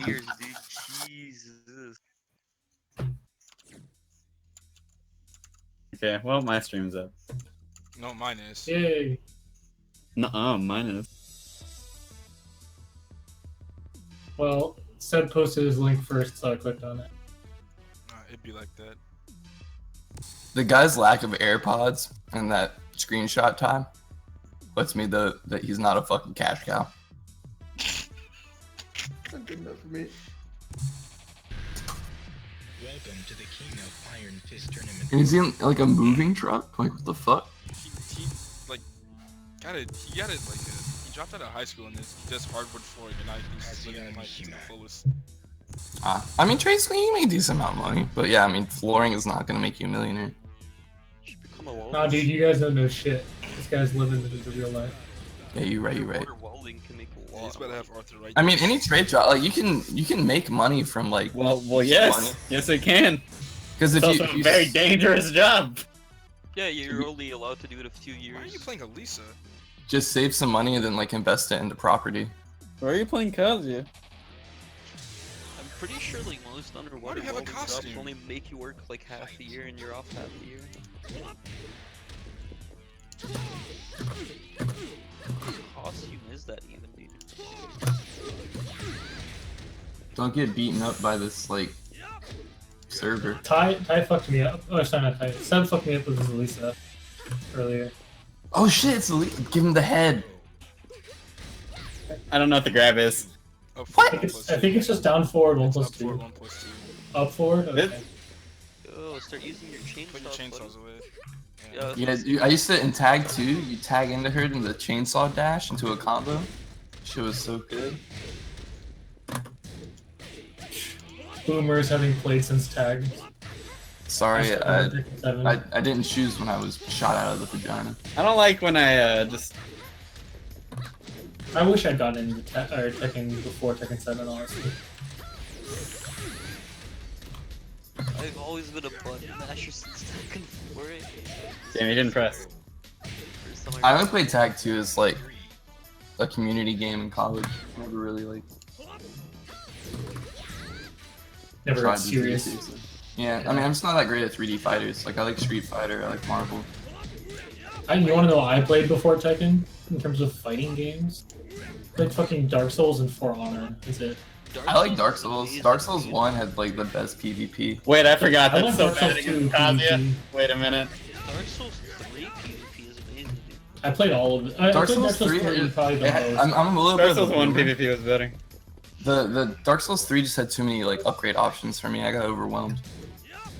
ears, dude. Jesus. Okay, well, my stream's up. No, mine is. Yay. Nuh-uh, mine is. Well, Seb posted his link first, so I clicked on it. It'd be like that. The guy's lack of AirPods and that screenshot time lets me know that he's not a fucking cash cow. Not good enough for me. Welcome to the King of Iron Fist tournament. And he's in like a moving truck? Like, what the fuck? He like he dropped out of high school and he does hardwood flooring and he's living life to the fullest. I mean, trade school, you make a decent amount of money. But yeah, I mean, flooring is not gonna make you a millionaire. Nah, dude, you guys don't know shit. This guy's living the real life. Yeah, you're right, you're right. Welding can make a lot. He's about to have arthritis. I mean, any trade job, like, you can make money from, like... Well, yes. Yes, it can. Because if it's also a very dangerous job. Yeah, you're only allowed to do it a few years. Why are you playing Elisa? Just save some money and then, like, invest it into property. Why are you playing Kazuya? I'm pretty sure like most underwater have a welding jobs costume? only make you work like half the year and you're off half the year. What costume is that even, dude? Don't get beaten up by this, like, server. Ty fucked me up. Oh, sorry, not Ty. Seb fucked me up with his Lisa earlier. Oh shit, it's give him the head. I don't know what the grab is. Oh, What? I think it's just down forward, 1 plus 2. 1 plus 2. Up forward? Okay. Oh, start using your chainsaw. Put your chainsaws away. Yeah, I used to, in tag 2, you tag into her in the chainsaw dash into a combo. Shit was so good. Boomers having played since tag. Sorry, I I didn't choose when I was shot out of the vagina. I don't like when I just... I wish I'd gotten into Tekken before Tekken 7, honestly. I've always been a button masher since Tekken 4. Damn, you didn't press. I only played tag 2 as like a community game in college. Never really like Never tried got to serious. do it. Yeah, I mean, I'm just not that great at 3D fighters. Like, I like Street Fighter, I like Marvel. You wanna know what I played before Tekken? In terms of fighting games? Like fucking Dark Souls and For Honor. That's it. I like Dark Souls. Dark Souls 1 had like the best PvP. Wait, I forgot. I That's love so Dark bad Souls against 2 Kazuya. PvP. Wait a minute. Dark Souls 3 PvP is amazing, dude. I played all of it. I Dark played Souls 3 probably the most. I'm a little Dark bit Souls of a 1 boomer. PvP was better. The Dark Souls 3 just had too many like upgrade options for me. I got overwhelmed.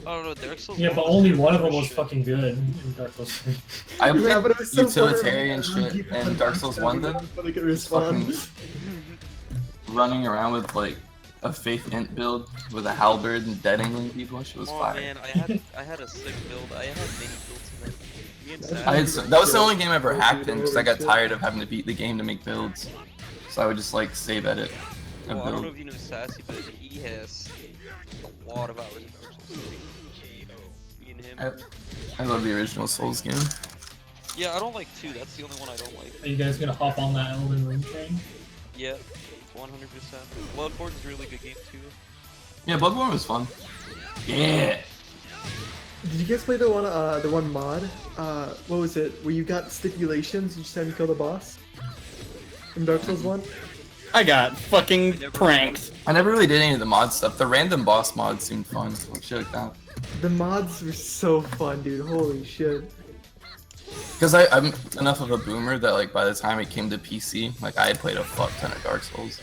I don't know, Dark Souls. Yeah, but only one of them was fucking good in Dark Souls 3. I Yeah, but it played was so utilitarian fun. shit and Dark Souls 1 though. But I could respond. Fucking running around with like a Faith Int build with a halberd and dead angling people. Shit was Oh fire. man, I had a sick build. I had many builds in that. Me and Sam. That was the only game I ever hacked in because I got tired of having to beat the game to make builds. So I would just like save edit a Well, I don't know build. if you know Sassy, but he has a lot of hours in Dark Souls 3. Me and him. I love the original Souls game. Yeah, I don't like 2. That's the only one I don't like. Are you guys gonna hop on that Elden Ring train? Yeah, 100%. Bloodborne's a really good game too. Yeah, Bloodborne was fun. Yeah. Did you guys play the one mod? What was it? Where you got stipulations each time you kill the boss? From Dark Souls 1? I got fucking pranked. I never really did any of the mod stuff. The random boss mods seemed fun. Like shit like that. The mods were so fun, dude. Holy shit. Because I'm enough of a boomer that like by the time it came to PC, like I had played a fuck ton of Dark Souls.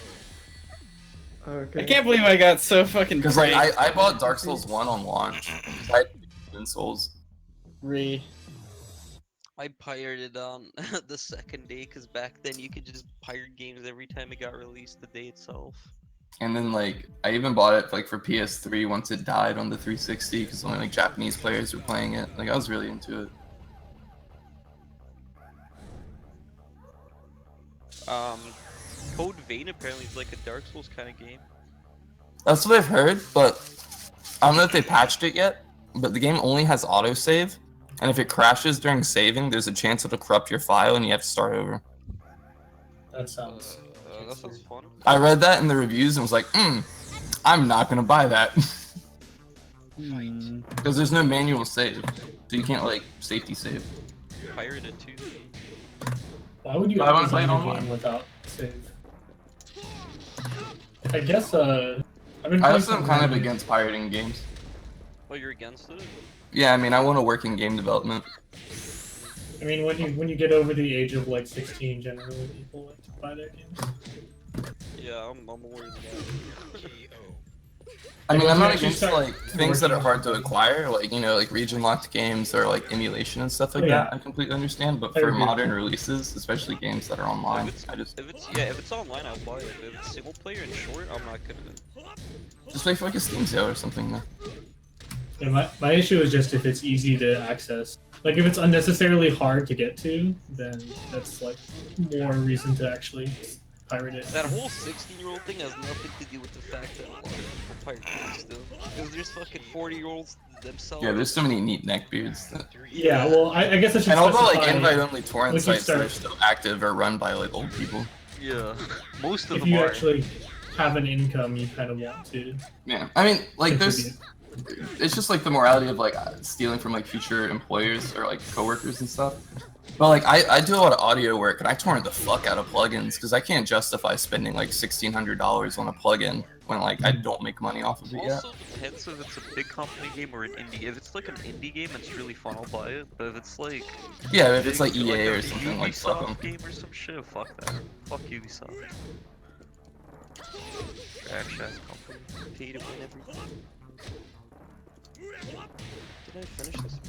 Okay. I can't believe I got so fucking Because like pranked. I bought Dark Souls 1 on launch. I had Demon Souls. I pirated on the second day because back then you could just pirate games every time it got released the day itself. And then like I even bought it like for PS3 once it died on the 360 because only like Japanese players were playing it. Like I was really into it. Code Vein apparently is like a Dark Souls kind of game. That's what I've heard, but I don't know if they patched it yet. But the game only has autosave, and if it crashes during saving, there's a chance it'll corrupt your file and you have to start over. That sounds Oh, that sounds fun. I read that in the reviews and was like, I'm not gonna buy that. Because there's no manual save. So you can't, like, safety save. Pirate it too. Why would you I ever wanna play it design a online. game without save? I guess, I've been I playing also am some kind of really- against pirating games. Oh, you're against it? Yeah, I mean, I want to work in game development. I mean, when you get over the age of like 16, generally people like to buy their games. Yeah, I'm aware of that. I mean, I'm not Actually against start like things that are hard to working on- acquire, like like region locked games or like emulation and stuff like Oh, yeah. that. I completely understand, but I for agree. modern releases, especially games that are online, I just If it's online, I'll buy it. If it's single player and short, I'm not gonna. just wait for like a Steam sale or something. Though. Yeah, my issue is just if it's easy to access. Like if it's unnecessarily hard to get to, then that's like more reason to actually pirate it. That whole 16-year-old thing has nothing to do with the fact that a lot of people pirate games still. Because there's fucking 40-year-olds themselves. Yeah, there's so many neat neckbeards. That... Yeah, well, I guess I should And although like specify invite-only torrent we can sites that are start- still active are run by like old people. Yeah, most of if them you are. actually have an income, you kind of want to. Yeah, I mean, like contribute. it's just like the morality of like stealing from like future employers or like coworkers and stuff. But like I do a lot of audio work and I torrent the fuck out of plugins because I can't justify spending like $1,600 on a plugin when like I don't make money off of it yet. Also depends if it's a big company game or an indie. If it's like an indie game, it's really fun. I'll buy it. But if it's like Yeah, if it's like big- EA a or something, like fuck Ubisoft 'em. game or some shit, fuck that. Fuck Ubisoft. Trash ass company. Pay to win everything. Did I finish this?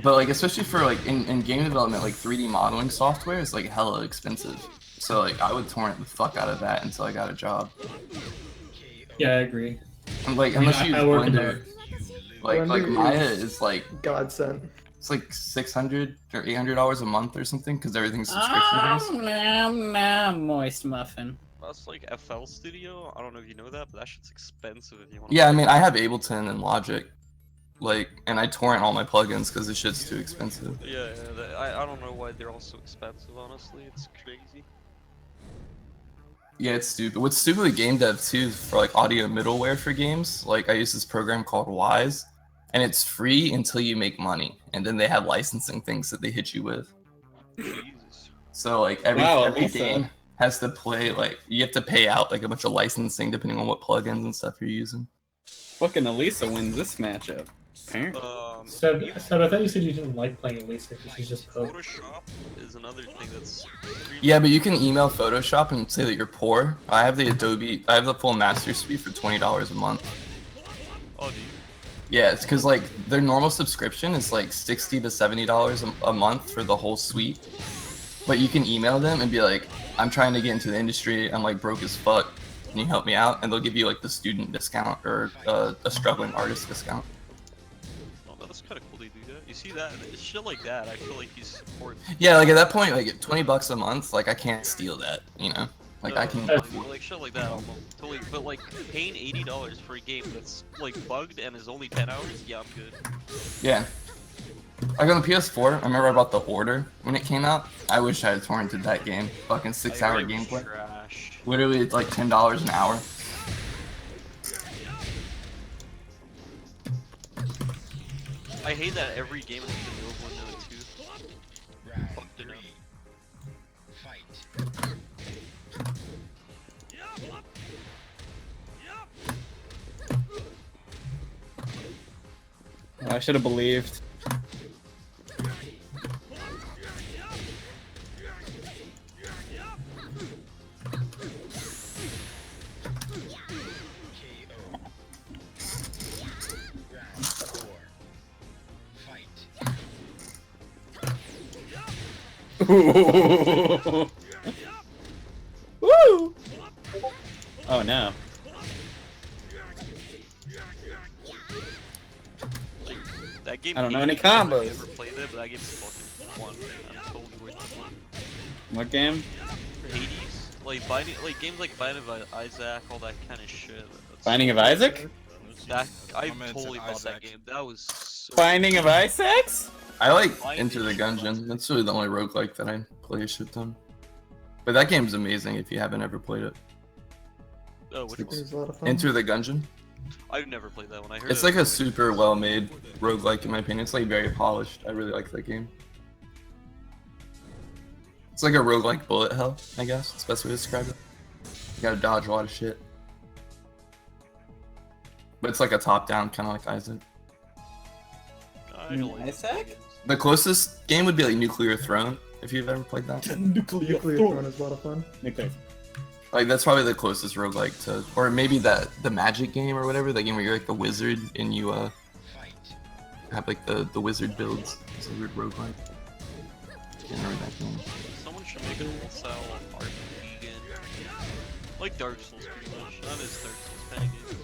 But like especially for like in game development, like 3D modeling software is like hella expensive. So like I would torrent the fuck out of that until I got a job. Yeah, I agree. And like I mean, unless you I use work in Blender, like Blender Maya is- is like Godsend. it's like $600 or $800 a month or something because everything's subscription based. Moist muffin. That's like FL Studio. I don't know if you know that, but that shit's expensive if you want. Yeah, I mean I have Ableton and Logic, like, and I torrent all my plugins because this shit's too expensive. Yeah, I don't know why they're all so expensive. Honestly, it's crazy. Yeah, it's stupid. What's stupid with game dev too for like audio middleware for games? Like I use this program called Wise, and it's free until you make money, and then they have licensing things that they hit you with. Jesus. So like every Wow, Lisa. game has to play like you have to pay out like a bunch of licensing depending on what plugins and stuff you're using. Fucking Elisa wins this matchup. Apparently. Seb, I thought you said you didn't like playing Elisa because she's just poke. Photoshop is another thing that's. Yeah, but you can email Photoshop and say that you're poor. I have the full master suite for $20 a month. Oh, do you? Yeah, it's because like their normal subscription is like $60 to $70 a month for the whole suite. But you can email them and be like, I'm trying to get into the industry. I'm like broke as fuck. Can you help me out? And they'll give you like the student discount or a struggling artist discount. Oh, that's kind of cool they do that. You see that? Shit like that, I feel like you support. Yeah, like at that point, like at $20 a month, like I can't steal that, you know? Like I can. Like shit like that almost. Totally, but like paying $80 for a game that's like bugged and is only 10 hours, yeah, I'm good. Yeah. Like on the PS4, I remember I bought The Order when it came out. I wish I had torrented that game. Fucking 6-hour It was gameplay. Trash. Literally, it's like $10 an hour. I hate that every game has the move window too. Fucked it up. I should have believed. Woo! Oh no. That game. I don't know Hades, any I combos. never played it, but that game's fucking fun. I'm totally with it. What game? Hades, like games like Binding of Isaac, all that kind of shit. Binding of Isaac? That I My man totally said bought that Isaac. game. That was so. Binding of Isaacs? I like Enter the Gungeon. That's really the only roguelike that I play a shit ton. But that game's amazing if you haven't ever played it. Oh, which It one? was a lot of fun. Enter the Gungeon. I've never played that one. I heard It's like a super well-made roguelike in my opinion. It's like very polished. I really like that game. It's like a roguelike bullet hell, I guess. That's the best way to describe it. You gotta dodge a lot of shit. But it's like a top-down, kind of like Isaac. I don't like Isaac? The closest game would be like Nuclear Throne, if you've ever played that. Nuclear Throne is a lot of fun. Okay. Like that's probably the closest roguelike to, or maybe the Magic game or whatever, that game where you're like the wizard and you have like the wizard builds. It's a weird roguelike. Can't remember that game. Someone should make an old style RPG game. Like Dark Souls pretty much. Not as Dark Souls kind of games.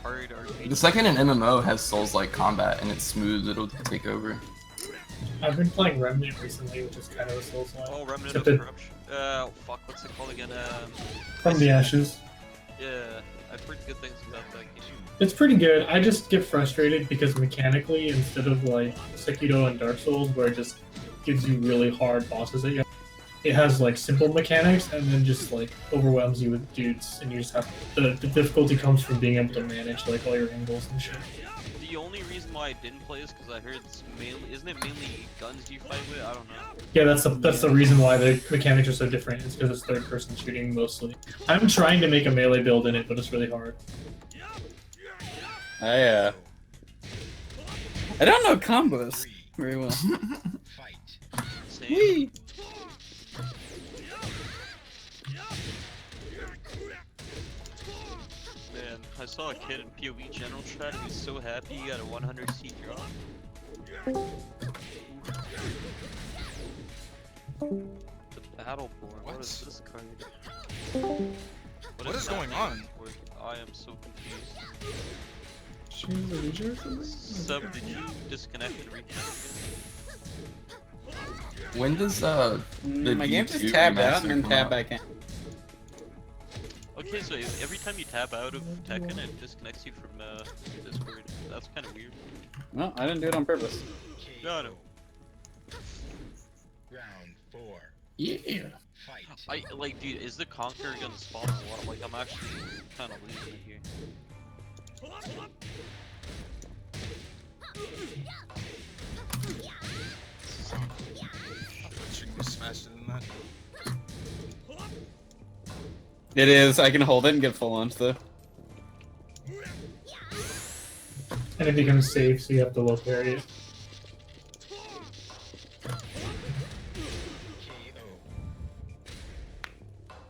Hard RPG. The second an MMO has Souls-like combat and it's smooth, it'll take over. I've been playing Remnant recently, which is kind of a Souls-like. Oh, Remnant Except of it- Corruption. Fuck, what's it called again? From the Ashes. Yeah, I've heard good things about that game. It's pretty good. I just get frustrated because mechanically, instead of like Sekiro and Dark Souls, where it just gives you really hard bosses that you have, it has like simple mechanics and then just like overwhelms you with dudes, and you just have the difficulty comes from being able to manage like all your angles and shit. The only reason why I didn't play is because I heard it's mainly, isn't it mainly guns you fight with? I don't know. Yeah, that's the reason why the mechanics are so different. It's because it's third-person shooting mostly. I'm trying to make a melee build in it, but it's really hard. I don't know combos very well. Same. Whee! Man, I saw a kid in PoE General Chat and he's so happy he got a 100 C drop. The Battleborn, what is this card? What is that going name on? for? I am so confused. Change the region or something? Sub, did you disconnect and reconnect? When does the My game V2 just tabbed out remaster and then come tab out? back in. Okay, so every time you tab out of Tekken, it disconnects you from Discord. That's kind of weird. No, I didn't do it on purpose. No, no. Round 4. Yeah. Fight. I like, dude, is the Conqueror gonna spawn or what? Like, I'm actually kind of losing it here. She can be smashed in that. It is. I can hold it and get full launch though. And it becomes safe, so you have to low parry it. KO.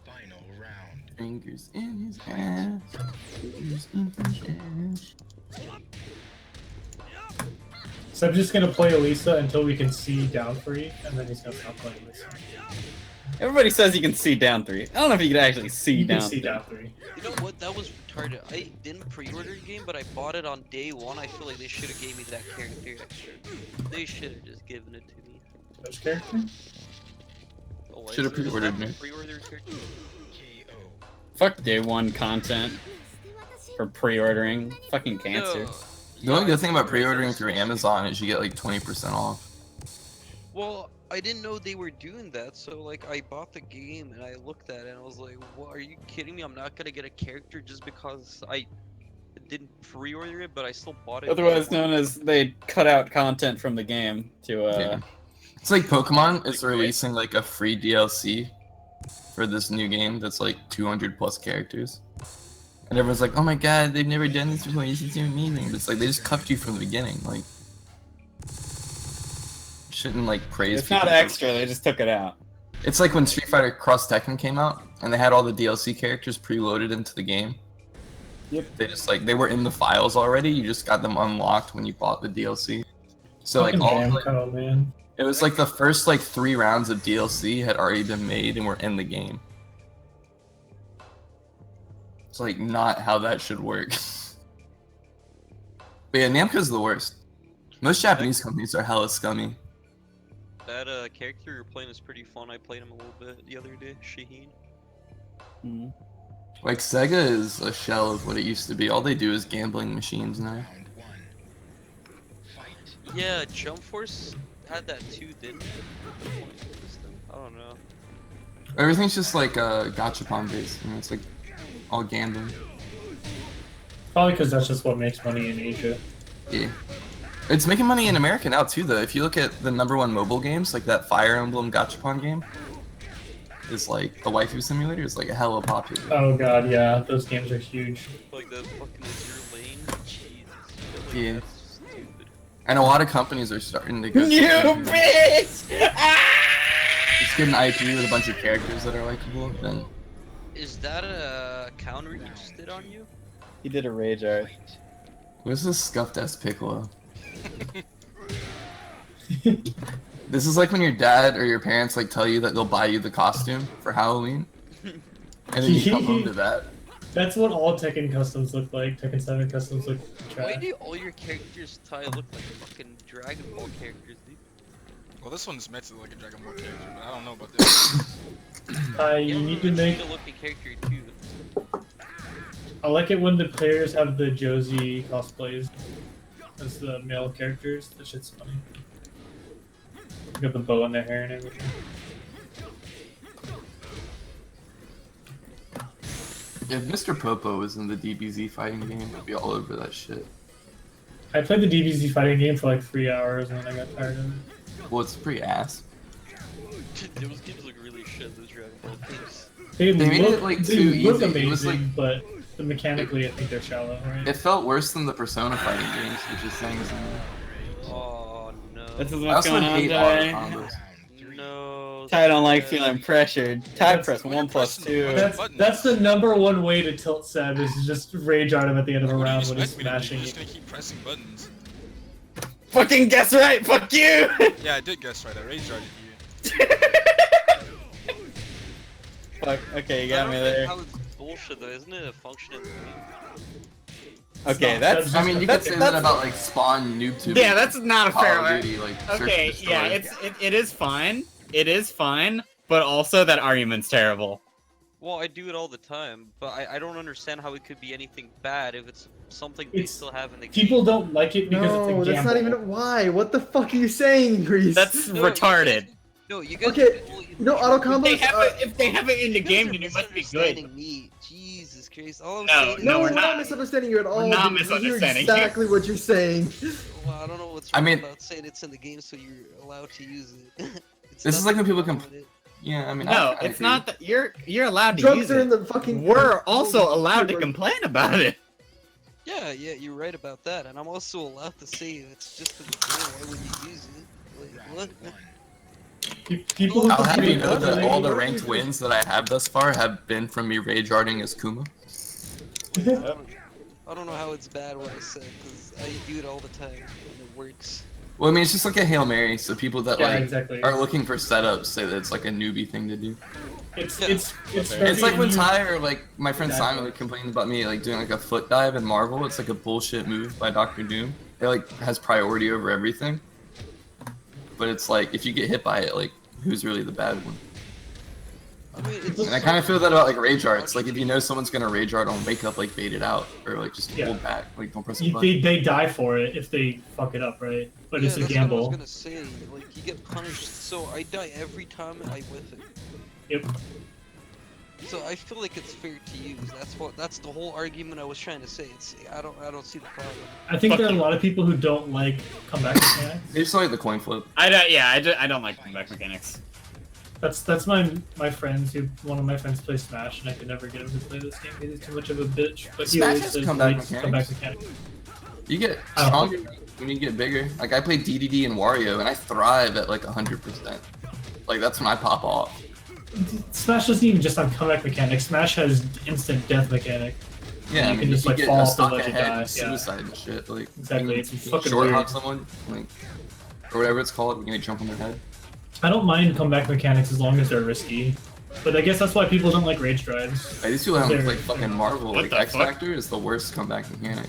Final round. Fingers in his ass. Fingers in his ass. So I'm just gonna play Elisa until we can see down 3, and then he's gonna stop playing Elisa. Everybody says you can see down 3. I don't know if you can actually see You down can see 3. down 3. You know what? That was retarded. I didn't pre-order the game, but I bought it on day 1. I feel like they should have gave me that character extra. They should have just given it to me. Which character? Oh, Should've pre-ordered me. Pre-order character. KO. Fuck day 1 content for pre-ordering. Fucking cancer. No. The only good thing about Yeah, pre-ordering through Amazon is you get like 20% off. Well, I didn't know they were doing that, so like I bought the game and I looked at it and I was like, "What? Are you kidding me? I'm not gonna get a character just because I didn't pre-order it, but I still bought it." Otherwise known as they cut out content from the game to Yeah. It's like Pokemon is releasing like a free DLC for this new game that's like 200 plus characters. And everyone's like, oh my god, they've never done this before, this is so amazing. But it's like, they just cuffed you from the beginning. Like, shouldn't like praise It's not people. extra, they just took it out. It's like when Street Fighter Cross Tekken came out, and they had all the DLC characters preloaded into the game. Yep. They just like, they were in the files already, you just got them unlocked when you bought the DLC. So like, Fucking all like, Namco, man. it was like the first like 3 rounds of DLC had already been made and were in the game. It's like not how that should work. But yeah, Namco's the worst. Most Japanese companies are hella scummy. That character you're playing is pretty fun. I played him a little bit the other day, Shaheen. Mhm. Like Sega is a shell of what it used to be. All they do is gambling machines now. Round 1. Fight. Yeah, Jump Force had that too, didn't it? I don't know. Everything's just like gachapon based. You know, it's like all gambling. Probably because that's just what makes money in Asia. Yeah. It's making money in America now too, though. If you look at the #1 mobile games, like that Fire Emblem Gachapon game, is like the waifu simulator is like a hella popular. Oh god, yeah, those games are huge. Like that fucking Azure Lane. Jesus. Like, Yeah. that's stupid. And a lot of companies are starting to go. You bitch! Just get an IP with a bunch of characters that are likable, then Is that a counter you just did on you? He did a rage art. where's this scuffed ass Piccolo? This is like when your dad or your parents like tell you that they'll buy you the costume for Halloween, and then you come home to that. That's what all Tekken customs look like. Tekken 7 customs look Why trash. do all your characters look like fucking Dragon Ball characters, dude? Well, this one's meant to look like a Dragon Ball character, but I don't know about this. You need to make. a looking character too. I like it when the players have the Josie cosplays as the male characters. That shit's funny. Got the bow in their hair and everything. If Mr. Popo was in the DBZ fighting game, I'd be all over that shit. I played the DBZ fighting game for like 3 hours and then I got tired of it. Well, it's pretty ass. Those games look really shit, those Dragon Ball games. They made look, it, like, they too look easy. It amazing, was, like- but mechanically I think they're shallow, right? It felt worse than the Persona fighting games, which is saying something. Oh This no. is I what's also going on hate auto today. combos. No. Ty don't like Seb. feeling pressured. Ty That's- press 1 plus 2. That's the #1 way to tilt Seb is just rage art him at the end of a What do you round when he's expect me to do? smashing You're just you. gonna keep pressing buttons. Fucking guess right. Fuck you. Yeah, I did guess right. I rage arted you. Fuck. Okay, you I got don't me get there. How it's bullshit though, isn't it a function in the game? Okay, not- that's. I mean, you could that's, say that's, that about like Spawn, Noob Tube. Yeah, that's not a Call fair of one. Duty, like, Search and Okay, Destroy. yeah, it is fine. It is fine, but also that argument's terrible. Well, I do it all the time, but I don't understand how it could be anything bad if it's something they It's- still have in the game. People don't like it because No, it's a gamble. that's not even why. What the fuck are you saying, Reese? That's No, retarded. No, you guys. Okay, well, you know auto combos. If they have it in the you guys game, are then it must be good. misunderstanding me. Jesus Christ! All I'm No, saying is No, we're we're not not. misunderstanding you at all. not dude. We hear misunderstanding you. exactly what you're saying. Well, I don't know what's I wrong mean- about saying it's in the game, so you're allowed to use it. It's This is like when nothing people wrong with it. Yeah, I mean, No, I it's agree. not that you're allowed to Drugs use are it. in the fucking. We're also allowed to complain about it. Yeah, you're right about that, and I'm also allowed to say it's just in the game. Why would you use it? Like, what? People who I'll have you complain know about that it, all the they- ranked wins that I have thus far have been from me rage arting as Kuma. I don't know how it's bad what I said, because I do it all the time, and it works. Well, I mean, it's just like a Hail Mary, so people that Yeah, like exactly. are looking for setups say that it's like a newbie thing to do. It's Yeah. it's It's like when you- Ty or like my friend Exactly. Simon like complained about me like doing like a foot dive in Marvel. It's like a bullshit move by Doctor Doom. It like has priority over everything. But it's like if you get hit by it, like who's really the bad one? I mean, it's And I kind of feel that about like rage arts. Like if you know someone's gonna rage art on wake up, like bait it out or like just Yeah. hold back, like don't press the you- button. they die for it if they fuck it up, right? But it's a that's gamble. What I was gonna say. Like you get punished, so I die every time I whiff it. Yep. So I feel like it's fair to use. That's the whole argument I was trying to say. It's I don't see the problem. I think Fuck there are a you. lot of people who don't like comeback mechanics. They just like the coin flip. I don't like comeback mechanics. That's my friends who one of my friends plays Smash and I could never get him to play this game because he's too much of a bitch. But he Smash always has says comeback he likes mechanics. comeback mechanics. You get I don't stronger when you get bigger. Like I play DDD and Wario, and I thrive at like 100%. Like that's when I pop off. Smash doesn't even just have comeback mechanics. Smash has instant death mechanic. Yeah, I You mean, can just, you like, get fall a off the stock ledge and ahead die, and suicide and shit. Like Exactly, you it's can fucking short weird. hop someone, like or whatever it's called when you jump on their head. I don't mind comeback mechanics as long as they're risky. But I guess that's why people don't like rage drives. Like, these people haven't They're- played fucking Marvel. What Like the X fuck? Factor is the worst comeback mechanic.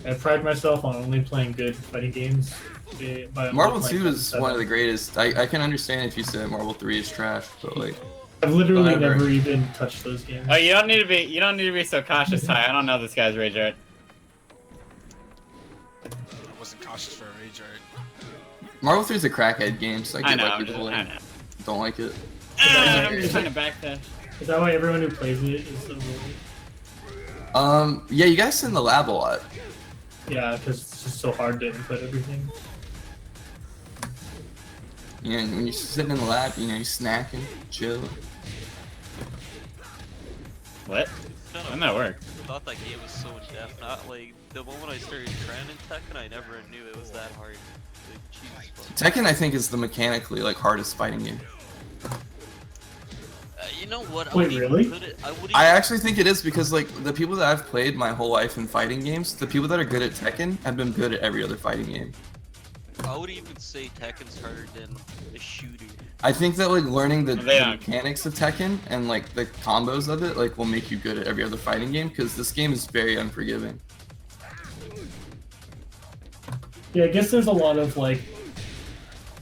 I pride myself on only playing good fighting games. By Marvel my 2 is setup. one of the greatest. I can understand if you say Marvel 3 is trash, but like I've literally Whatever. never even touched those games. Oh, you don't need to be so cautious, Ty. I don't know this guy's rage art. I wasn't cautious for a rage art. Marvel 3 is a crackhead game, so I I get know, why I'm people just, I like know. don't like it. I'm just trying to backdash. Is that why everyone who plays it is so really? Yeah, you guys sit in the lab a lot. Yeah, because it's just so hard to input everything. You know, when you're sitting in the lab, you know, you're snacking, chill. What? How'd that work? I thought that game was so in-depth. Not like the moment I started trying in Tekken, I never knew it was that hard. Like, Jesus fuck. Tekken, I think, is the mechanically like hardest fighting game. You know what? Wait, really? I actually think it is because like the people that I've played my whole life in fighting games, the people that are good at Tekken have been good at every other fighting game. I would even say Tekken's harder than a shooter. I think that like learning the They don't. mechanics of Tekken and like the combos of it like will make you good at every other fighting game because this game is very unforgiving. Yeah, I guess there's a lot of like.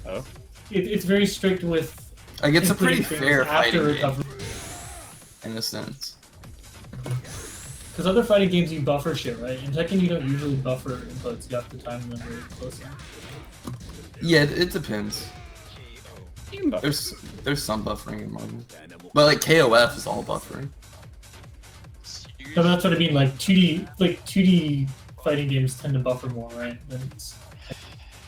Oh. It's very strict with. Like it's a pretty inputting things fair after fighting game recovery. in a sense. Because other fighting games you buffer shit, right? In Tekken you don't usually buffer inputs. You have to time them really closely. Yeah, it depends. You can buffer. There's some buffering in Marvel, but like KOF is all buffering. No, but that's what I mean. Like 2D fighting games tend to buffer more, right?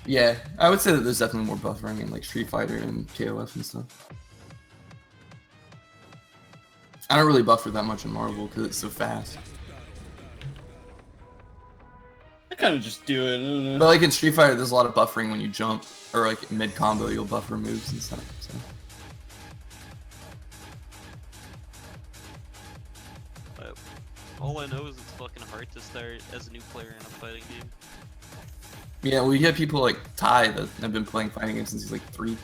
Yeah, I would say that there's definitely more buffering in like Street Fighter and KOF and stuff. I don't really buffer that much in Marvel because it's so fast. I kind of just do it. I don't know. But like in Street Fighter, there's a lot of buffering when you jump, or like mid combo, you'll buffer moves and stuff. So. All I know is it's fucking hard to start as a new player in a fighting game. Yeah, well, you get people like Ty that have been playing fighting games since he's like 3.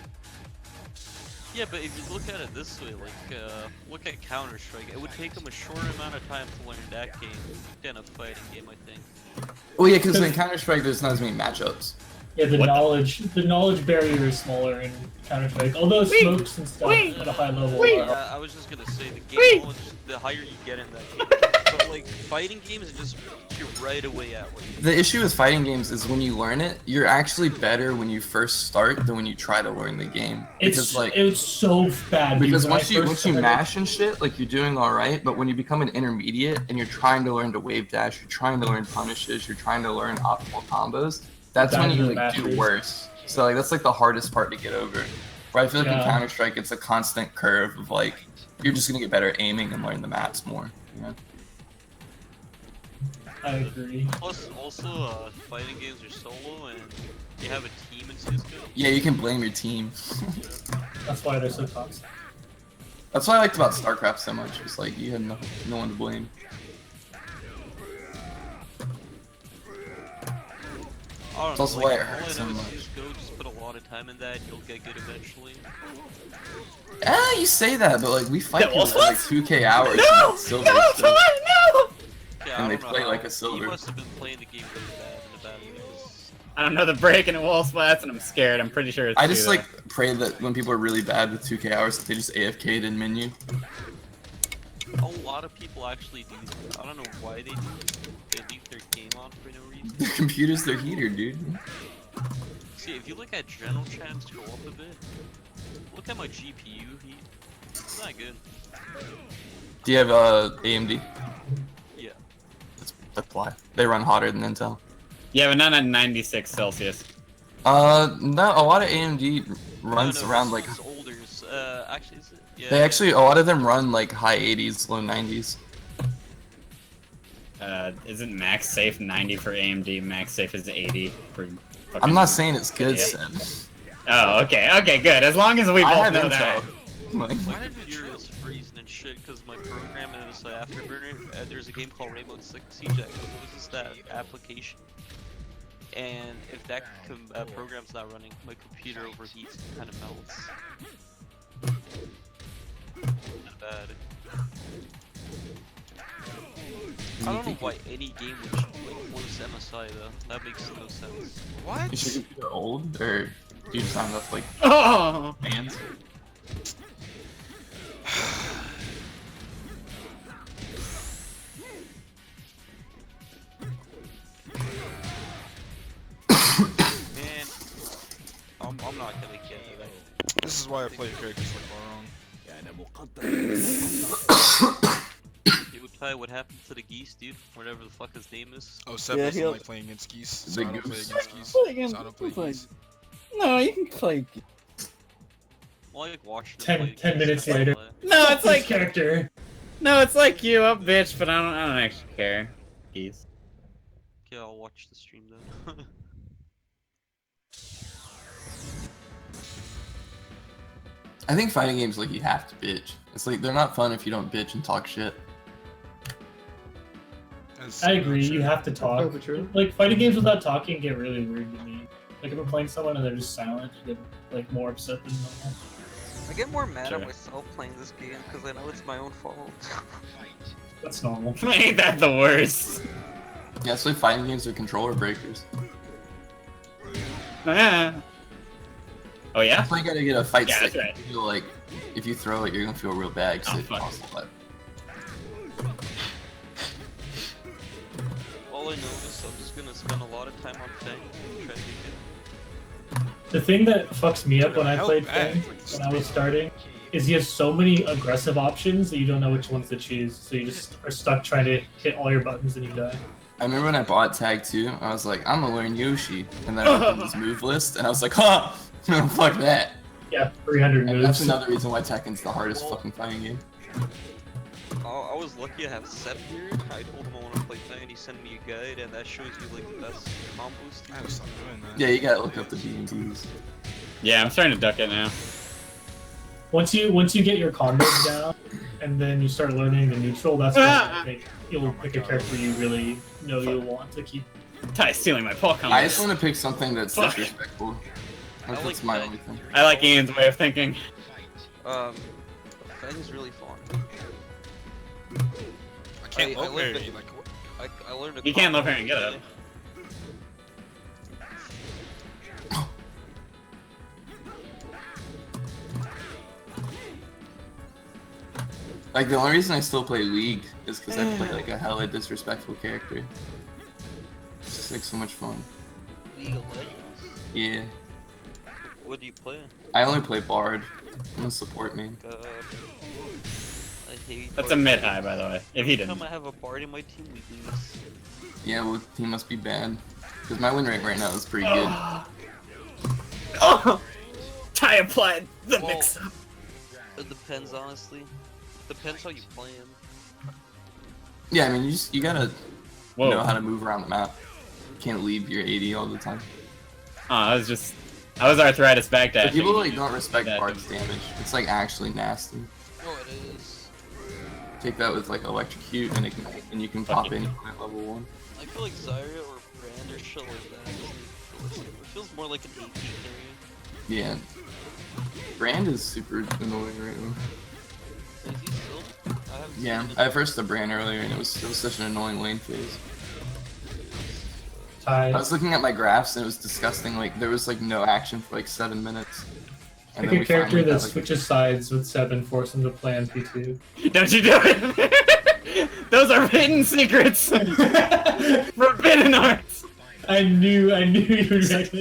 Yeah, but if you look at it this way, like, look at Counter-Strike, it would take them a shorter amount of time to learn that game than a fighting game, I think. Well, yeah, because in Counter-Strike, there's not as many matchups. Yeah, the What the- knowledge barrier is smaller in Counter-Strike. Although smokes and stuff at a high level are. I was just gonna say, the game knowledge, the higher you get in that game. But, like, fighting games just you're right away at one. The issue with fighting games is when you learn it, you're actually better when you first start than when you try to learn the game. It's so bad. Because when I once you first started- mash and shit, like you're doing all right. But when you become an intermediate and you're trying to learn to wave dash, you're trying to learn punishes, you're trying to learn optimal combos. That's when you like do worse. So like that's like the hardest part to get over. Where I feel like in Counter Strike, it's a constant curve of like you're just gonna get better at aiming and learn the maps more. You know? I agree. Plus, also, fighting games are solo, and you have a team in Cisco. Yeah, you can blame your team. That's why they're so toxic. That's what I liked about StarCraft so much. It's like you had no one to blame. That's also why it hurts so much. Cisco, just put a lot of time in that, you'll get good eventually. You say that, but like we fight Yeah, people for like 2K hours. No! And silver No! still. No! Yeah, And I they don't know play how- like a silver. You must have been playing the game really bad in the battle because I don't know the break and it wall splats and I'm scared. I'm pretty sure it's I just two, like pray that when people are really bad with 2K hours, that they just AFK'd in menu. a lot of people actually do that. I don't know why they do it. They leave their game on for no reason. The computer's their heater, dude. See, if you look at general chat, scroll up a bit. Look at my GPU heat. It's not good. Do you have AMD? Yeah. That's why they run hotter than Intel. Yeah, but not at 96 Celsius. No, a lot of AMD runs No, around this like one's older. Actually, is it? Yeah. they actually a lot of them run like high 80s, low 90s. Isn't max safe 90 for AMD? Max safe is 80 for. I'm not saying it's good, Yeah. Sid. Oh, okay, good. As long as we I both have know Intel. that. Like, My computer is freezing and shit because my program is Afterburner. There's a game called Rainbow Six Siege. It uses that application, and if that program's not running, my computer overheats and kind of melts. Not bad. I don't know why any game would like close MSI though. That makes no sense. What? is your computer old or do you just not enough like Oh! fans? Man, I'm not gonna get into that. This is why I play characters like Barong. Yo, Ty, what happened to the geese, dude? Whatever the fuck his name is. Oh, Seb Yeah, doesn't he'll- like playing against geese, so The I don't play goose. against geese. Play against- So I don't play play- geese. No, you can play. Well, I like watching him 10 play 10 geese, minutes I don't later. play. No, it's His like character. no, it's like you up, bitch. But I don't actually care. Geese. Okay, I'll watch the stream then. I think fighting games like you have to bitch. It's like they're not fun if you don't bitch and talk shit. That's I agree. true. You have to talk. Oh, but true. Like fighting games without talking get really weird to me. Like if I'm playing someone and they're just silent, you get like more upset than normal. I get more mad Sure. at myself playing this game because I know it's my own fault. That's normal. Ain't that the worst? Yeah, that's why fighting games are controller breakers. Ah. Oh yeah. That's why you gotta get a fight Yeah, stick. that's right. You feel like if you throw it, you're gonna feel real bad because Oh, it fuck. costs a lot. All I know is I'm just gonna spend a lot of time on Fang and try to get The thing that fucks me up when I Hell played bad. Fang, when I was starting, is he has so many aggressive options that you don't know which ones to choose. So you just are stuck trying to hit all your buttons and you die. I remember when I bought Tag 2, I was like, I'm gonna learn Yoshi. And then I opened this move list, and I was like, huh, fuck that. Yeah, 300 And that's moves. another reason why Tekken's the hardest fucking fighting game. I was lucky to have Seb here. I told him I want to play Fang and he sent me a guide and that shows you like the best combos. I gotta stop doing that. Yeah, you gotta look up the B&Ts. Yeah, I'm starting to duck it now. Once you get your combos down, and then you start learning the neutral, that's when you'll pick a character you really know you'll want to keep. Ty's stealing my Paul I just combos. want to pick something that's Fuck. disrespectful. I That's like my that. only thing. I like Ian's way of thinking. Fang's really fun. I can't I low like parry. the- Like, what? I learned a You can't combo low parry and get today. it. Like, the only reason I still play League is because I play, like, a hella disrespectful character. It's just, like, so much fun. League of Legends? Yeah. What do you play? I only play Bard. I'm a support main. God. I hate That's a Bard. mid high, by the way. If he Every didn't. time I have a Bard in my team, we lose. Yeah, well, he must be bad. Because my win rate right now is pretty good. Oh! Ty applied the Well, mix-up. It depends, honestly. Depends how you play him. Yeah, I mean, you gotta know how Whoa. to move around the map. You can't leave your 80 all the time. I was arthritis backdashing. But people, like, don't respect Backdashing. Bard's damage. It's, like, actually nasty. Oh, it is. Take that with, like, Electrocute and Ignite, and you can pop anyone at level 1. I feel like Zyria or Brand or shit like that. It feels more like an AP carry. Yeah. Brand is super annoying right now. Is he still? I haven't Yeah, seen it. I versed the Brand earlier, and it was such an annoying lane phase. I Ty, was looking at my graphs, and it was disgusting. Like, there was, like, no action for, like, 7 minutes. And pick a character finally that got, like, switches sides with Seb and force him to play on P2. Don't you do it! Those are hidden secrets! Forbidden arts! I knew you would react.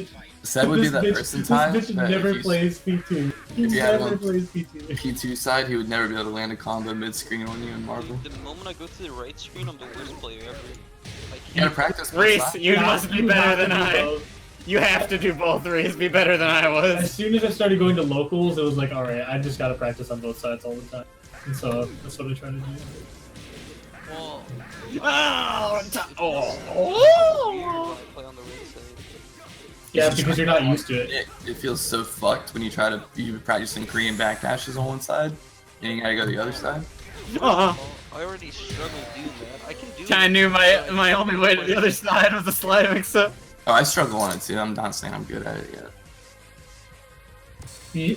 Seb would be that person time. This bitch never plays P2. He if you had never him- plays P2. P2 side, he would never be able to land a combo mid-screen on you in Marvel. The moment I go to the right screen, I'm the worst player ever. I You gotta can't. practice. both Reese, sides. you must be better have than to do I. both. You have to do both, Reese. Be better than I As was. soon as I started going to locals, it was like, alright, I just gotta practice on both sides all the time. And so that's what I try to do. Well, Oh! I play on the right side. Yeah, just because you're not used to it. It feels so fucked when you try to be practicing Korean backdashes on one side, and you gotta go to the other side. Uh-huh. Well, I already struggle doing that. I can do Kinda it, knew but I my only way to the other side was the slide mix-up. Oh, I struggle on it too. I'm not saying I'm good at it yet. You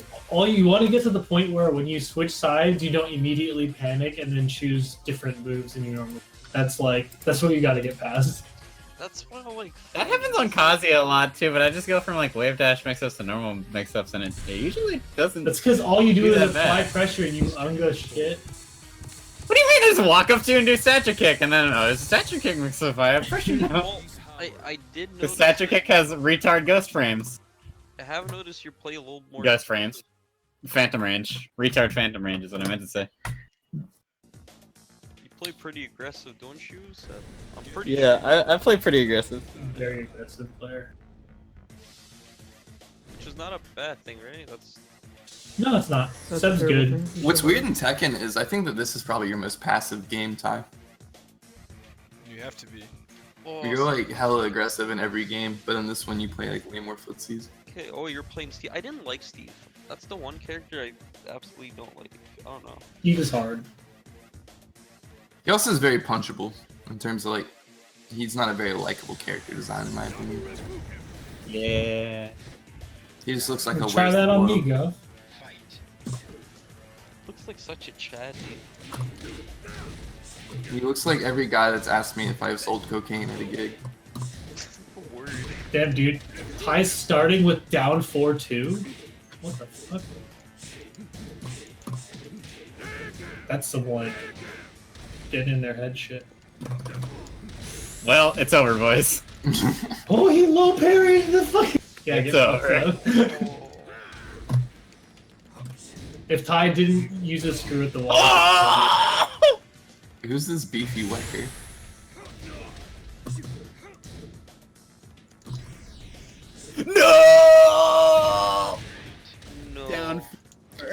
want to get to the point where when you switch sides, you don't immediately panic and then choose different moves than you normally. That's what you got to get past. That's why I like. That happens on Kazuya a lot too, but I just go from like wave dash mix-ups to normal mix-ups, and it usually doesn't. That's because all you do Do is that apply bad. pressure and you unga shit. What do you mean? Just walk up to and do statue kick, and then oh, it's a statue kick mix-up. I have pressure now. Well, I did The notice. statue kick has retard ghost frames. I have noticed you play a little more. Ghost frames. Phantom range. Retard phantom range is what I meant to say. You play pretty aggressive, don't you? So I'm pretty Yeah, sure. I play pretty aggressive. Very aggressive player. Which is not a bad thing, right? That's No, it's not. That's a Seb's terrible good. thing. What's weird in Tekken is I think that this is probably your most passive game, Ty. You have to be. You're like hella aggressive in every game, but in this one you play like way more footsies. Okay, oh, you're playing Steve. I didn't like Steve. That's the one character I absolutely don't like. I don't know. He was hard. He also is very punchable in terms of like, he's not a very likable character design in my opinion. Yeah. He just looks like a Try waste that of on oil. me, Go. Looks like such a Chad. He looks like every guy that's asked me if I've sold cocaine at a gig. Word. Damn, dude. Ty's starting with down 4-2? What the fuck? That's some, like, get in their head shit. Well, it's over, boys. Oh, he low parried the fucking. Yeah, It's get over. fucked up. If Ty didn't use a screw at the wall. Who's this beefy wecker? No! No. Down.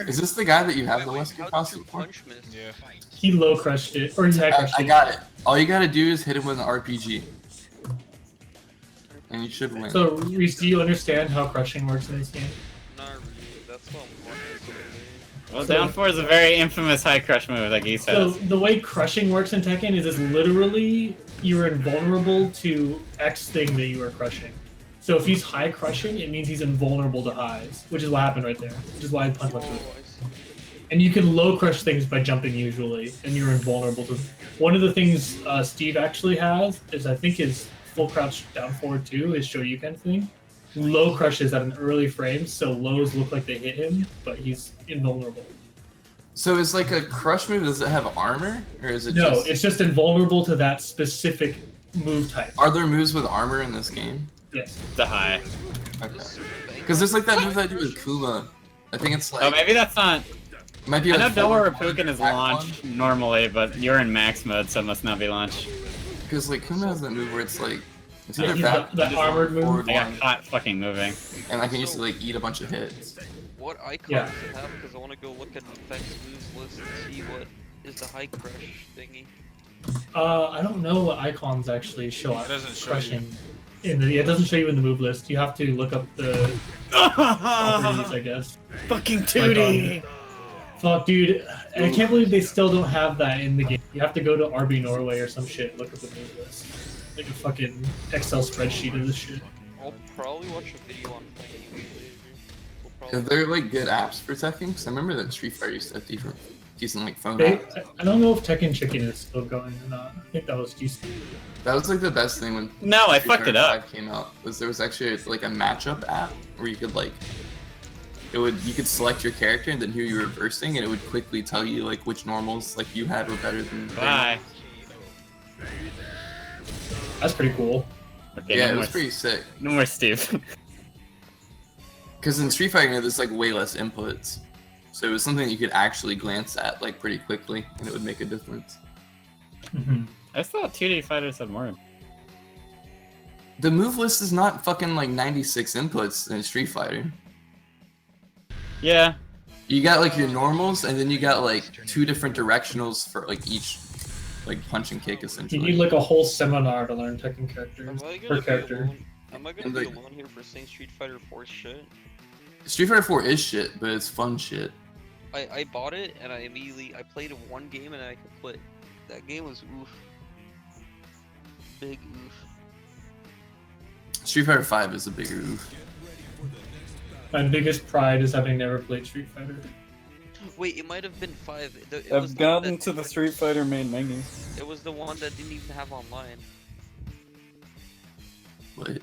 Is this the guy that you have the Wait, Wesker how did costume your for? punch miss? Yeah. He low crushed it. Or he high crushed I it. got it. All you gotta do is hit him with an RPG. And you should win. So, Reese, do you understand how crushing works in this game? Not really. That's what I'm wondering. Well, down 4 is a very infamous high crush move, like he So, says. the way crushing works in Tekken is it's literally you're invulnerable to X thing that you are crushing. So if he's high crushing, it means he's invulnerable to highs, which is what happened right there. Which is why I punched left Oh, with it. I see. And you can low crush things by jumping usually, and you're invulnerable to. One of the things Steve actually has is I think his full crouch down forward 2, his Shoryuken thing. Low crushes at an early frame, so lows look like they hit him, but he's invulnerable. So is like a crush move, does it have armor? Or is it No, just... it's just invulnerable to that specific move type. Are there moves with armor in this game? Yes. The high. Okay. Because there's like that move I do with Kuma. I think it's like... Oh, maybe that's not. it might be I like know Delaware forward Rapukin is back launched normally, but you're in max mode, so it must not be launched. Because like Kuma has that move where it's like... It's Yeah, either he's back the armored move. forward I got one, caught fucking moving. and I can use to like eat a bunch of hits. What icons Yeah. does it have? Because I want to go look at the effects moves list and see what is the high crush thingy. I don't know what icons actually show up. It doesn't show crushing. It doesn't show you in the move list. You have to look up the properties, I guess. Fucking Tootie! Fuck, dude. I can't believe they still don't have that in the game. You have to go to RB Norway or some shit and look up the move list. Like a fucking Excel spreadsheet of this shit. I'll probably watch a video on playing later. We'll Are probably... there like good apps for Tekken? Because I remember that Street Fighter used to have decent like phone They, apps. I don't know if Tekken Chicken is still going or not. I think that was decent. That was like the best thing when No, I Street fucked it Fighter up. 5 came out. Was there was actually like a matchup app where you could like you could select your character and then who you were versing and it would quickly tell you like which normals like you had were better than theirs. Bye. That's pretty cool. Okay, Yeah, no it more, was pretty sick. no more Steve. Because in Street Fighter there's like way less inputs. So it was something you could actually glance at like pretty quickly and it would make a difference. Mhm. I thought 2D fighters had more. The move list is not fucking like 96 inputs in Street Fighter. Yeah. You got like your normals and then you got like 2 different directionals for like each like punch and kick You essentially. need like a whole seminar to learn Tekken characters Am I per gonna be character. alone? Am I gonna And, be like- alone here for saying Street Fighter 4 shit? Street Fighter 4 is shit, but it's fun shit. I bought it and I played it one game and I quit. That game was oof. Big oof. Street Fighter 5 is a bigger oof. My biggest pride is having never played Street Fighter. Wait, it might have been 5. It was I've the one gotten that- to the Street Fighter main menu. It was the one that didn't even have online. But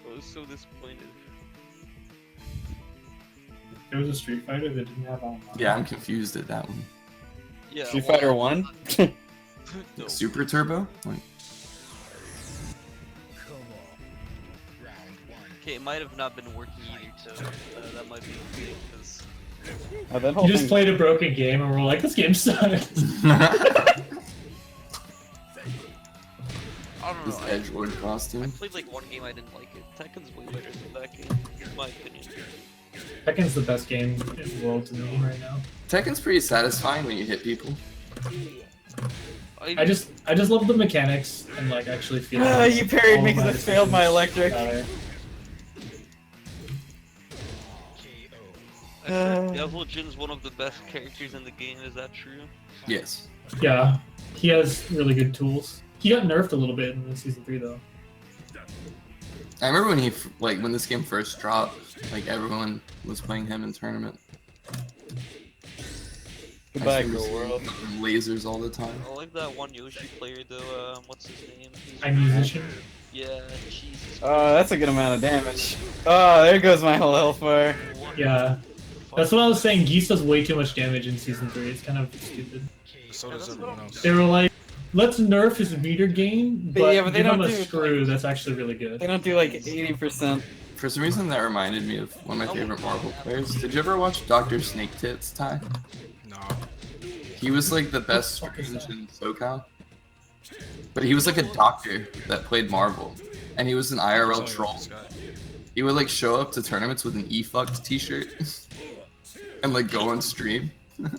I was so disappointed. There was a Street Fighter that didn't have online. yeah, I'm confused at that one. Yeah. Street well, Fighter 1? no. Super Turbo? Like, Okay, it might have not been working either, so that might be a thing, because... Oh, that whole You just thing- played a broken game and we're like, this game sucks. I don't This know, Edgelord I costume. played like one game, I didn't like it. Tekken's way better than that game, in my opinion. Tekken's the best game in the world to me right now. Tekken's pretty satisfying when you hit people. I just love the mechanics and like actually feel. You parried all me of my because I failed my decisions electric. matter. I heard Devil Jin's one of the best characters in the game, is that true? Yes. Yeah, he has really good tools. He got nerfed a little bit in season 3 though. I remember when when this game first dropped, like everyone was playing him in tournament. Goodbye, I girl used to world. see lasers all the time. I like that one Yoshi player though, what's his name? I'm musician. Yeah, Jesus. Oh, that's a good amount of damage. Oh, there goes my whole health bar. Yeah, that's what I was saying. Geese does way too much damage in season 3. It's kind of stupid. So does everyone else. They were like, let's nerf his meter game, but, Yeah, but they give him don't a do- screw that's actually really good. They don't do like 80%. For some reason, that reminded me of one of my favorite Marvel players. Did you ever watch Dr. Snake Tits, Ty? No. He was like the best strange in SoCal. But he was like a doctor that played Marvel. And he was an IRL troll. He would like show up to tournaments with an E-fucked t-shirt. And like go on stream. Dude,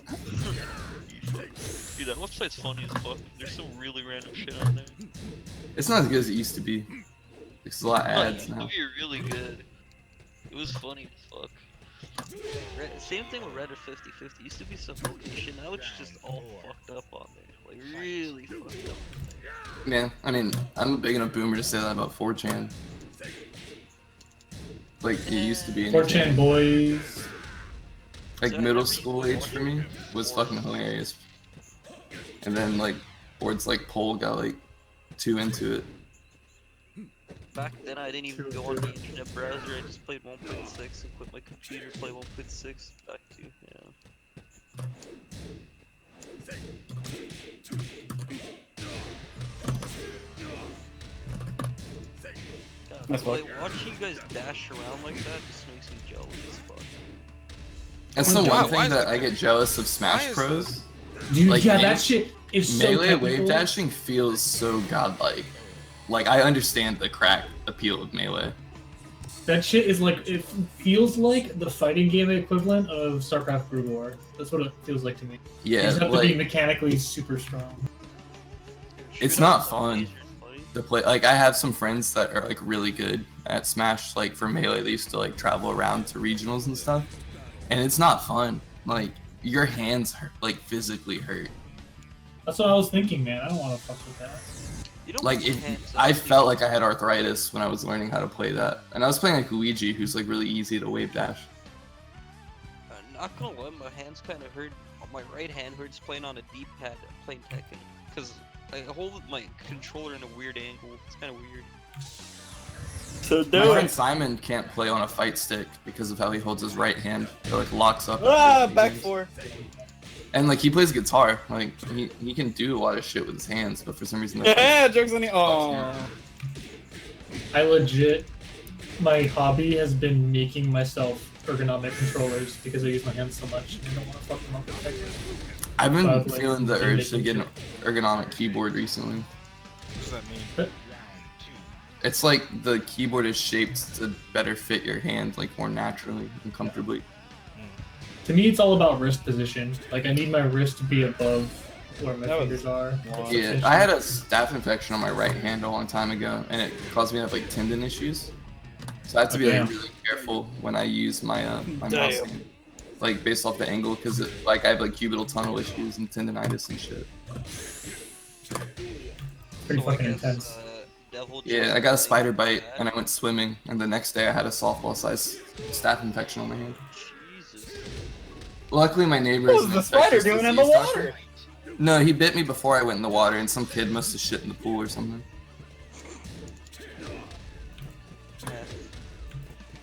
that website's funny as fuck. There's some really random shit on there. It's not as good as it used to be. There's a lot of ads It used now. to be really good. It was funny as fuck. Same thing with Reddit 50/50. Used to be some funny shit. Now it's just all fucked up on there. Like really fucked up. Yeah, I mean, I'm a big enough boomer to say that about 4chan. Like, it used to be 4chan boys. like middle school age for me was fucking hilarious. And then like boards like Pole got like too into it. Back then I didn't even go on the internet browser. I just played 1.6 and quit my computer. Play 1.6 back to That's like watching you guys dash around like that just makes me jealous as fuck. That's the Why- one why thing is that that? I get jealous of Why Smash is Bros. Dude, Like, yeah, melee- that shit is so Melee technical. wave dashing feels so godlike. Like, I understand the crack appeal of Melee. That shit is like, it feels like the fighting game equivalent of StarCraft Brood War. That's what it feels like to me. You Yeah, just have to be like, mechanically super strong. it's not fun to play. Like, I have some friends that are like really good at Smash. Like, for Melee, they used to like travel around to regionals and stuff. And it's not fun. Like, your hands hurt, like physically hurt. That's what I was thinking, man. I don't want to fuck with that. You don't Like, put your hands I up, felt like I had arthritis when I was learning how to play that. And I was playing like Luigi, who's like really easy to wave dash. Not gonna lie, my hands kind of hurt. My right hand hurts playing on a D-pad playing Tekken, because I hold my controller in a weird angle. It's kind of weird. So My do friend it. Simon can't play on a fight stick because of how he holds his right hand. It like locks up. Ah, back 4. And like he plays guitar. Like he can do a lot of shit with his hands, but for some reason Yeah, jokes on you. Oh. I legit, my hobby has been making myself ergonomic controllers because I use my hands so much and I don't want to fuck them up with Tekken. I've been But, like, feeling the been urge to making get an ergonomic keyboard recently. What does that mean? It's like the keyboard is shaped to better fit your hand, like more naturally and comfortably. To me, it's all about wrist position. Like, I need my wrist to be above where my That was- fingers are. Yeah, I had a staph infection on my right hand a long time ago, and it caused me to have like tendon issues. So I have to be Damn. like really careful when I use my my Damn. mouse, hand, like based off the angle, because like I have like cubital tunnel issues and tendonitis and shit. Pretty So I fucking guess, intense. Devil Yeah, Jin I got a is spider like bite and I went swimming, and the next day I had a softball-sized staph infection on my hand. Jesus. Luckily, my neighbor What is was an the spider infectious doing in the disease doctor. water? No, he bit me before I went in the water, and some kid must have shit in the pool or something.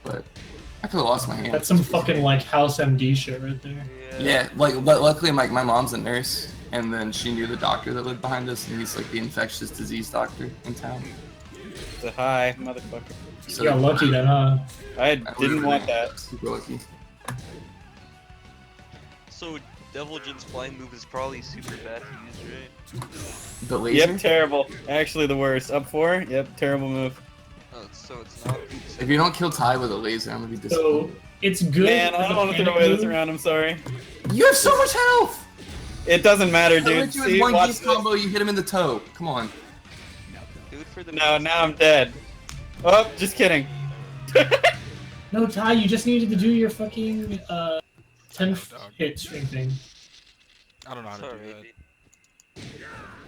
But I could have lost my hand. That's some fucking, like, House MD shit right there. Yeah, like, but luckily my mom's a nurse, and then she knew the doctor that lived behind us, and he's like the infectious disease doctor in town. So, hi, motherfucker. So You got lucky then, huh? I didn't want that. Super lucky. So Devil Jin's flying move is probably super bad to use, right? The laser? Yep, terrible. Actually, the worst. Up 4. Yep, terrible move. So it's not. If you don't kill Ty with a laser, I'm gonna be So disappointed. it's good. Man, I as don't a want to throw panic away this move. around. I'm sorry. You have so much health! It doesn't matter, I dude. hit you with See, one watch geese this. combo, you hit him in the toe. Come on. Do it for the. No, now I'm dead. Oh, just kidding. No, Ty, you just needed to do your fucking 10 hit string thing. I don't know how to Sorry, do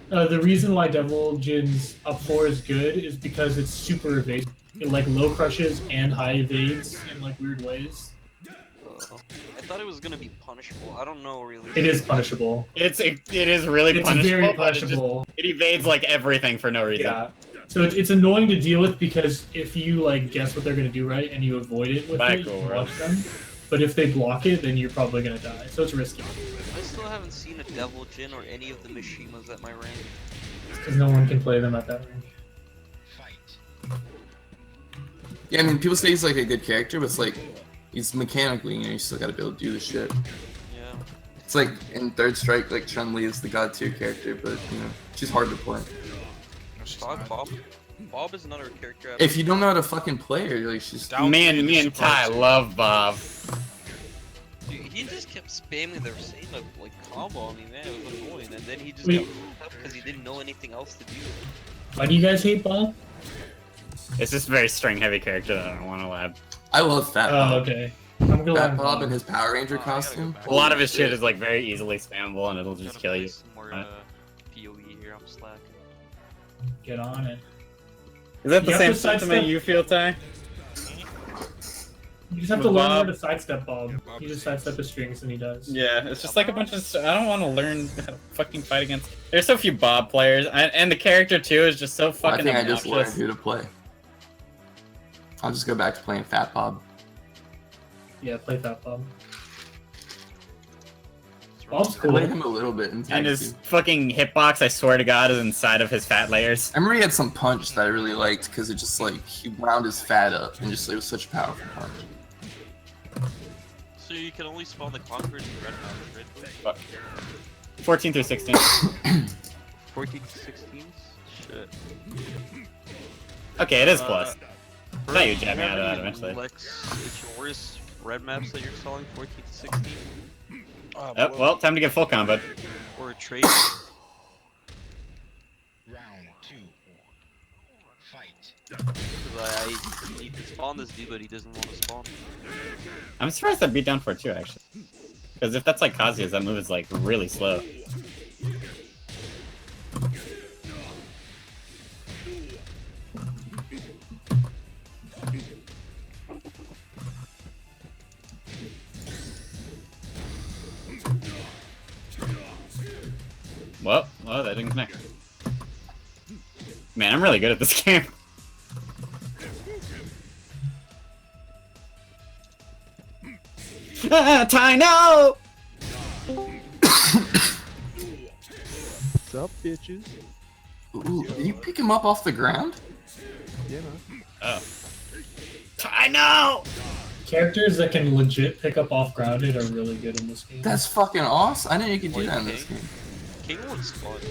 that. The reason why Devil Jin's up 4 is good is because it's super evasive. It like low crushes and high evades in like weird ways. I thought it was gonna be punishable. I don't know really. It is punishable. It is really It's punishable. very but punishable. It evades like everything for no reason. Yeah. So it's annoying to deal with because if you like guess what they're gonna do right and you avoid it with it, you can watch them. But if they block it, then you're probably gonna die. So it's risky. I still haven't seen a Devil Jin or any of the Mishimas at my rank. Because no one can play them at that rank. Yeah, I mean, people say he's like a good character, but it's like, he's mechanically, you know, you still gotta be able to do the shit. Yeah. It's like, in Third Strike, like, Chun-Li is the god tier character, but, you know, she's hard to play. No, she's Talk not. Bob. Bob is another character. If you don't know how to fucking play her, like, she's... Down Man, three, me and super Ty hard to- love Bob. Dude, he just kept spamming their same like combo on me, man. It was annoying, and then he just Wait. got fucked up because he didn't know anything else to do. Why do you guys hate Bob? It's just a very string heavy character that I don't want to lab. I love Fat Oh, Bob. okay. I'm gonna Fat learn Bob and his Power Ranger I gotta go costume. back. A lot of his shit is like very easily spammable and it'll just Gotta kill play you. some more Right. PoE here. I'm slacking. Get on it. Is that You the have same to sidestep- sentiment you feel, Ty? You just have to With learn how Bob? to sidestep Bob. Yeah, Bob You is- just sidestep his strings and he does. Yeah, it's just like a bunch of. I don't want to learn how to fucking fight against. There's so few Bob players, and the character too is just so Well, I fucking think I just learned obnoxious. who to play. I'll just go back to playing Fat Bob. Yeah, play Fat Bob. Bob's I cool. played him a little bit in And tag his team. fucking hitbox, I swear to God, is inside of his fat layers. I remember he had some punch that I really liked because it just like he wound his fat up and just it was such a powerful punch. So you can only spawn the Conquerors and Red Mountain, right? 14 through 16. 14 to 16? Shit. Okay, it is plus. I thought you'd jab me have out of that any eventually. Lex worst red maps that you're selling, 14 to 16? Oh, Oh, well, time to get full combo. Or a trade? Round 2. Fight. Because you can spawn this dude, but he doesn't want to spawn. I'm surprised I beat down for it too, actually. Because if that's like Kazuya's, that move is like really slow. Well, that didn't connect. Man, I'm really good at this game. Ty, no! What's up, bitches? Ooh, did you pick him up off the ground? Yeah, man. Oh. Ty, no! Characters that can legit pick up off grounded are really good in this game. That's fucking awesome. I didn't know you could do Wait, that in this King? game. King wants spawn too.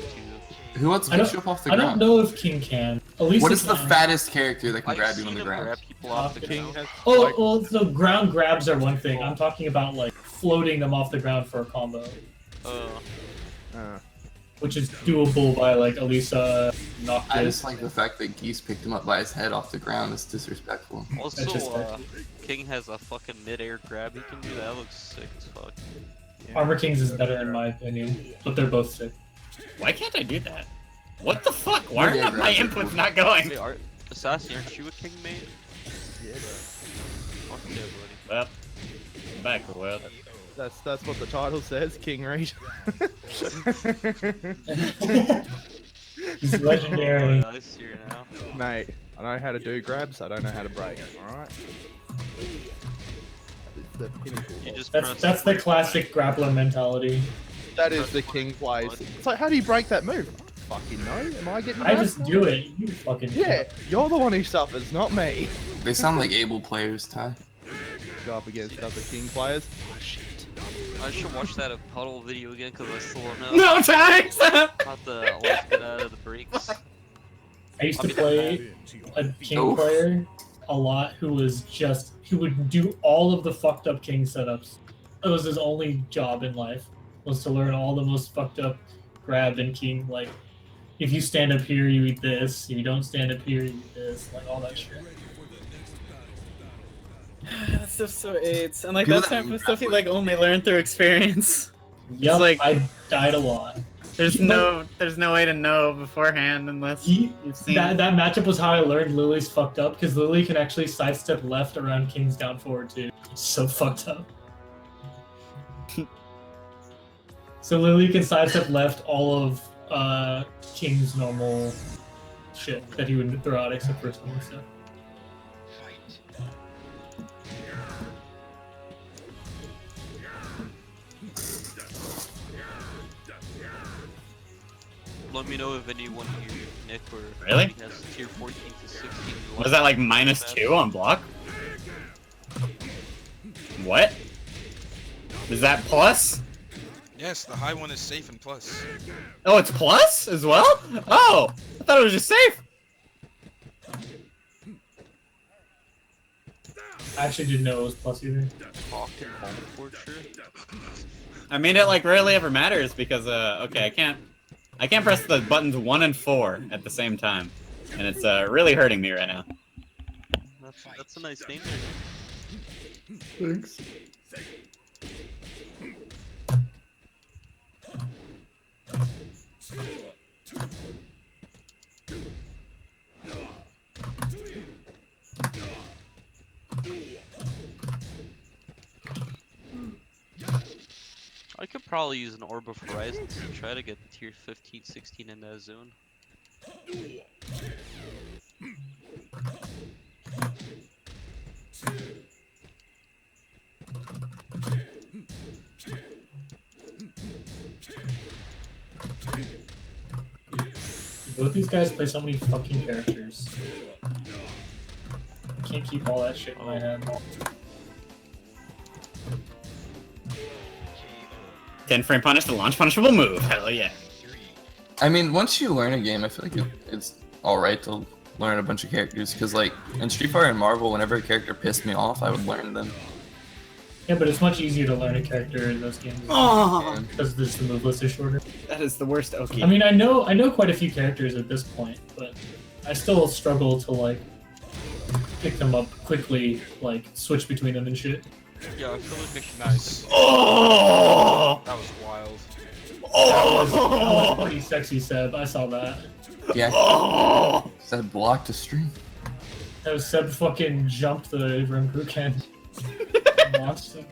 Who wants to I pick don't, you up off the I don't ground? know if King can. At least What he is the can. fattest character that can I've grab you seen on the him ground? grab people off the King ground. has Oh, like, well, the ground grabs are one thing. I'm talking about like floating them off the ground for a combo, which is doable by like Elisa, Noctis. I just like the fact that Geese picked him up by his head off the ground. That's disrespectful. Also, That's just King has a fucking mid-air grab he can do. That looks sick as fuck. Armor Kings is better in my opinion, but they're both sick. Why can't I do that? What the fuck? Why are Yeah, my right. inputs not going? Wait, Assassin, aren't you a King mate? yeah, bro. Fuck yeah, buddy. Well, back well. That's what the title says, King Reed. He's legendary. I see her now. Mate, I know how to do grabs, I don't know how to break. Alright? It's the pinnacle. You just That's press. the classic grappler mentality. That is the King plays. It's like, how do you break that move? fucking know. Am I getting I mad? just do it. You fucking Yeah, you're the one who suffers, not me. They sound like able players, Ty. Go up against other king players. Oh, shit. I should watch that puddle video again because I still don't know No tags! how to like, get out of the breaks. I used to I'll be play a king Oof. player a lot who would do all of the fucked up king setups. It was his only job in life, was to learn all the most fucked up grab and king, like, if you stand up here, you eat this, if you don't stand up here, you eat this, like, all that shit. That stuff's so AIDS. And like People that that- type of stuff you like only learn through experience. Yup, like- I died a lot. There's no way to know beforehand unless you've seen That matchup was how I learned Lily's fucked up, because Lily can actually sidestep left around king's down forward too. It's so fucked up. So Lily can sidestep left all of king's normal shit that he would throw out except for his own stuff. Let me know if anyone here, Nick or Really? Cody, has tier 14 to 16. Was that like -2 on block? What? Is that plus? Yes, the high one is safe and plus. Oh, it's plus as well? Oh, I thought it was just safe. I actually didn't know it was plus either. Talking home torture. I mean, it like rarely ever matters because okay, I can't press the buttons 1 and 4 at the same time, and it's really hurting me right now. That's a nice name there. Thanks. I could probably use an Orb of Horizon to try to get tier 15, 16 in that zone. Both these guys play so many fucking characters. I can't keep all that shit in my head. 10-frame punish, the launch punishable move. Hell yeah. I mean, once you learn a game, I feel like it's alright to learn a bunch of characters, because like, in Street Fighter and Marvel, whenever a character pissed me off, I would learn them. Yeah, but it's much easier to learn a character in those games Oh, because the move list is shorter. that is the worst Oki. I mean, I know quite a few characters at this point, but I still struggle to like pick them up quickly, like switch between them and shit. Yeah, I feel like I should. Nice. Oh! That was wild. That was pretty sexy, Seb. I saw that. Yeah. Oh! Said block to stream. That was Seb fucking jumped the Rimbuken. Launched him.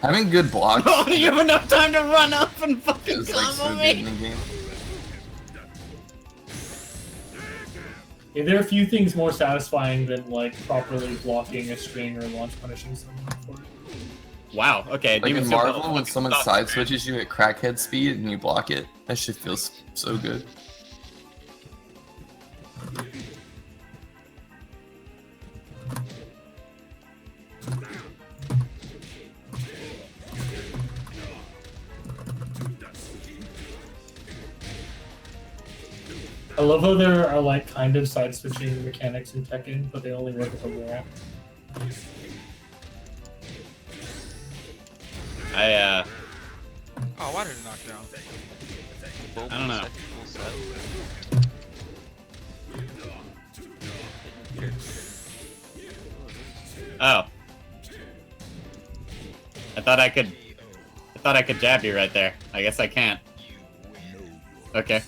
Having good blocks Oh, do you have enough time to run up and fucking is like so combo good in me? the game. Yeah, there are a few things more satisfying than like properly blocking a string or launch punishing someone for it. Wow, okay. Like in Demon's Marvel, Temple when someone fucking side sucks, switches you at crackhead speed and you block it, that shit feels so good. I love how there are like kind of side switching mechanics in Tekken, but they only work with a ramp. I Oh, why did it knock down? I don't know. Oh. I thought I could jab you right there. I guess I can't. Okay.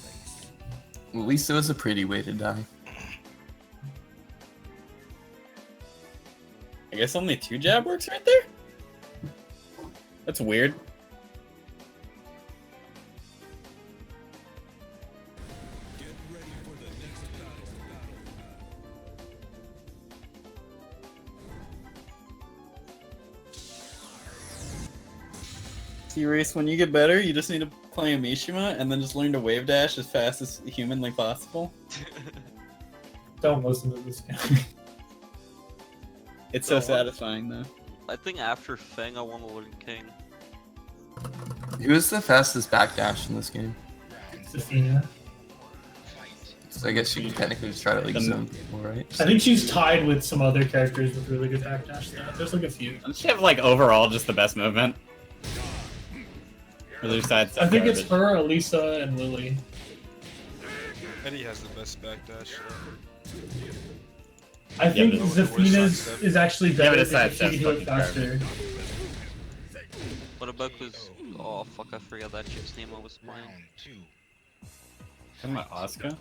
At least it was a pretty way to die. I guess only 2 jab works right there? That's weird. See, Reese, when you get better, you just need to play a Mishima and then just learn to wave dash as fast as humanly possible. Don't listen to this guy. It's so satisfying, though. I think after Fang, I want to learn King. Who's the fastest backdash in this game? Zafina. So I guess you can technically just try to like zone people, right? I think she's tied with some other characters with really good backdash stats. There's like a few. Doesn't she have, like, overall just the best movement? Or their side's I think it's her, Elisa, and Lily. Eddie has the best backdash. I think but- Zafina's is actually better but aside, because she can do it that's faster. What about was? Oh fuck! I forgot that chick's name I was playing. Talking about Asuka?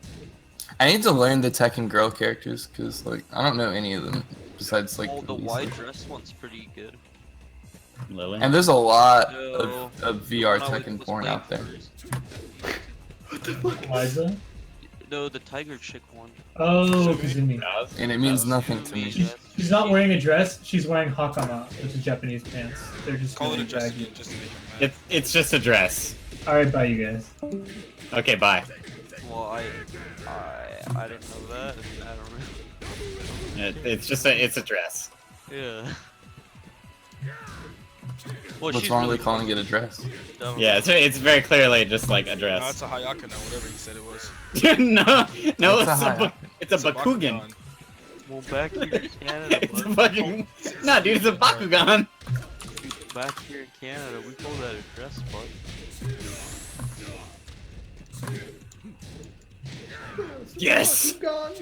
I need to learn the Tekken girl characters because like I don't know any of them besides like. Oh, the Lisa. wide dress one's pretty good. Lily? And there's a lot No. of VR When I Tekken was porn playing out there. first. Liza? No, the tiger chick one. Oh, Kazumi. And it means nothing to me. She's not wearing a dress, she's wearing hakama, which is Japanese pants. They're just Call it really a dress baggy. again, just to make him mad. It's just a dress. Alright, bye you guys. Okay, bye. Well, I didn't know that. I don't know. It's a dress. Yeah. Well, What's she's wrong really with calling it a dress? dumb. Yeah, it's very clearly just like a No, dress. it's a Hayaka now, whatever he said it was. no, What's a it's a Bakugan. Well, back here in Canada, It's a bud. fucking no, dude, it's a Bakugan. Back here in Canada, we call that a dress, bud. Yes. Gone.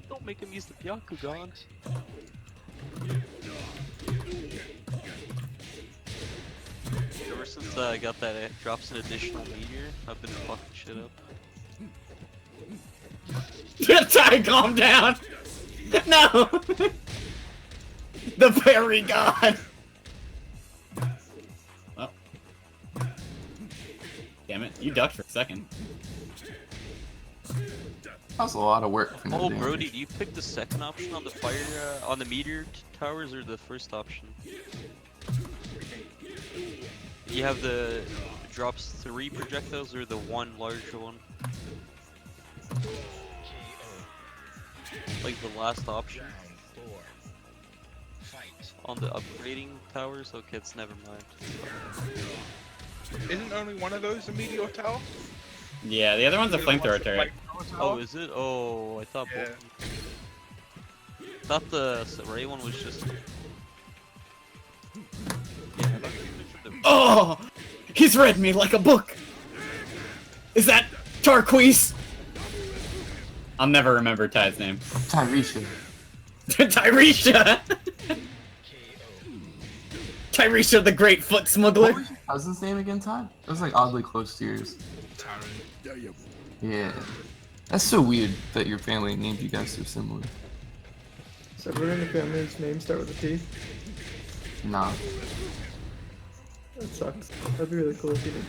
Don't make him use the Byakugan. Ever since I got that it drops an additional meteor, I've been fucking shit up. Ty, calm down. No. The fairy god. Oh. Damn it! You ducked for a second. That was a lot of work. For no Oh, damage. Brody, do you pick the second option on the fire, on the meteor towers, or the first option? You have the drops 3 projectiles, or the one larger one? Like the last option? On the upgrading towers? Okay, it's never mind. Isn't only one of those a meteor tower? Yeah, the other one's a flamethrower turret. Oh, is it? Oh, I thought Yeah. both. I thought the Ray one was just. Yeah, I thought the- Oh, he's read me like a book. Is that Tarquise? I'll never remember Ty's name. Tyrisha. Tyrisha. Tyrisha, the great foot smuggler. What was your cousin's name again, Ty? It was like oddly close to yours. Yeah. That's so weird that your family named you guys so similar. So everyone in the family's name start with a T? Nah. That sucks. That'd be really cool if you did.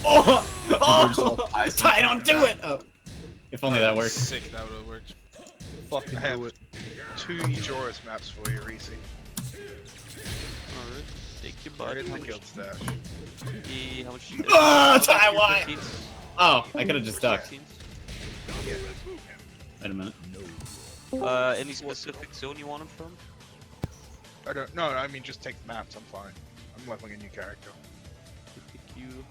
Oh, oh, Ty, don't do it. Oh. If only that worked. Sick, that would have worked. Fucking I have do it. 2 Ejoris maps for you, Reese. Alright, take your Right butt. in How the much- guild stash. How much? Ah, Ty, Your why? 15s? Oh, I could have just ducked. 15s? Wait a minute. Any specific zone you want him from? I don't. No, I mean just take the maps. I'm fine. I'm leveling a new character. Pick you.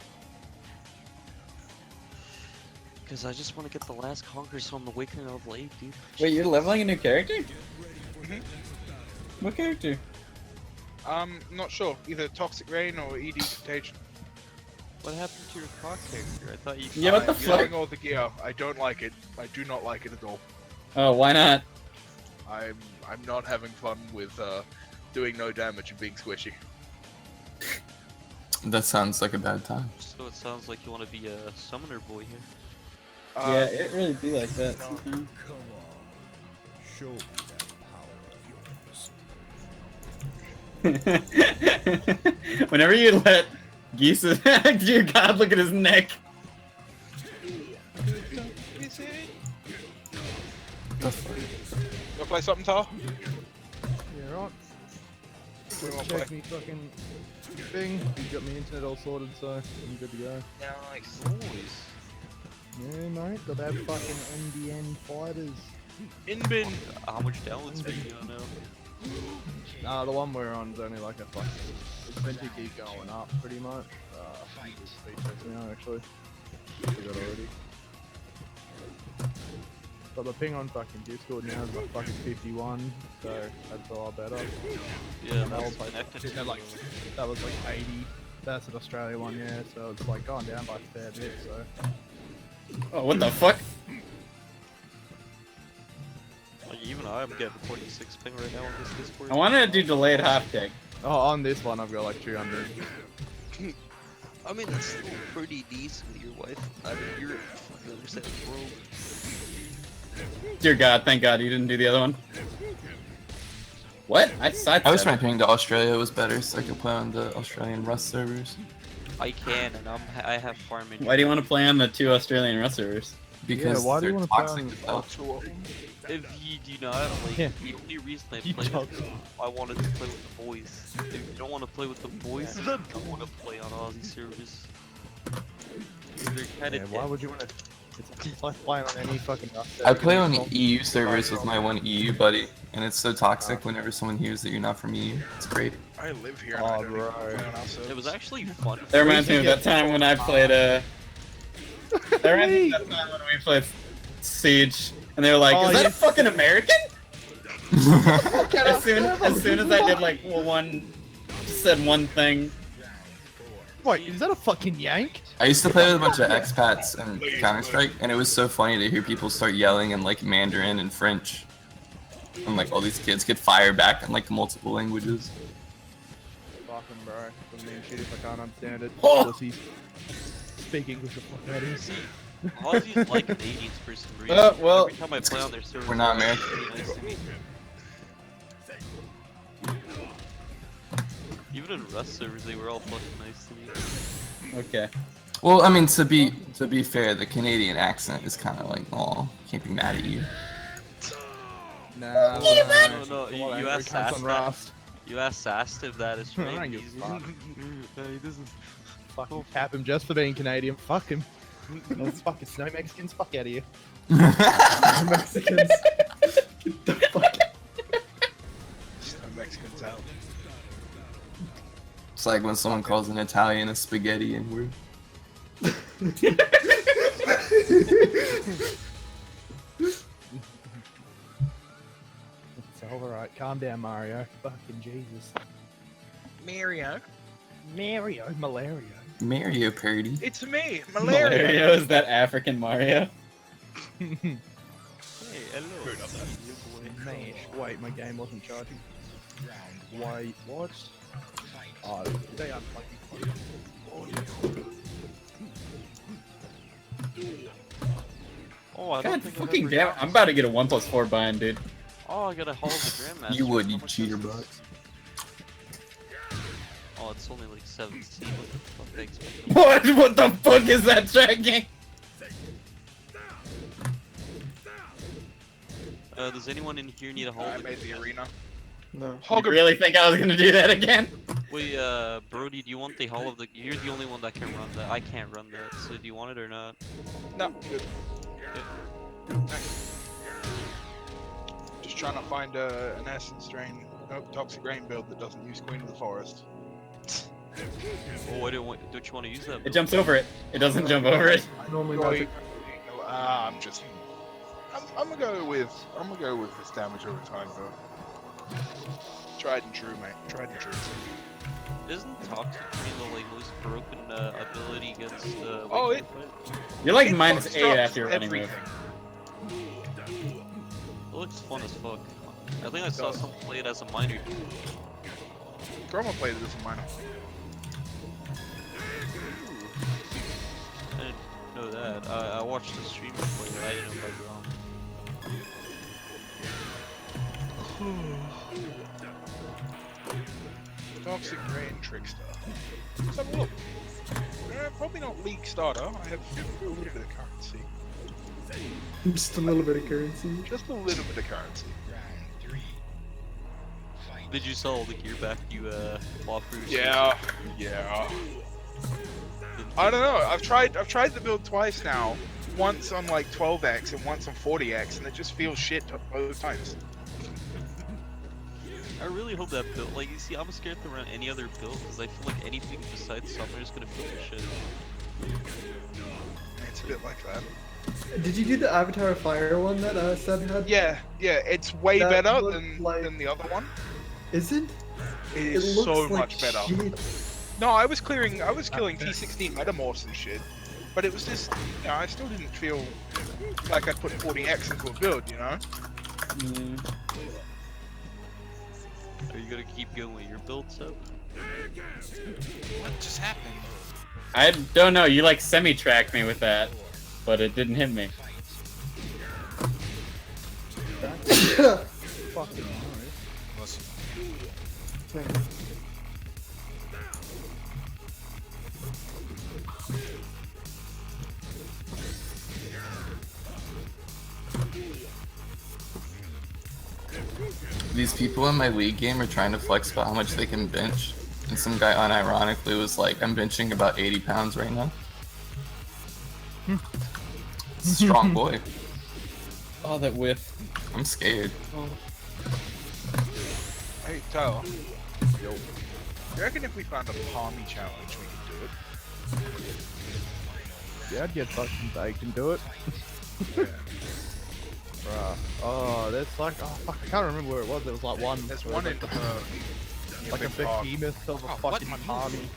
Because I just want to get the last conquer, so I'm awakening of late, dude. Wait, you're leveling a new character? Mhm. What character? Not sure. Either Toxic Rain or ED Contagion. What happened to your cock character? I thought you. Yeah, what the I'm fuck? using all the gear. I don't like it. I do not like it at all. Oh, why not? I'm not having fun with doing no damage and being squishy. That sounds like a bad time. So it sounds like you want to be a summoner boy here. Yeah, it really be like that sometimes. Whenever you let Gisa, dear God, look at his neck. Go play something, Tar? Yeah, right. Check me fucking thing. You got me internet all sorted, so I'm good to go. Nice. Yeah, mate. Got that fucking NBN fighters. In-bin. How much download speed you on now? Nah, the one we're on is only like a fucking. It's meant to keep going up pretty much. Speed checks now actually. I got already. But the ping on fucking Discord now is like fucking 51, so that's a lot better. Yeah, And that's like, connected that, like, that was like 80. That's an Australia one, yeah. So it's like gone down by a fair bit. So. Oh, what the fuck? Like, even I'm getting 46 ping right now on this Discord. I wanted to do delayed half tick. Oh, on this one I've got like 200. I mean, that's still pretty decent. Your wife, I mean, you're from the other side of the world. Dear God, thank God you didn't do the other one. What? I wish my ping to Australia was better so I could play on the Australian Rust servers. I can, and I have farming. Why do you want to play on the 2 Australian Rust servers? Because why do you they're want to play toxic on as hell. If you do not, like, Yeah. the only reason I You played talk. I wanted to play with the boys. If you don't want to play with the boys, then don't want to play on Aussie servers. They're kind of Why would you want to? It's like playing on any fucking. I play on EU servers with my one EU buddy, and it's so toxic whenever someone hears that you're not from EU. It's great. I live here. Oh, and I don't even bro. play on outside. It was actually fun. That reminds me of that time when I played that reminds me of that time when we played Siege, and they were like, "Is that a fucking American?" as soon as I did like said one thing. Wait, is that a fucking yank? I used to play with a bunch of expats in Counter-Strike, and it was so funny to hear people start yelling in like Mandarin and French. And like all these kids could fire back in like multiple languages. Fucking bro. Doesn't mean shit if I can't understand it. Oh! Pussies. Speak English the fuck out of See, Aussies like Canadians for some reason. Well, Every time I play on their servers, we're not they're American. really nice to me. Even in Rust servers, they were all fucking nice to me. Okay. Well, I mean, to be fair, the Canadian accent is kind of like, oh, can't be mad at you. Nah, No, you asked Sass Rust. You asked Sass if that is I right. don't give a He's- fuck. He doesn't. Fucking cap him just for being Canadian. Fuck him. Those fucking snow Mexicans. Fuck out of here. Mexicans. Get the fuck. Just the Mexicans out. It's like when someone calls an Italian a spaghetti and we're It's alright. Calm down, Mario. Fucking Jesus. Mario. Mario. Malaria. Mario parody. It's me, Mario is that African Mario? Hey, hello. Man, wait, my game wasn't charging. Wait, what? Oh, they are fucking. Oh, I don't God think I've fucking ever damn it. got I'm this. about to get a 1+4 bind, dude. Oh, I got a Hall of the Grandmaster. You would, How you much cheater is this? bucks. Oh, it's only like 17. What the fuck? I expected. What the fuck is that tracking? Does anyone in here need a Hall I of the made the Grandmaster? arena. No. You really think I was gonna do that again? Wait, Brody, do you want the Hall of the... You're the only one that can run that. I can't run that, so do you want it or not? No, good. Just trying to find an Essence Drain, Toxic Rain build that doesn't use Queen of the Forest. Oh, I don't you want to use that? It jumps over it. It doesn't jump over it. Normally Right. magic. I'm gonna go with this damage over time, though. Tried and true, mate. Tried and true. Isn't Toxic the like most broken ability against Oh, Wing it- Fight? You're like It -8 drops after your running everything. move. It looks fun as fuck. I think I saw someone play it as a minor. Chroma played it as a minor. I didn't know that. I watched the streamer play it. I didn't know about wrong. Toxic Rain Trickster. Let's have a look. Probably not League Starter. I have a little bit of currency. Just a little bit of currency. Just a little bit of currency. Round 3. Fight. Did you sell all the gear back you bought for your Yeah. I don't know. I've tried the build twice now. Once on like 12x and once on 40x, and it just feels shit both times. I really hope that build, like, you see, I'm scared to run any other build because I feel like anything besides summer is gonna feel like shit. It's a bit like that. Did you do the Avatar Fire one that Seb had? Yeah, it's way That better looked than like- the other one. Is it? It is looks so like much better. shit. No, I was killing T16 Metamorphs and shit, but it was just, you know, I still didn't feel like I'd put 40x into a build, you know? Are you gonna keep going with your build, Seb? What just happened? I don't know. You like semi-tracked me with that, but it didn't hit me. Fucking Listen. These people in my league game are trying to flex about how much they can bench, and some guy unironically was like, "I'm benching about 80 pounds right now." Strong boy. Oh, that whiff. I'm scared. Hey, Tyler. Yo. You reckon if we found a palmy challenge, we could do it? Yeah, I'd get fucking baked and do it. Bruh. Oh, there's like, oh fuck, I can't remember where it was. There was like one. There's where one it in was like a behemoth of a what? fucking palmy.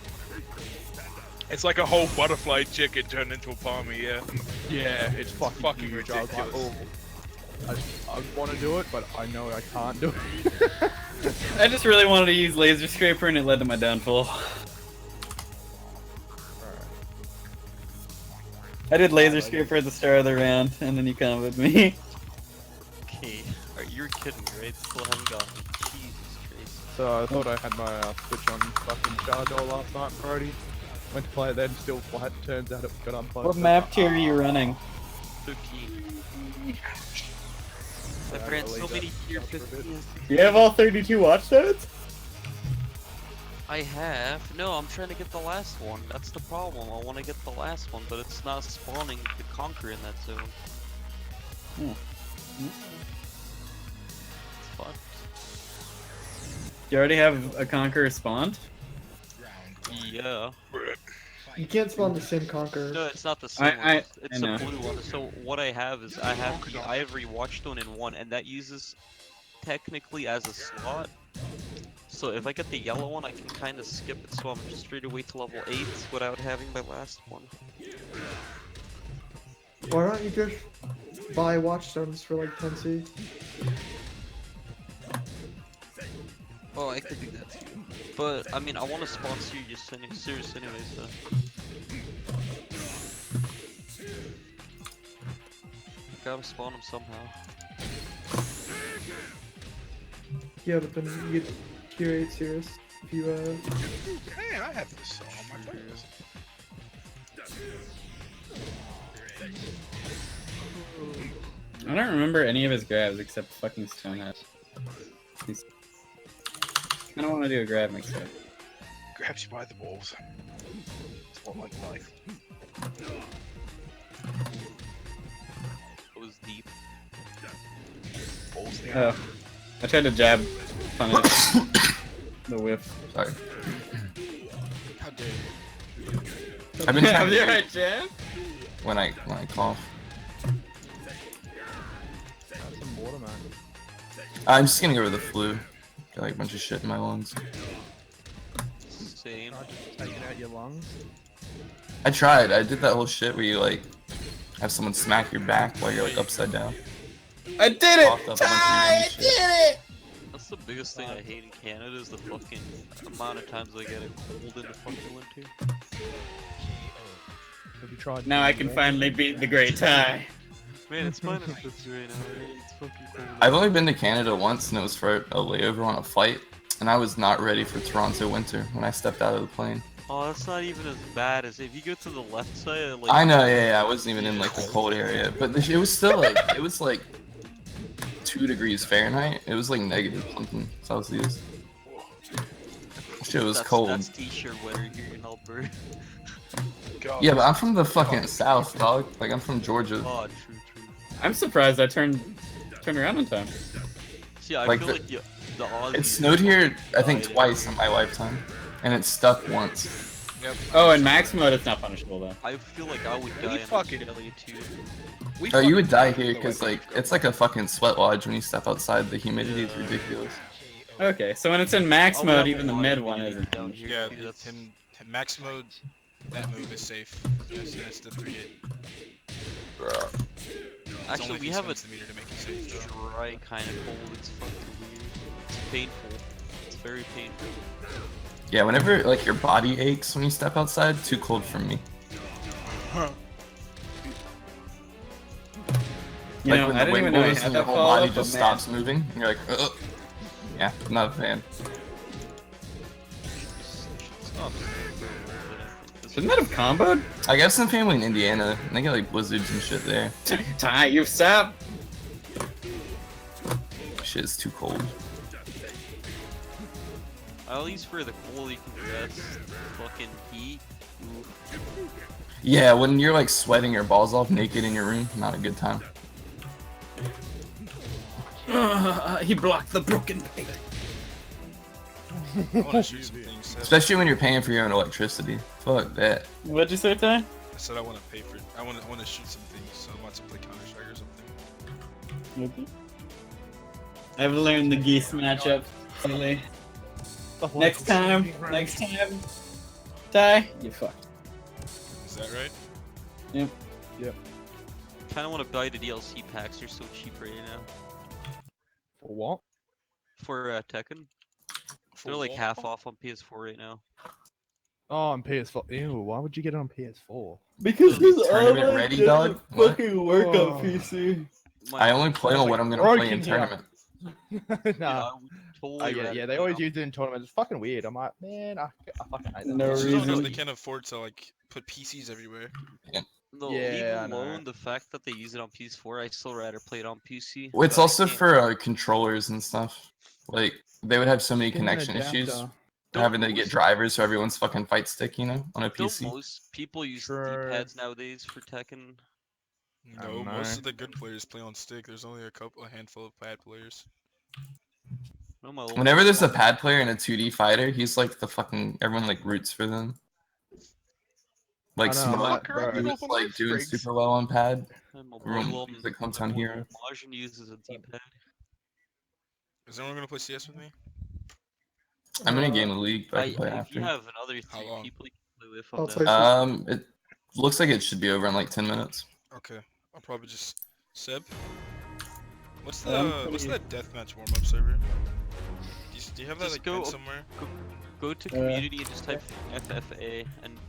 It's like a whole butterfly chicken turned into a palmy, yeah. Yeah, it's fucking huge. huge. I was like, ridiculous. oh, I want to do it, but I know I can't do it. I just really wanted to use laser scraper, and it led to my downfall. I did laser scraper at the start of the round, and then you come with me. Okay, you're kidding, right? Still haven't gotten it. Jesus Christ. So I thought I had my Switch on fucking charge all last night Friday. Went to play it then, still flat. Turns out it got unplugged. What map tier are you running? Cookie. I've ran so many tier 15s. Do you have all 32 watch stats? I have. No, I'm trying to get the last one. That's the problem. I want to get the last one, but it's not spawning the Conquer in that zone. It's fucked. You already have a Conqueror spawned? Yeah. You can't spawn the same Conqueror. No, it's not the same one. It's I know. a blue one. So what I have is I have the Ivory Watchstone in one, and that uses technically as a slot. So if I get the yellow one, I can kind of skip it, so I'm just straight away to level 8 without having my last one. Why don't you just buy Watchstones for like 10C? Oh, I could do that too. But, I mean, I want to spawn serious anyway, so... Gotta spawn him somehow. Yeah, but then you get tier 8 Cirrus if you Man, I have this song on my playlist. I don't remember any of his grabs except fucking Stonehead. I don't want to do a grab mix up. Grabs you by the balls. It's what like life. It was deep. Balls there. Oh. I tried to jab punish the whiff. Sorry. How dare you? I've been trying to Yeah, do right, jab? when I cough. Have some water, man. I'm just gonna go with the flu. Got like a bunch of shit in my lungs. Same. Taking out your lungs. I tried. I did that whole shit where you like have someone smack your back while you're like upside down. I did it! Coughed up a bunch of random shit. it! That's the biggest thing I hate in Canada is the fucking amount of times I get a cold in the fucking winter. Have you tried? Now I can finally beat the Great Tie. Man, it's minus 50 right now, right? It's fucking cold. I've only been to Canada once, and it was for a layover on a flight, and I was not ready for Toronto winter when I stepped out of the plane. Oh, that's not even as bad as if you go to the left side. Like, I know, yeah, I wasn't even in like the cold area, but it was still like it was like 2 degrees Fahrenheit. It was like negative something Celsius. Shit was cold. That's t-shirt weather here in Alberta. God, Yeah, but I'm from the fucking south, dog. Like I'm from Georgia. Oh, true. I'm surprised I turned around in time. See, I Like feel the- like the odds. It snowed here, I think, twice in my lifetime, and it stuck once. Yep. Oh, in max mode, it's not punishable though. I feel like I would die in fucking- Australia too. we Oh, you would die fucking here know because where like things it's like a fucking sweat lodge when you step outside. The humidity is ridiculous. Okay, so when it's in max I would mode, have even a the lot mid of one humidity isn't. down here Yeah, too, that's- in max mode, that move is safe. Yes, that's the 3-8. Actually, we have a to make it safe, though. dry kind of cold. It's fucking weird. It's painful. It's very painful. Yeah, whenever like your body aches when you step outside, too cold for me. You Like know, when I the didn't wind even know I blows had and your that whole follow body up, just but man. stops moving, and you're like, ugh. Yeah, I'm not a fan. Shouldn't that have comboed? I got some family in Indiana, and they get like blizzards and shit there. Ty, you sap. Shit is too cold. At least for the cold, you can rest. Fucking heat. Oof. Yeah, when you're like sweating your balls off naked in your room, not a good time. He blocked the broken plate. I want to shoot some things. Seth. Especially when you're paying for your own electricity. Fuck that. What'd you say, Ty? I said I want to pay for it. I want to shoot some things, so I want to play Counter Strike or something. I've learned the geese matchup. Silly. Next time, Ty, you fucked. Is that right? Yep. Kinda wanna buy the DLC packs, they're so cheap right now. For what? For Tekken. They're like half off on PS4 right now. Oh, on PS4. Ew, why would you get it on PS4? Because his Tournament ready, dog? What? fucking work Oh. on PC. I only play on what I'm gonna play in tournament. Nah. Totally Yeah, they always use it in tournaments. It's fucking weird. I'm like, man, I fucking hate that. No It's just because reason. they can't afford to like put PCs everywhere. No, Yeah, I leave know. alone the fact that they use it on PS4, I'd still rather play it on PC. Well, it's but I also can't- for controllers and stuff. Like they would have so many Get an connection issues adapter. having to get drivers so everyone's fucking fight stick, you know, on a Don't PC. most people use Sure. D-pads nowadays for Tekken? No, most know. of the good players play on stick. There's only a handful of pad players. No, my little Whenever there's a brother- pad player and a 2D fighter, he's like the fucking everyone like roots for them. Like I know, Smoke, bro. he was like doing super well on pad. and my Everyone little- he's like hometown my hero. little Majin uses a D-pad. Is anyone gonna play CS with me? I'm in a game of League, but I can play If you after. have another How 3 long? people you can play with I'll on play that. It looks like it should be over in like 10 minutes. Okay, I'll probably just Seb. What's Yeah, I'm the what's pretty- that deathmatch warm up server? Do you have that Just like go pinned up- somewhere? Go to community and just type FFA and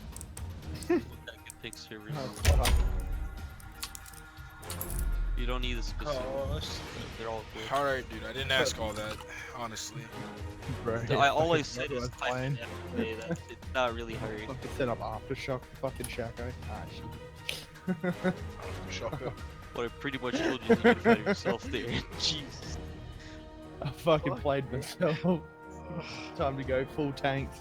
look at good pick servers. You don't need a specific. They're all good. All right, dude. I didn't ask all that, honestly. Bro, All I said is everyone's type playing. FFA. That's it's not really hard. Fucking set up Aftershock for fucking Shaco. Ah, shit. Shocker. What I pretty much told you to do yourself there. Jesus. I fucking played myself. Time to go full tanks.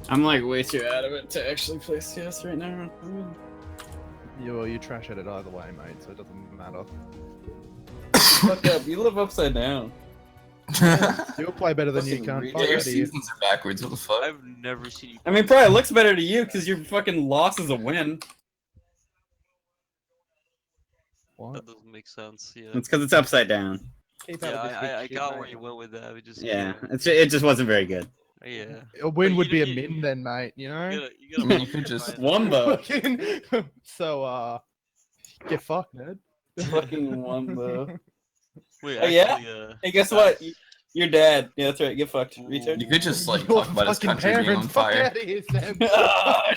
I'm like way too out of it to actually play CS right now. Yeah, well, you trash at it either way, mate, so it doesn't matter. Fuck up, you live upside down. You'll play better than you can. Yeah, Fuck your outta here. seasons are backwards. What the fuck? I've never seen you. I mean, probably looks better to you because your fucking loss is a win. What? That doesn't make sense. Yeah. It's because it's upside down. Keep out Yeah, of this I shit, got mate. where you went with that. We just Yeah, it just wasn't very good. Yeah. A win But would you be a don't- min then, mate, you know? You I gotta mean, you could just Wumbo. Fucking- so, get fucked, nerd. Fucking Wumbo. Wait, Oh, yeah? actually, Hey, guess what? Your dad. Yeah, that's right. Get fucked. Retard. you could just like Your talk about his fucking country being on parents, fuck fire. out of here, Sam. Ah,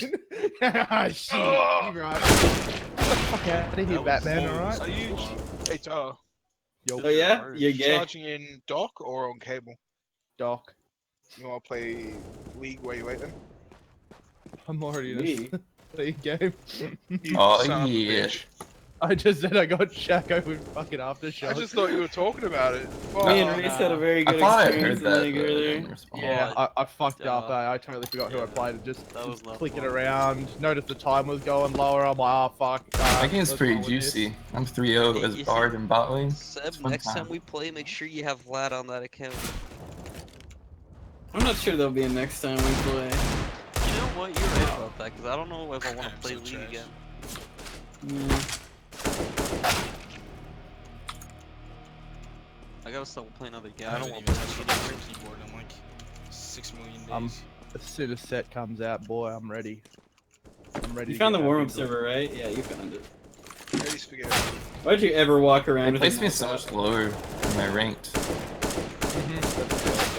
Ah, shit. You're right. Get the fuck out of here, Batman, alright? Are you? Hey, Tyler. Yo, Oh yeah, you're gay. Charging in dock or on cable? Doc. You want to play League where you waiting? I'm already in Me? a league game. You Oh, son of a yeah. bitch. I just said I got Shaco with fucking aftershock. I just thought you were talking about it. Me and Reese had a very I good thought I experience heard in the that, league but I earlier. didn't respond. Yeah, I fucked up. Yeah. I totally forgot who I played. And just That was not clicking fun. around. Noticed the time was going lower. I'm like, oh fuck. That game's let's pretty go with this. juicy. I'm 3-0 Hey, as you Bard see- and bot lane. Seb, It's fun next time time. we play, make sure you have Vlad on that account. I'm not sure there'll be a next time we play. You know what? You're right about that, because I don't know if I want to I'm play so League trash. again. Yeah. I gotta stop playing other games. I I don't haven't want even to touched play the keyboard in like 6 million Um, days. As soon as set comes out, boy, I'm ready. I'm ready. You to found the get back warm-up into it. server, right? Yeah, you found it. Ready spaghetti. Why'd you ever walk around It with placed a me mouse so out? much lower than my ranked. That's what I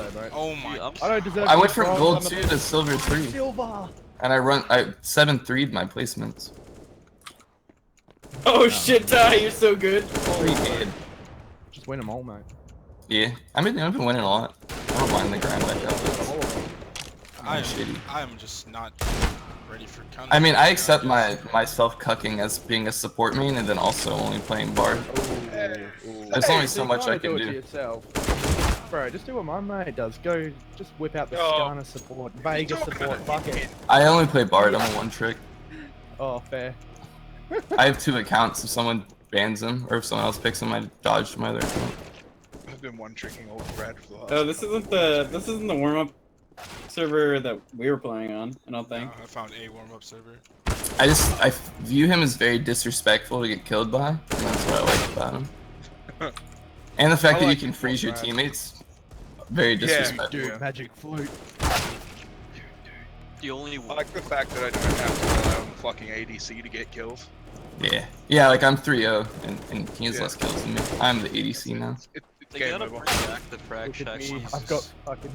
say, mate. Oh my. Dude, I'm I don't deserve I to went be from bronze, gold I'm 2 a to silver 3. silver. And I 7-3'd my placements. Oh shit, Ty, you're so good. Pretty good. Just win them all, mate. Yeah, I've been winning a lot. I don't mind the grind like that. All of them. I am just not ready for counter. I mean, I accept my self-cucking as being a support main and then also only playing Bard. There's only so you much I gotta can it to do. yourself. Bro, just do what my mate does. Go, just whip out the Oh. Skarner support, Vega support, fuck it. I only play Bard, I'm a one-trick. Oh, fair. I have 2 accounts. If someone bans them, or if someone else picks them, I dodge my other account. I've been one-tricking old Brad for the last Oh, this isn't the warm-up server that we were playing on, I don't think. I found a warm-up server. I view him as very disrespectful to get killed by, and that's what I like about him. And the fact I that like you can him freeze for your that. teammates, very disrespectful. Dude, magic flute. The only I like the fact that I don't have to rely on the fucking ADC to get kills. Yeah, like I'm 3-0, and he has Yeah. less kills than me. I'm the ADC now. It's they game got a over. pretty active frag Look at shack. me. Jesus. I've got fucking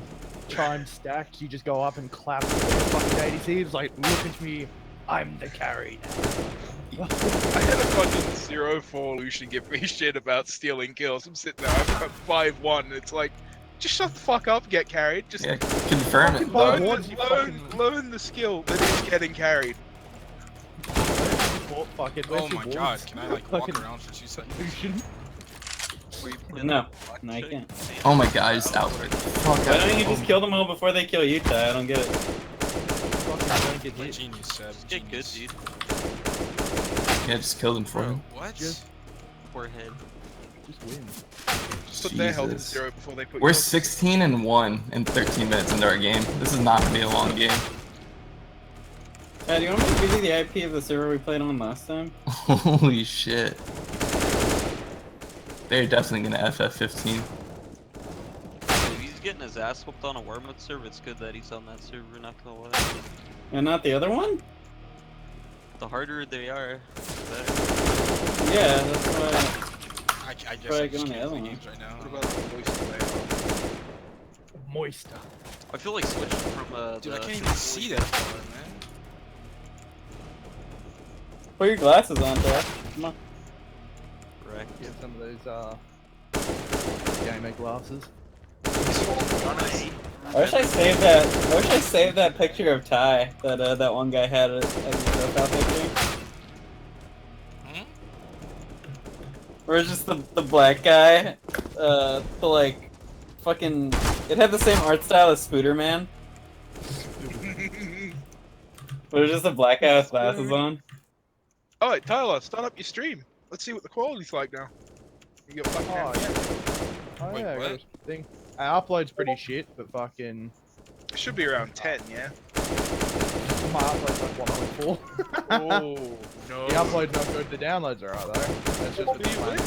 chime stacked. You just go up and clap with the fucking ADC. It's like, look at me. I'm the carry now. I had a fucking 0-4 Lucian give me shit about stealing kills. I'm sitting there, I've got 5-1, and it's like, just shut the fuck up, get carried. Just Yeah, confirm it. Fucking learn the skill that is getting carried. Support, fucking, Oh where's your my wards? god, can I like walk Fucking around for 2 seconds? Lucian. No, no, you can't. Oh my god, I just outward. Fuck Why don't you just kill them all before they kill you, Ty? I don't get it. Fucking don't get Like hit. genius, Seb. Get good, Genius. dude. Yeah, just killed him for Bro, him. what? Just- Forehead. Just win. Just put their health at Jesus. 0 before they put We're yours. 16-1 in 13 minutes into our game. This is not gonna be a long game. Ty, do you want me to give you the IP of the server we played on last time? Holy shit. They're definitely gonna FF15. If he's getting his ass whooped on a warm-up server, it's good that he's on that server, not gonna lie. And not the other one? The harder they are, the better. Yeah, that's why. I guess Probably I'm just going to kidding Ellen. the games right now. What about the voice layout? Moist. I feel like switching from Dude, I the can't even see that far, man. Put your glasses on, Ty. Come on. Correct. Get some of those, gamer glasses. I wish I saved that. I wish I saved that picture of Ty that that one guy had as his profile picture. Hmm? Where it's just the black guy, the like, fucking. It had the same art style as Spooder Man, but it was just a black guy with glasses on. Alright, Tyler, start up your stream. Let's see what the quality's like now. You got fucking Oh, yeah. Oh, Wait, yeah, I got what? a thing. Our upload's pretty shit, but fucking. It should be around 10, yeah? My upload's like 1.4. Oh, no. The upload's not good, the download's alright though. That's just What the do you plan.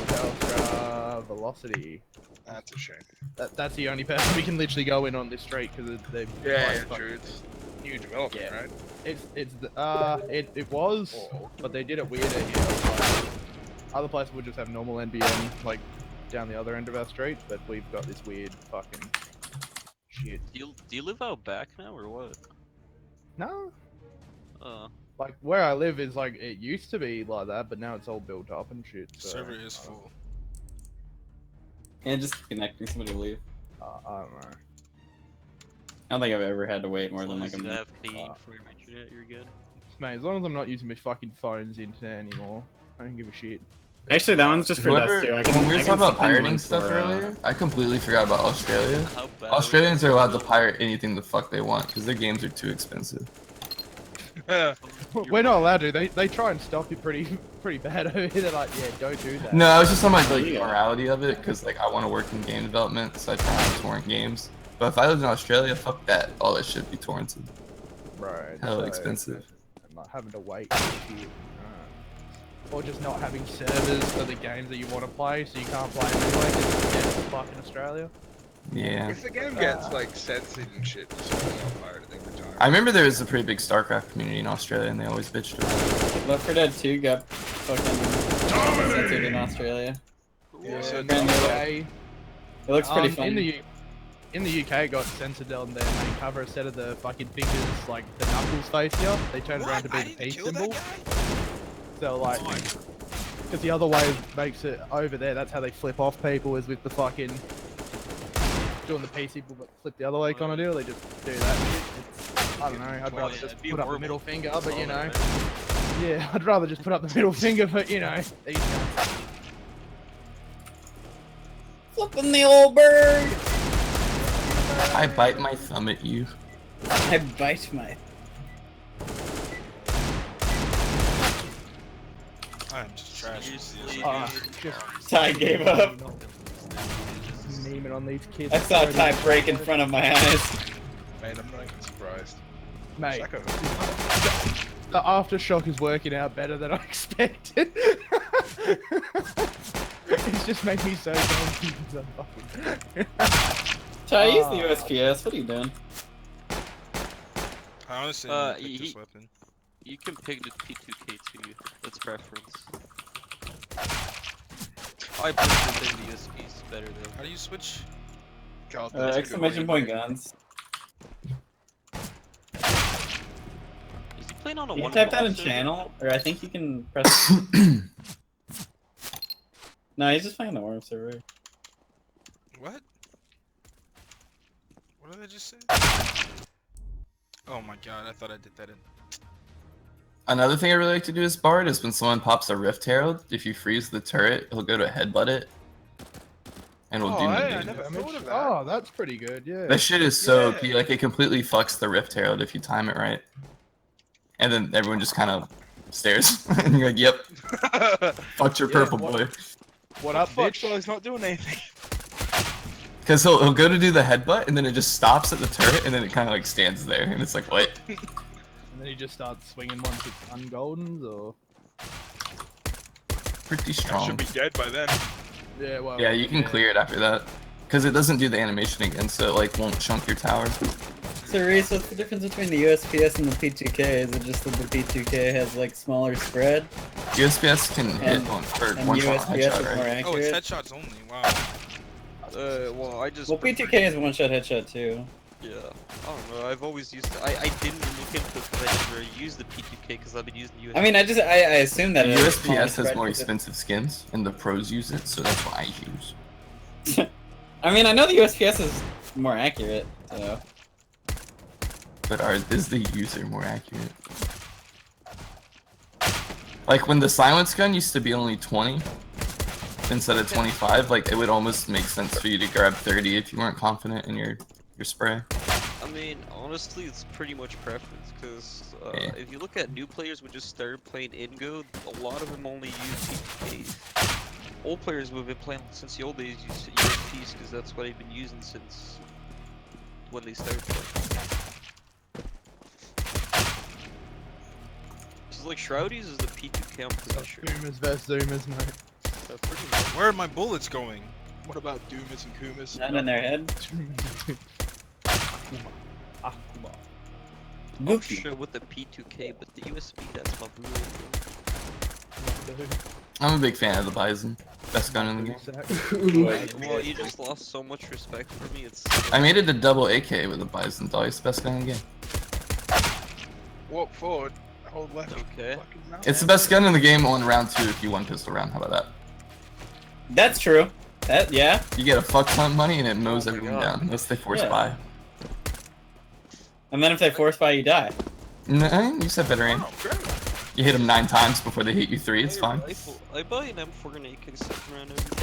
Telstra Velocity. That's a shame. That's the only person we can literally go in on this street because they've. Yeah, like, true. It's new development, Yeah. right? It was, but they did it weirder here. Like, other places would just have normal NBN like down the other end of our street, but we've got this weird fucking shit. Do you live out back now or what? No, like where I live is like it used to be like that, but now it's all built up and shit. The So, server is full. And just connecting somebody to leave. I don't know. I don't think I've ever had to wait more As than long like as a you minute. have Canadian for your internet, you're good. Mate, as long as I'm not using my fucking phone's internet anymore, I don't give a shit. Actually, that one's just for Whoever, Dust too. when we were talking about find pirating one stuff for, earlier, I completely forgot about Australia. How bad Australians are allowed to pirate anything the fuck they want because their games are too expensive. We're not allowed to. They try and stop you pretty bad over here. They're like, yeah, don't do that. No, I was just talking about like the morality of it because like I want to work in game development, so I try to torrent games. But if I lived in Australia, fuck that. All that shit be torrented. Right. Hella so- expensive. and not having to wait for shit. Or just not having servers for the games that you want to play, so you can't play them anyway because it's fuck in Australia. Yeah. If the game gets like censored and shit, just fucking pirate it every time. I remember there was a pretty big StarCraft community in Australia, and they always bitched about it. Left 4 Dead 2 got fucking censored in Australia. Yeah, so in the UK, It looks pretty fun. In the UK, it got censored on their main cover. Instead of the fucking fingers, like the knuckles face you, they turned around to be the peace symbol. So like, because the other way makes it over there. That's how they flip off people, is with the fucking doing the peace symbol, but flip the other way kind of deal. They just do that. It's, I don't know. I'd rather just put up the middle finger, but you know. Yeah, I'd rather just put up the middle finger, but you know. These guys. Flipping the old bird! I bite my thumb at you. I bite my... I'm just trash. Ty gave up. Memeing on these kids. I saw Ty break in front of my eyes. Mate, I'm not even surprised. Mate, Psycho. the aftershock is working out better than I expected. It's just made me so confused. Ty, use the USPS. What are you doing? I honestly didn't pick this weapon. You can pick the P2K too. That's preference. I personally think the USP is better though. How do you switch? God, Exclamation point guns. Is he playing on a You one? can type that in channel, or I think you can press... No, he's just playing the worm server. What? What did I just say? Oh my god, I thought I did that in. Another thing I really like to do as Bard is when someone pops a Rift Herald, if you freeze the turret, he'll go to headbutt it. And it'll do I damage. never thought of that. Oh, that's pretty good, yeah. That shit is so Yeah. OP, like it completely fucks the Rift Herald if you time it right. And then everyone just kind of stares. And you're like, yep, fucked your purple boy. What up, Fuck, bitch? so he's not doing anything. Because he'll go to do the headbutt, and then it just stops at the turret, and then it kind of like stands there. And it's like, what? And then he just starts swinging once it's ungoldens, or... Pretty I strong. should be dead by then. Yeah, well... Yeah, you can clear it after that. Because it doesn't do the animation again, so it like won't chunk your tower. So Reese, what's the difference between the USPS and the P2K? Is it just that the P2K has like smaller spread? USPS can hit And- one for And one shot USPS headshot, is more right? Oh, it's accurate? headshots only. Wow. Well, I just. Well, prefer- P2K is one shot headshot too. Yeah. I don't know. I've always used. I didn't look into it because I never used the P2K because I've been using the US. I mean, I assume that it has smaller USPS has spread more because- expensive skins, and the pros use it, so that's what I use. I mean, I know the USPS is more accurate, so... But is the user more accurate? Like when the silence gun used to be only 20 instead of 25, like it would almost make sense for you to grab 30 if you weren't confident in your spray. I mean, honestly, it's pretty much preference because Yeah. if you look at new players who just started playing Ingo, a lot of them only use P2Ks. Old players who have been playing since the old days use USPs because that's what they've been using since when they started playing. Just like Shroudies is the P2K, I'm pretty sure. Zoomers versus Zoomers, mate. Pretty much. Where are my bullets going? What about Doomas and Kumas? None in their head. Oh Mookie. shit with the P2K, but the USB, that's my blue. I'm a big fan of the Bison. Best gun in the game. Well, you just lost so much respect for me, it's... I made it a double AK with the Bison, though. It's the best gun in the game. Walk forward, hold left. Okay. Fucking mouse. It's the best gun in the game on round 2 if you one pistol round. How about that? That's true. That, yeah. You get a fuck ton of money and it mows Oh my everyone God. down, unless they force Yeah. buy. And then if they force buy, you die. No, you said better aim. Oh, great. You hit them 9 times before they hit you 3. It's fine. I buy an M4 and AK second round every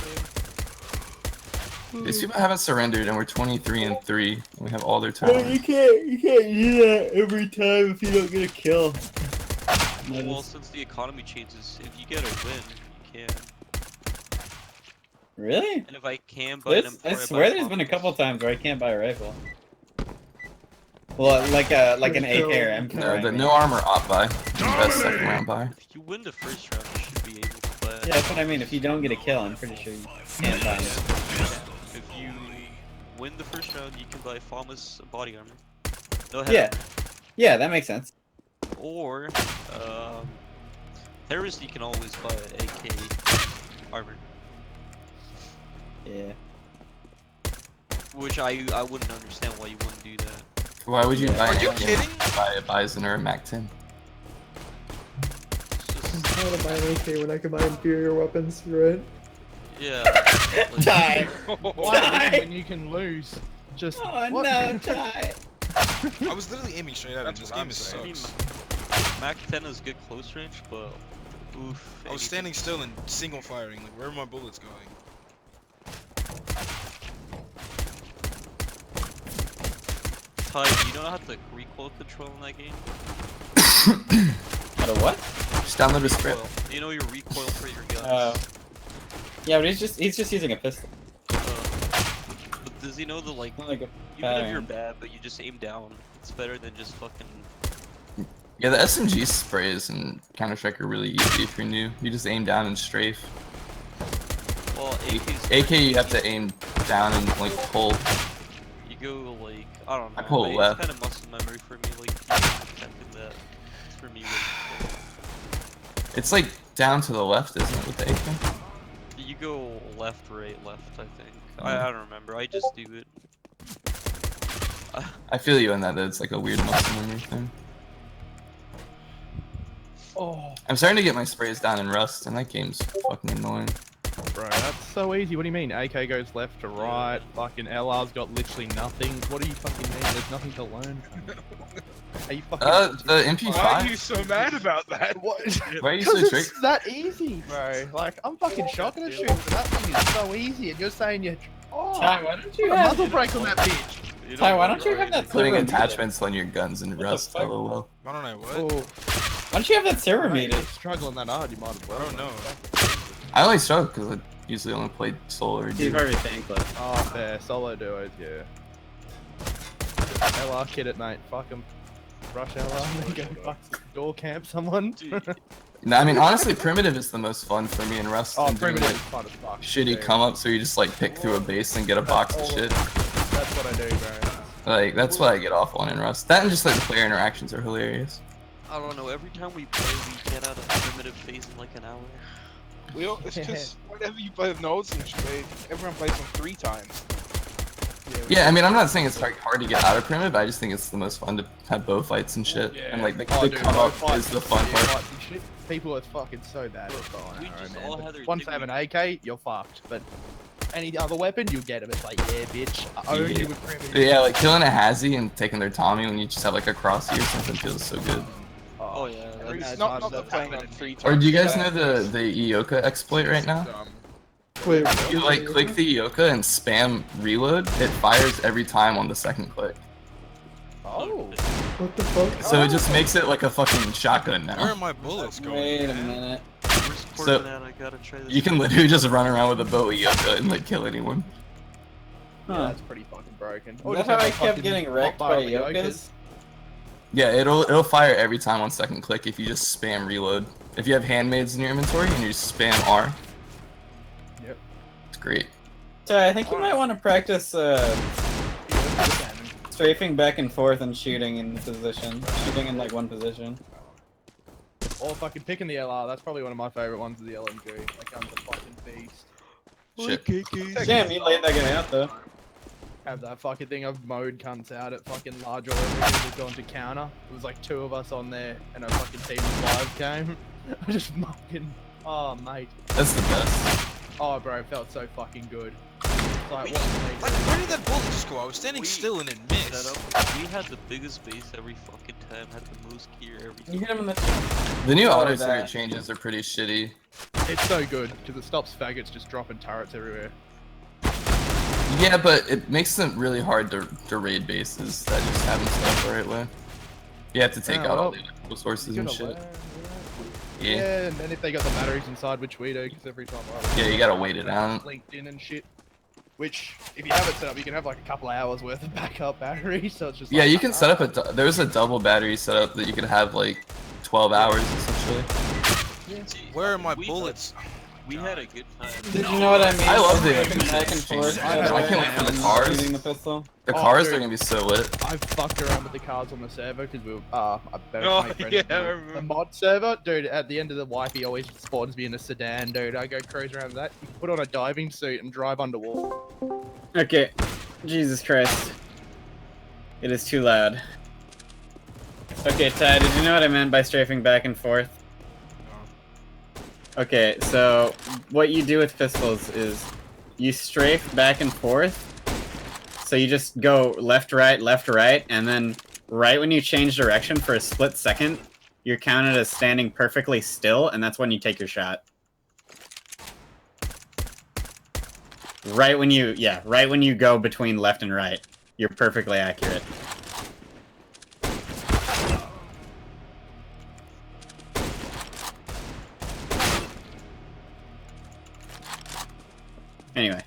time. These people haven't surrendered, and we're 23-3. And we have all their time. You can't do that every time if you don't get a kill. Well, since the economy changes, if you get a win, you can. Really? And if I can buy an M4, I swear there's been a couple times where I can't buy a rifle. Well, like an AK or M4. No, the no armor op buy. Best second round buy. If you win the first round, you should be able to buy it. Yeah, that's what I mean. If you don't get a kill, I'm pretty sure you can't buy it. If you win the first round, you can buy Famas body armor. No head Yeah. armor. Yeah, that makes sense. Or, terrorist, you can always buy AK armor. Yeah. Which I wouldn't understand why you wouldn't do that. Why would you buy Are you an kidding? buy a Bison or a Mac 10? I'm trying to buy an AK when I can buy inferior weapons, right? Yeah. Die! Why when you can lose? Just Oh what? no, die! I was literally aiming straight at him. This game sucks. Mac 10 is good close range, but oof. I was standing still and single firing. Like, where are my bullets going? Ty, do you know how to recoil control in that game? How to what? Just download a script. Recoil. Do you know your recoil for your guns? Yeah, but he's just using a pistol. But does he know the like? Not like a Even if you're pattern. bad, but you just aim down, it's better than just fucking. Yeah, the SMG sprays in Counter-Strike are really easy if you're new. You just aim down and strafe. Well, AK's AK, you have to aim down and like pull. You go like I don't know. I pull it's left. kind of muscle memory for me. Like protecting that. It's for me. Really It's like down to the left, isn't it, with the AK? you go left, right, left. I think. I don't remember. I just do it. I feel you on that, though. It's like a weird muscle memory thing. Oh, I'm starting to get my sprays down in Rust, and that game's fucking annoying. bro, that's so easy. What do you mean? AK goes left to right. Fucking LR's got literally nothing. What do you fucking mean? There's nothing to learn. Are you fucking? The MP5? Why are you so mad about that? What? Why are you so Because tricked? it's that easy, bro. Like, I'm fucking shocked at you, but that thing is so easy, and you're saying you're. Oh, Ty, why don't you a have? muzzle break on that bitch. You Ty, know why what, don't you have right? that Putting server attachments on your guns in the Rust, fuck? lol. Why don't I what? Oh, Why don't you have that server right, muted? you're struggling that hard, you might as well. I don't know. I only struggle because I usually only play solo or He's duo. very thankless. Oh, fair. Solo duos, yeah. LR kid it, mate. Fuck him. Rush LR and then go fuck door camp someone. Dude, No, I mean, honestly, primitive is the most fun for me in Rust. Oh, and doing, primitive like, is fun as fuck. shitty dude. come up, so you just like pick through a base and get a box of shit. That's what I do, bro. Like, that's what I get off on in Rust. That and just like the player interactions are hilarious. I don't know. Every time we play, we get out of primitive phase in like an hour. It's because whenever you play with nodes and shit, everyone plays them 3 times. Yeah, I mean, I'm not saying it's hard to get out of primitive, I just think it's the most fun to have bow fights and shit. And like, the Oh, dude, come bow up fights is the fun and part. fights and shit. People are fucking so bad at bow and We arrow, just man. all But had their once thing they have we- an AK, you're fucked. But any other weapon, you get them. It's like, yeah, bitch. I own Yeah. you with primitive. Yeah, like killing a Hazy and taking their Tommy when you just have like a crossy or something feels so good. Oh yeah. It's That's not hard the enough playing happening. on 3 times. Or do you guys know the Ioka exploit right now? Wait, You like click the Ioka and spam reload, it fires every time on the second click. Oh. what the fuck? So it just makes it like a fucking shotgun Where now. are my bullets going? Wait a man? minute. Where's So, Corbin at? I gotta try this. You can literally just run around with a bow Ioka and like kill anyone. Yeah, Huh. that's pretty fucking broken. Is Or that just how have I a kept fucking getting hot wrecked by bar with Yokas? Yeah, it'll fire every time on second click if you just spam reload. If you have handmaids in your inventory and you just spam R. Yep. It's great. Ty, I think you might want to practice strafing back and forth and shooting in position. Shooting in like one position. Or fucking picking the LR. That's probably one of my favorite ones of the LMG. That gun's a fucking beast. Shit. Damn, you laid that guy out though. Have that fucking thing of mode cunts out at fucking large oil rigs that gone to counter. It was like 2 of us on there and a fucking team of 5 came. I just fucking, oh mate. That's the best. Oh bro, it felt so fucking good. It's like, what can they do? Like, where did that bullet just go? I was standing still and it missed. We had the biggest base every fucking time, had the most gear, everything. You hit him in the. The new Oh, auto that. target changes are pretty shitty. It's so good because it stops faggots just dropping turrets everywhere. Yeah, but it makes them really hard to raid bases that just haven't set up the right way. You have to take out all the electrical sources and shit. Yeah. And then if they got the batteries inside, which we do, because every time I Yeah, you gotta wait it out. linked in and shit. Which, if you have it set up, you can have like a couple hours worth of backup battery. So it's just Yeah, like, you can set up there's a double battery setup that you could have like 12 hours essentially. Where are my bullets? We had a good time. Did you know what I mean? I love the back and forth. I can't wait for the cars. Using the pistol. The cars dude. are gonna be so lit. I've fucked around with the cards on the server because we were, I bet Oh, my friends yeah, do I it. remember. The mod server, dude, at the end of the wipe, he always spawns me in a sedan, dude. I go cruise around with that. You can put on a diving suit and drive underwater. Okay. Jesus Christ. It is too loud. Okay, Ty, did you know what I meant by strafing back and forth? Okay, so what you do with pistols is you strafe back and forth. So you just go left, right, and then right when you change direction for a split second, you're counted as standing perfectly still, and that's when you take your shot. Right when you go between left and right, you're perfectly accurate. Anyway,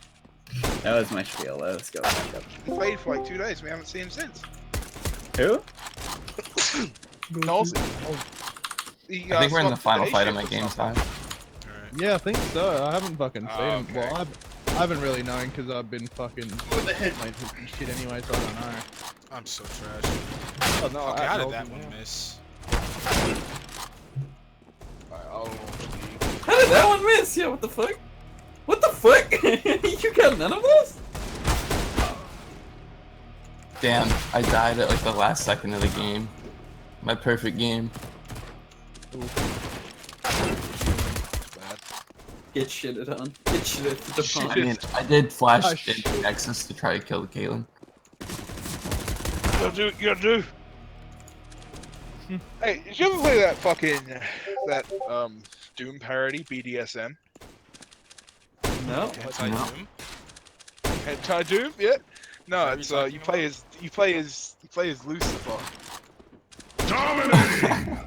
that was my spiel. Let's go back up. Played for like 2 days. We haven't seen him since. Who? Nelson. I think we're in the final fight of my game time. Yeah, I think so. I haven't fucking seen him. okay. Well, I haven't really known because I've been fucking playing shit anyway, so I don't know. I'm so trash. Oh, no, Okay, how did I'll that do one that. miss? How did that one miss? Yeah, what the fuck? What the fuck? You got none of those? Damn, I died at like the last second of the game. My perfect game. Get shitted on. Get shitted on. I mean, I did flash into Nexus to try to kill Caitlyn. You gotta do. Hey, did you ever play that fucking Doom parody BDSM? No. Anti-Doom? Anti-Doom? Yeah. No, it's you play as Lucifer. Dominating!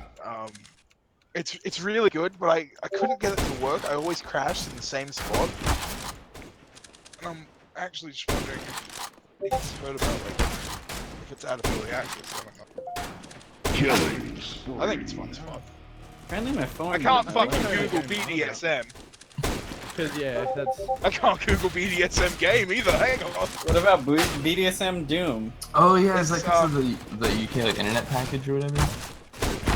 It's really good, but I couldn't get it to work. I always crashed in the same spot. And I'm actually just wondering if you've heard about like if it's out of early access. I don't know. Killings. I think it's fun as fuck. Apparently my phone. I can't fucking Google BDSM. Because yeah, that's. I can't Google BDSM game either. Hang on. What about BDSM Doom? Oh yeah, it's like the UK like internet package or whatever.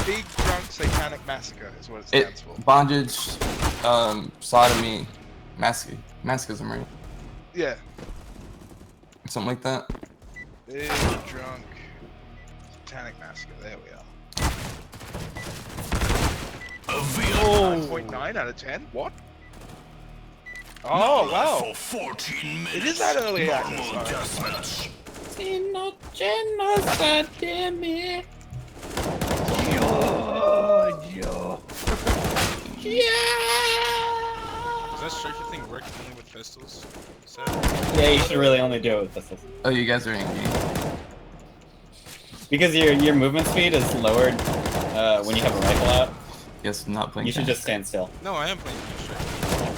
Big Drunk Satanic Massacre is what it stands for. Bondage, sodomy, masochism, right? Yeah. Something like that. Big Drunk Satanic Massacre. There we are. Oh. 9.9 out of 10. What? Oh wow! For 14 minutes. It is that early Normal access. Does that strafer thing work only with pistols? Yeah, you should really only do it with pistols. Oh, you guys are angry. Because your movement speed is lowered when you have a rifle out. Yes, I'm not playing. You should just stand still. No, I am playing strafer.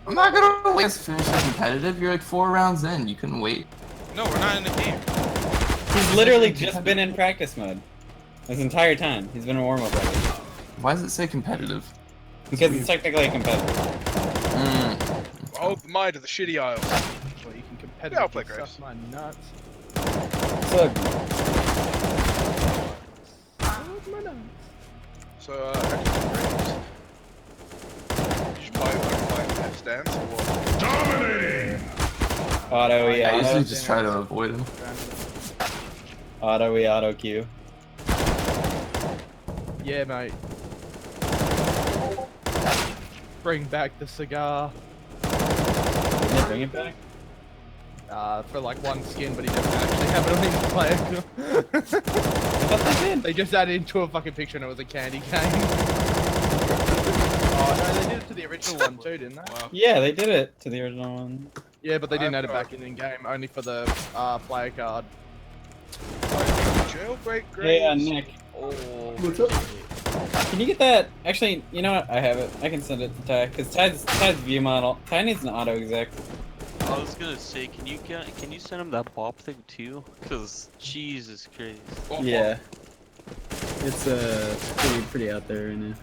I'm not gonna wait to finish the competitive. You're like 4 rounds in. You couldn't wait. No, we're not in the game. He's literally just been in practice mode. This entire time. He's been in warm-up mode. Why does it say competitive? Because it's technically competitive. Oh, the mind of the shitty aisle. Well, you can competitively Yeah, I'll play Graves. suck my nuts. So, So, how do you play Graves? Did you play like left stance or what? Dominating! auto E I usually auto. just try to avoid him. Auto E auto Q. Yeah, mate. Bring back the cigar. Did they bring it back? for like one skin, but he doesn't actually have it on his player. What they did? They just added into a fucking picture and it was a candy cane. Oh no, they did it to the original one too, didn't they? Wow. Yeah, they did it to the original one. Yeah, but they didn't add it back in game, only for the player card. Jailbreak Hey, grades. Nick. Oh. What's up? Can you get that? Actually, you know what? I have it. I can send it to Ty, because Ty's view model. Ty needs an auto exec. I was gonna say, can you send him that bop thing too? Cause Jesus Christ. Yeah. It's pretty out there right now.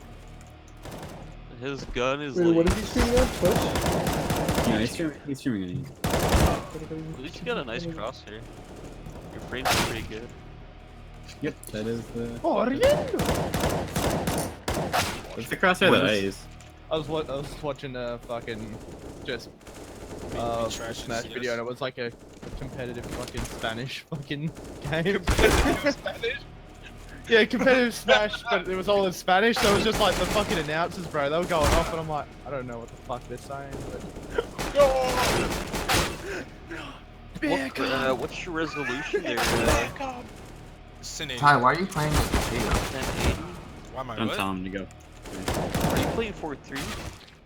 His gun is Wait, like. what is he streaming on Twitch? No, he's streaming on YouTube. At least you got a nice crosshair. Your frames are pretty good. Yep, that is the. What's the crosshair that I use? I was watching a fucking just Trash Smash CS. video and it was like a competitive fucking Spanish fucking game. Yeah, competitive Smash, but it was all in Spanish, so it was just like the fucking announcers, bro. They were going off, and I'm like, I don't know what the fuck they're saying, but. What's your resolution there? Ty, why are you playing with potato? 1080? Why am I Don't what? tell him to go. Are you playing 4-3?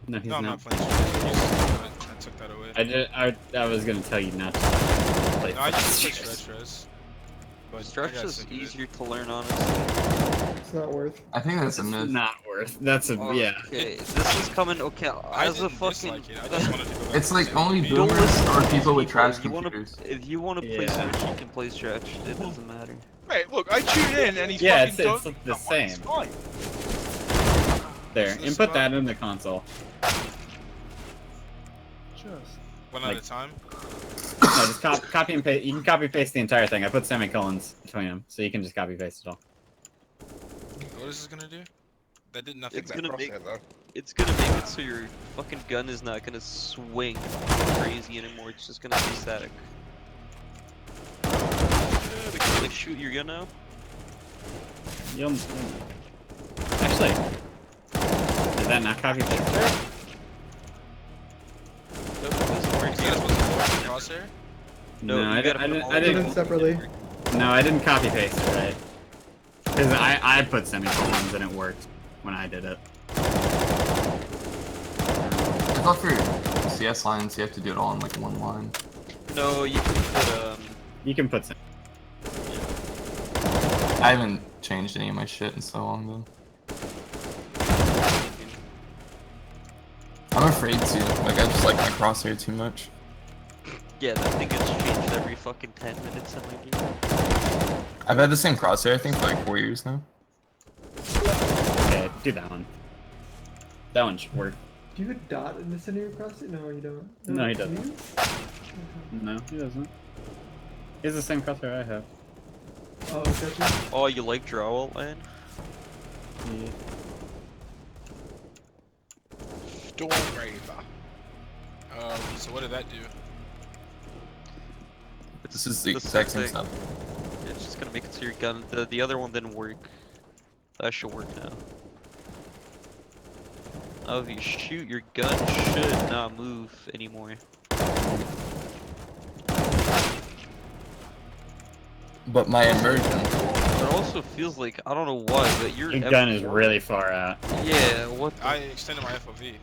No, he's No, I'm not. not playing Stretch. I took that away. I was gonna tell you not to play. No, I just play Stretch Res. But Stretch I got is sick of it. easier to learn, honestly. It's not worth. I think that's a It's myth. not worth. That's a yeah. Okay, this is coming. Okay, I as a didn't fucking. dislike it. I just wanted to go back It's to like the only same Don't boomers listen or to people with people. trash If you wanna- computers. If you want to play Yeah. Stretch, you can play Stretch. It doesn't matter. Wait, look, I tune in and he's Yeah, fucking it's done. the same. It's fine. There, This is input about- that in the console. One Like- at a time. No, just copy and paste. You can copy paste the entire thing. I put semicolons between them, so you can just copy paste it all. What is this gonna do? That did nothing. It's gonna make. Crosshair, though. It's gonna make it so your fucking gun is not gonna swing crazy anymore. It's just gonna be static. Can like shoot your gun now? You'll actually. Did that not copy paste? Nope, it doesn't work. You guys supposed to lower the crosshair? No, No, you I gotta didn't- put I them didn't- all I Put didn't- them separately. No, I didn't copy paste it right. Because I put semicolons and it worked when I did it. I thought for CS lines you have to do it all in like one line. No, you can put You can put some. I haven't changed any of my shit in so long though. I'm afraid to. Like I just like my crosshair too much. yeah, that thing gets changed every fucking 10 minutes in my game. I've had the same crosshair I think for like 4 years now. Okay, do that one. That one should work. Do you have a dot in the center of your crosshair? No, you don't. No, he do doesn't. you? No, he doesn't. He has the same crosshair I have. Oh, gotcha. Oh, you like draw man? Yeah. Stormraver. So what did that do? This is the the exact same thing. stuff. It's just gonna make it so your gun. The other one didn't work. That should work now. Oh, if you shoot, your gun should not move anymore. But my immersion. It also feels like, I don't know why, but your Your gun is F4 really far out. Yeah, what the I extended my FOV.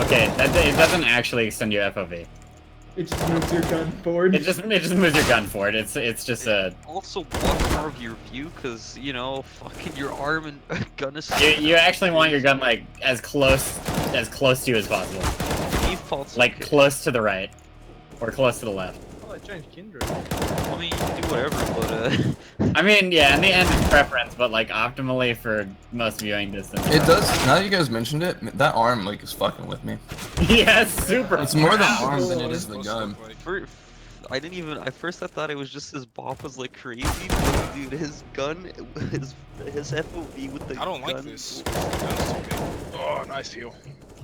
Okay, it doesn't actually extend your FOV. It just moves your gun forward. It just moves your gun forward. It's just a also blocks more of your view, cause you know, fucking your arm and gun is you actually want your gun like as close to you as possible. defaults Like okay. close to the right. Or close to the left. Oh, they changed Kindred. I mean, you can do whatever, but I mean, yeah, in the end it's preference, but like optimally for most viewing distance. It does. Now that you guys mentioned it, that arm like is fucking with me. Yeah, it's super. It's more the far out. arm than it is It's the supposed to gun. look like- I didn't even. At first, I thought it was just his bop was like crazy, but dude, his gun, his FOV with the I don't like gun- this. The gun's too big. Oh, nice heal.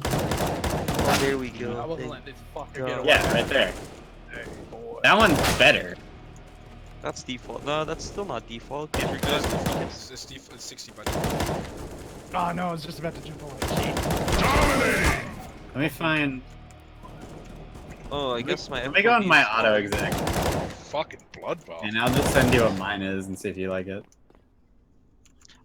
Oh, there we go. I wasn't Thank- letting this fucker God. get away. Yeah, right there. Hey, boy. That one's better. That's default. No, that's still not default. 'Cause your That's gun, default. It's 60 by default. Oh no, I was just about to jump on. Dominating! Let me find. Oh, I guess my. Let me go on my FOV is auto fine. exec, Fucking bloodbath. and I'll just send you what mine is and see if you like it.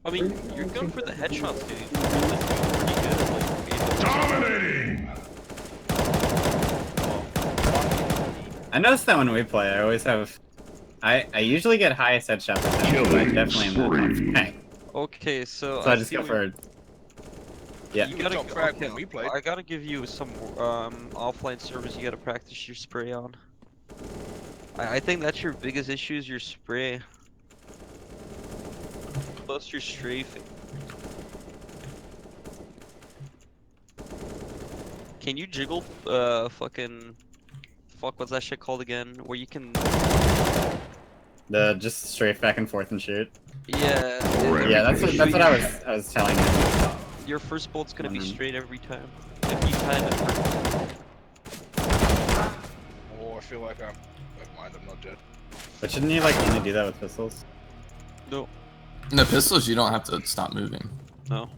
I mean, you're going for the headshots, dude. You're really doing pretty good at like being Dominating! I noticed that when we play, I always have. I usually get highest headshot percentage, but I definitely am not top frag. Okay, so So I just see go what- for. Yeah. You gotta top go, frag okay, when we played. I gotta give you some offline servers you gotta practice your spray on. I think that's your biggest issue is your spray. Plus your strafing. Can you jiggle fucking fuck what's that shit called again? Where you can The just strafe back and forth and shoot. yeah Yeah, that's what I was telling you. your first bolt's gonna be Mhm. straight every time. If you time it perfectly. Oh, I feel like I'm. Never mind, I'm not dead. But shouldn't you like only do that with pistols? No. In the pistols, you don't have to stop moving. No.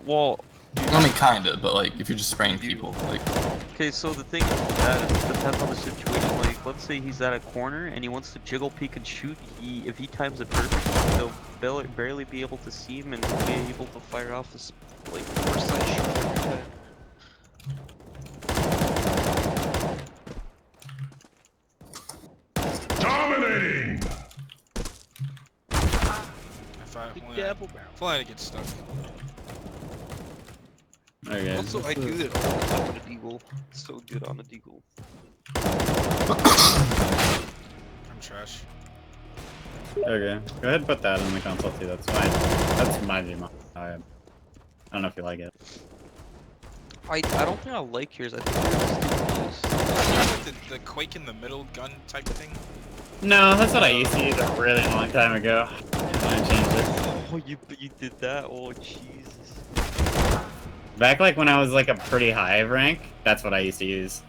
Well, I mean, kinda, but like if you're just spraying people, like. okay, so the thing is that it depends on the situation. Like, let's say he's at a corner and he wants to jiggle, peek, and shoot. If he times it perfectly, he'll barely be able to see him and be able to fire off his like precise shot every time. Dominating! If I only I get stuck. Okay. Also, I do that all the time on a deagle. So good on a deagle. I'm trash. Okay. Go ahead and put that in the console too. That's fine. That's my view. I don't know if you like it. I don't think I like yours. I think yours is too close. Like the quake in the middle gun type thing. No, that's what I used to use a really long time ago. And I changed it. Oh, you did that? Oh, Jesus. Back like when I was like a pretty high rank, that's what I used to use.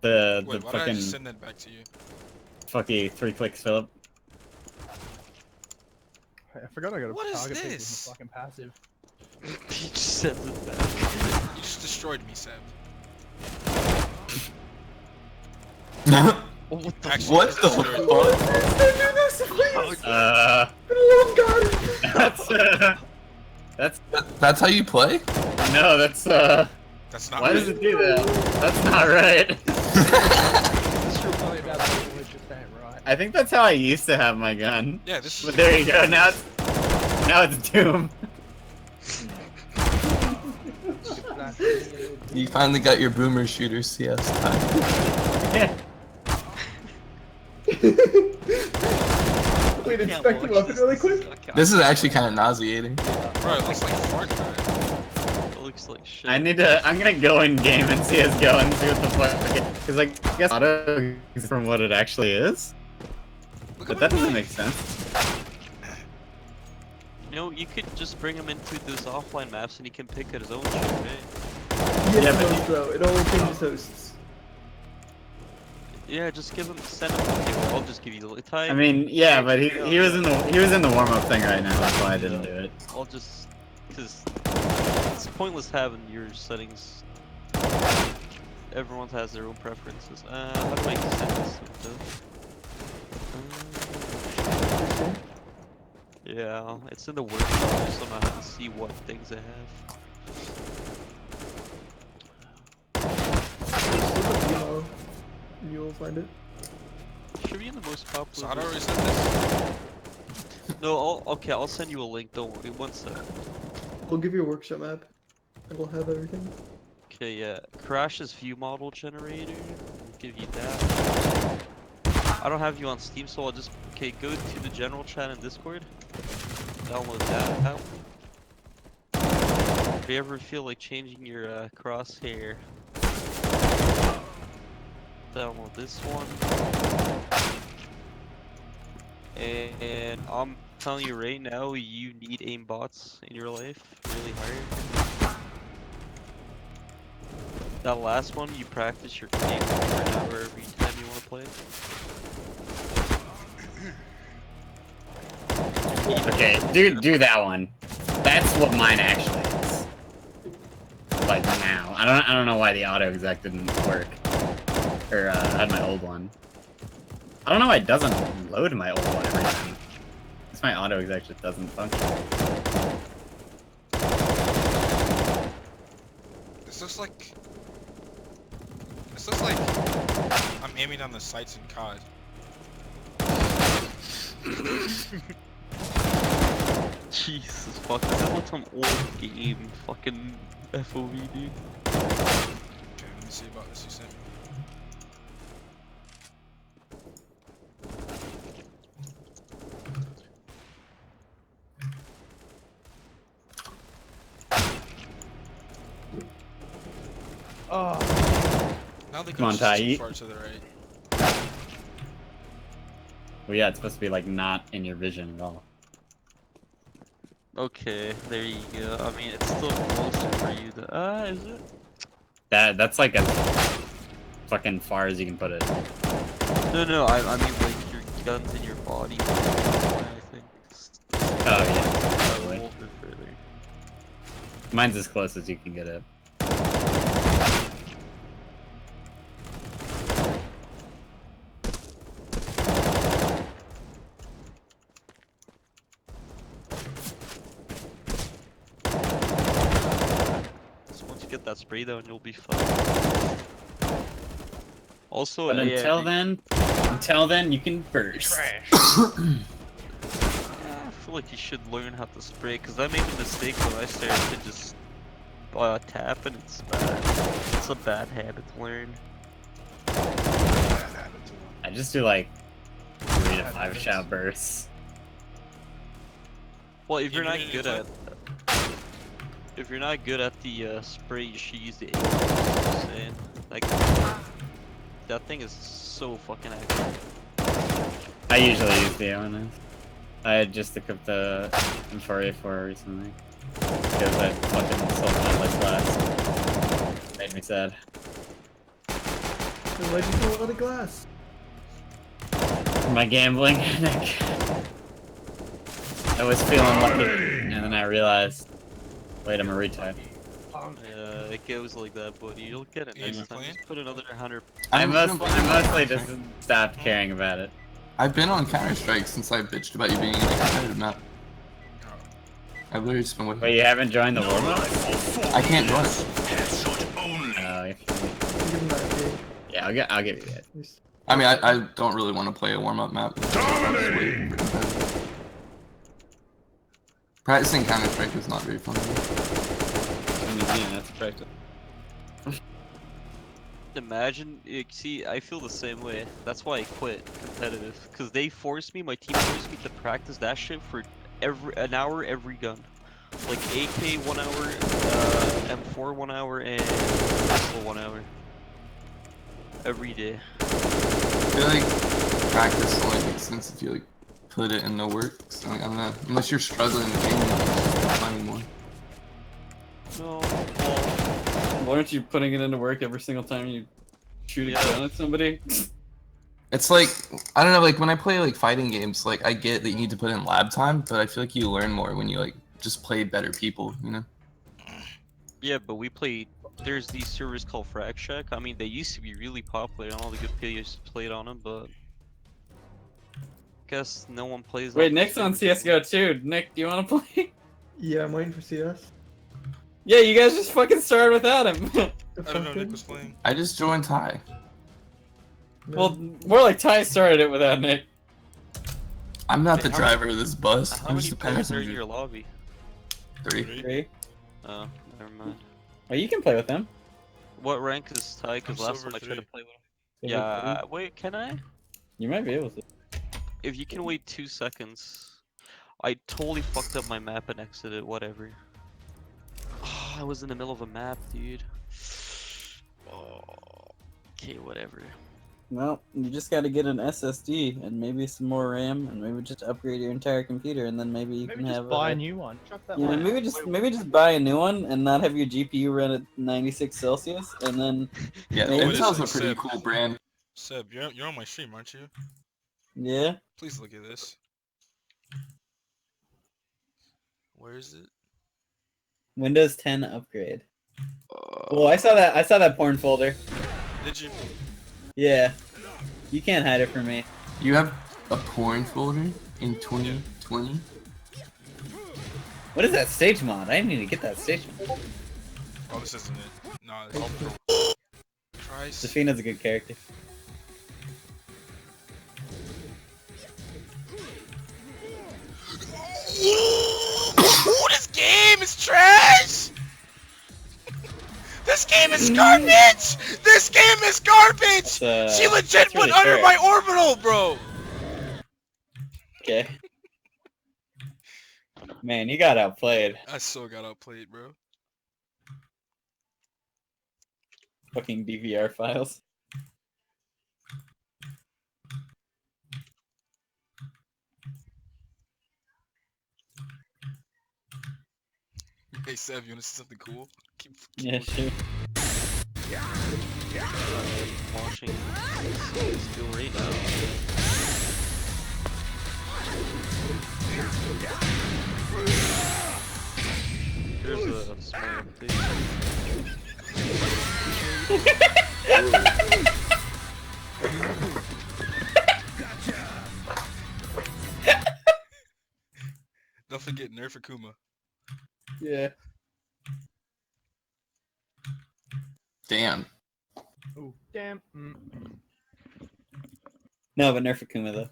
The Wait, why did I fucking just send that back to you? fuck you 3 clicks, Philip. I forgot I got to What is target people with this? my fucking passive. He just sends it back. You just destroyed me, Seb. Oh, what the Actually, What just the destroyed me. That's That's how you play? no, that's That's not why right. does it do that? That's not right. Sorry about that, it just ain't right. I think that's how I used to have my gun. Yeah, this is. But there you go. Now it's Doom. You finally got your boomer shooter CS time. Yeah. Wait, Can't inspect the watch weapon really quick. This is actually kind of nauseating. Bro, it looks like Far Cry. It looks like shit. I'm gonna go in game and CSGO and see what the fuck. Because like, I guess auto is from what it actually is. Look But at that my doesn't knife. make sense. You know, you could just bring him into those offline maps and he can pick at his own shit, right? Yes, Yeah, it but- does, though. It only changes hosts. Yeah, just give him, send him. Okay, well, I'll just give you the time. I mean, yeah, but he was in the warm up thing right now. That's why I didn't do it. I'll just, cause it's pointless having your settings. Everyone has their own preferences. How do I send this stuff? Yeah, it's in the workshop, so I have to see what things I have. You will find it. Should be in the most So popular. how do I reset this? No, I'll send you a link. Don't worry. One sec. We'll give you a workshop map. And we'll have everything. Okay, yeah. Crash's view model generator. I'll give you that. I don't have you on Steam, so I'll just go to the general chat in Discord. Download that. If you ever feel like changing your crosshair, download this one. And I'm telling you right now, you need aimbots in your life really hard. That last one, you practice your aim for an hour every time you want to play. Okay, do that one. That's what mine actually is. Like now. now. I don't know why the auto exec didn't work. Or I had my old one. I don't know why it doesn't load my old one every time. It's my auto exec just doesn't function. This looks like I'm aiming down the sights in COD. Jesus fuck, this is like some old game fucking FOV, dude. Okay, let me see about this you sent me. Oh. Now they Come on, go Ty, too eat. far to the right. Well, yeah, it's supposed to be like not in your vision at all. Okay, there you go. I mean, it's still closer for you. Is it? That's like as fucking far as you can put it. No, I mean like your guns in your body. I think. Oh yeah, A totally. little bit further. Mine's as close as you can get it. So once you get that spray down, you'll be fine. Also, But yeah, until then, you can burst. I feel like you should learn how to spray, because I made a mistake when I started to just tap, and it's bad. It's a bad habit to learn. I just do like 3 to 5 shot bursts. Well, if you're not good at the spray, you should use the aim. I'm saying, like, that thing is so fucking accurate. I usually use the ONS. I just took up the M4A4 recently because I fucking sold my list last. Made me sad. Then why'd you throw a lot of glass? My gambling addict. I was feeling lucky, and then I realized, wait, I'm a retard. Yeah, it goes like that, buddy. You'll get it Yeah, next you time. playing? Just put another 100. I mostly just stopped caring about it. I've been on Counter-Strike since I bitched about you being in a competitive map. I've literally just been with But you haven't joined the war mode? I can't join it. Give him that game. Yeah, I'll give you that. I mean, I don't really want to play a warm-up map. Dominating! Practicing Counter-Strike is not very fun. I mean, yeah, that's practice. Imagine, see, I feel the same way. That's why I quit competitive, because they forced me, my team forced me to practice that shit for an hour every gun. Like AK 1 hour, M4 1 hour, and pistol 1 hour. Every day. I feel like practice only makes sense if you like put it in the work. So, like, I don't know. Unless you're struggling with aiming, it's not anymore. No, well, Why aren't you putting it into work every single time you shoot a gun at somebody? It's like, I don't know, like when I play like fighting games, like I get that you need to put in lab time, but I feel like you learn more when you like just play better people, you know? yeah, but we play. There's these servers called Frag Shack. I mean, they used to be really popular, and all the good players played on them, but guess no one plays. Wait, Nick's on CS:GO too. Nick, do you want to play? Yeah, I'm waiting for CS. Yeah, you guys just fucking started without him. I don't know Nick was playing. I just joined Ty. Well, more like Ty started it without Nick. I'm not the How driver of this bus. How I'm many just a players are in passenger. your lobby? 3. 3. Oh, never mind. Oh, you can play with them. What rank is Ty? Because I'm last silver time I tried to 3. play with him. Silver Yeah, wait, can I? You might be able to. If you can wait 2 seconds. I totally fucked up my map and exited, whatever. Oh, I was in the middle of a map, dude. Oh, okay, whatever. Well, you just got to get an SSD and maybe some more RAM and maybe just upgrade your entire computer and then maybe you Maybe can just have buy a new one. Chuck that Yeah, one. maybe just buy a new one and not have your GPU run at 96 Celsius and then Yeah, maybe Intel's a Seb. pretty cool brand. Seb, you're on my stream, aren't you? yeah. Please look at this. Where is it? Windows 10 upgrade. Well, I saw that porn folder. Did you? Yeah. You can't hide it from me. You have a porn folder in 2020? What is that stage mod? I didn't need to get that stage mod. Oh, this isn't it. Nah, this is Christ. Zafina's a good character. Ooh, this game is trash! This game is garbage! This game is garbage! She legit went under my orbital, bro! Okay. Man, you got outplayed. I so got outplayed, bro. Fucking DVR files. Hey, Sev, you wanna see something cool? Keep Yeah, sure. Watching still right now. There's a small Don't forget Nerf Akuma. Yeah. Damn. Ooh, damn. No, but Nerf Akuma though.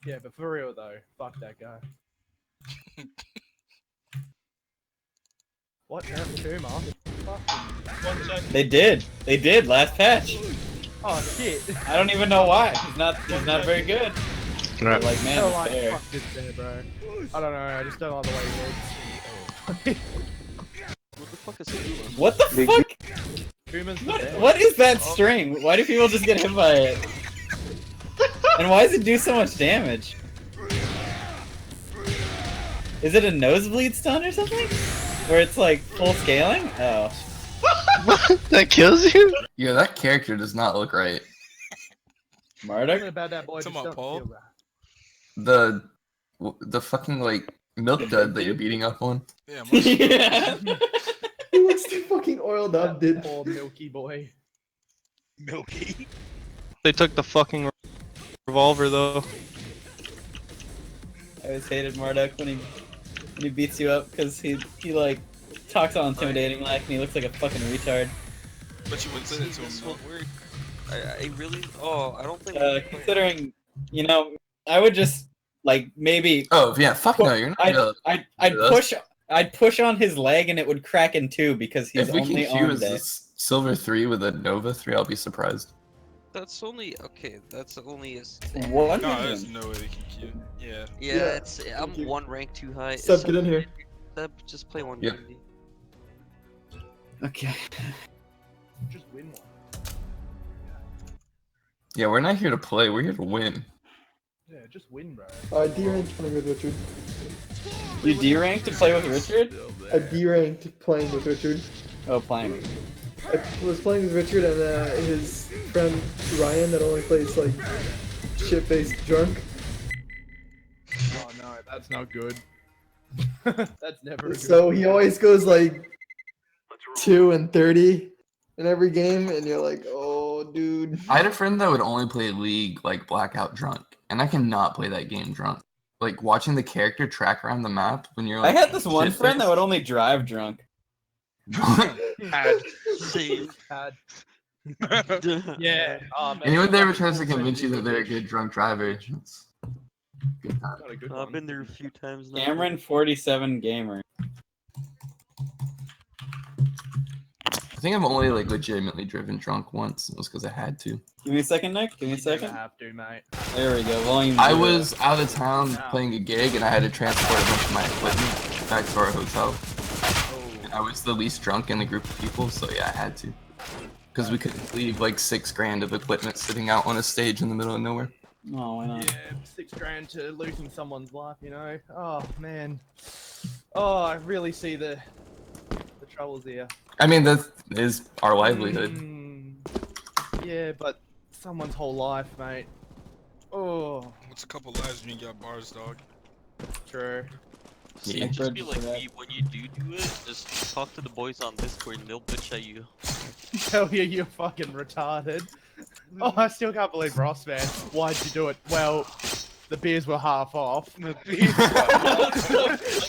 Yeah, but for real though, fuck that guy. What? Nerf Akuma? Fucking... They did last patch. Oh shit. I don't even know why. He's not very good. Right. Like, man, So, it's like, fair. fuck this there, bro. I don't know, I just don't like the way he looks. What the fuck is Kuma? What the fuck? Kuma's the best. What is that string? Why do people just get hit by it? And why does it do so much damage? Is it a nosebleed stun or something? Where it's like full scaling? Oh. That kills you? Yeah, that character does not look right. Marduk? Something about that boy just Talking about don't Paul? feel right. The fucking like milk dud that you're beating up on. Yeah, Yeah. He looks too fucking oiled up, dude. Poor milky boy. Milky. They took the fucking revolver though. I always hated Marduk when he beats you up because he like talks all intimidating like and he looks like a fucking retard. But you wouldn't say that to This him, won't though. work. I really. Oh, I don't think. Considering, you know, I would just like maybe. Oh yeah, fuck no, you're not. I'd push on his leg and it would crack in two because he's If we only can queue on as deck. this Silver 3 with a Nova 3, I'll be surprised. That's only okay. That's only a. What? No, there's no way they can queue. Yeah. Yeah, Yeah, it's. I'm you. one rank too high. Seb, get in here. Seb, just play one Yep. game. Okay. Just win one. Yeah, we're not here to play, we're here to win. Yeah, just win, bro. D-ranked playing with Richard. You D-rank to play with Richard? I D-ranked playing with Richard. Oh, playing. I was playing with Richard and his friend Ryan that only plays like shit-faced drunk. Oh no, that's not good. That's never a good. So he always goes like 2 and 30 in every game, and you're like, oh, dude. I had a friend that would only play League like blackout drunk, and I cannot play that game drunk. Like watching the character track around the map when you're like. I had this one friend that would only drive drunk. Had. Same. Had. Yeah. Oh, man. Anyone that ever tries to convince you that they're a good drunk driver, it's good time. Not a good I've one. been there a few times now. Cameron 47 gamer. I think I've only like legitimately driven drunk once. It was because I had to. Give me a second, Nick. Give me a You never second. have to, mate. There we go. Volume. I zero. was out of town playing a gig and I had to transport a bunch of my equipment back to our hotel. And I was the least drunk in the group of people, so yeah, I had to. Because we couldn't leave like $6,000 of equipment sitting out on a stage in the middle of nowhere. Oh, why not? Yeah, $6,000 to losing someone's life, you know. Oh man. Oh, I really see the troubles here. I mean, that is our livelihood. Yeah, but someone's whole life, mate. Oh, What's a couple lives when you got bars, dog? true. See, Yeah. just be like me when you do it. Just talk to the boys on Discord and they'll bitch at you. Hell yeah, you're fucking retarded. Oh, I still can't believe Ross, man. Why'd you do it? Well, the beers were half off. The beers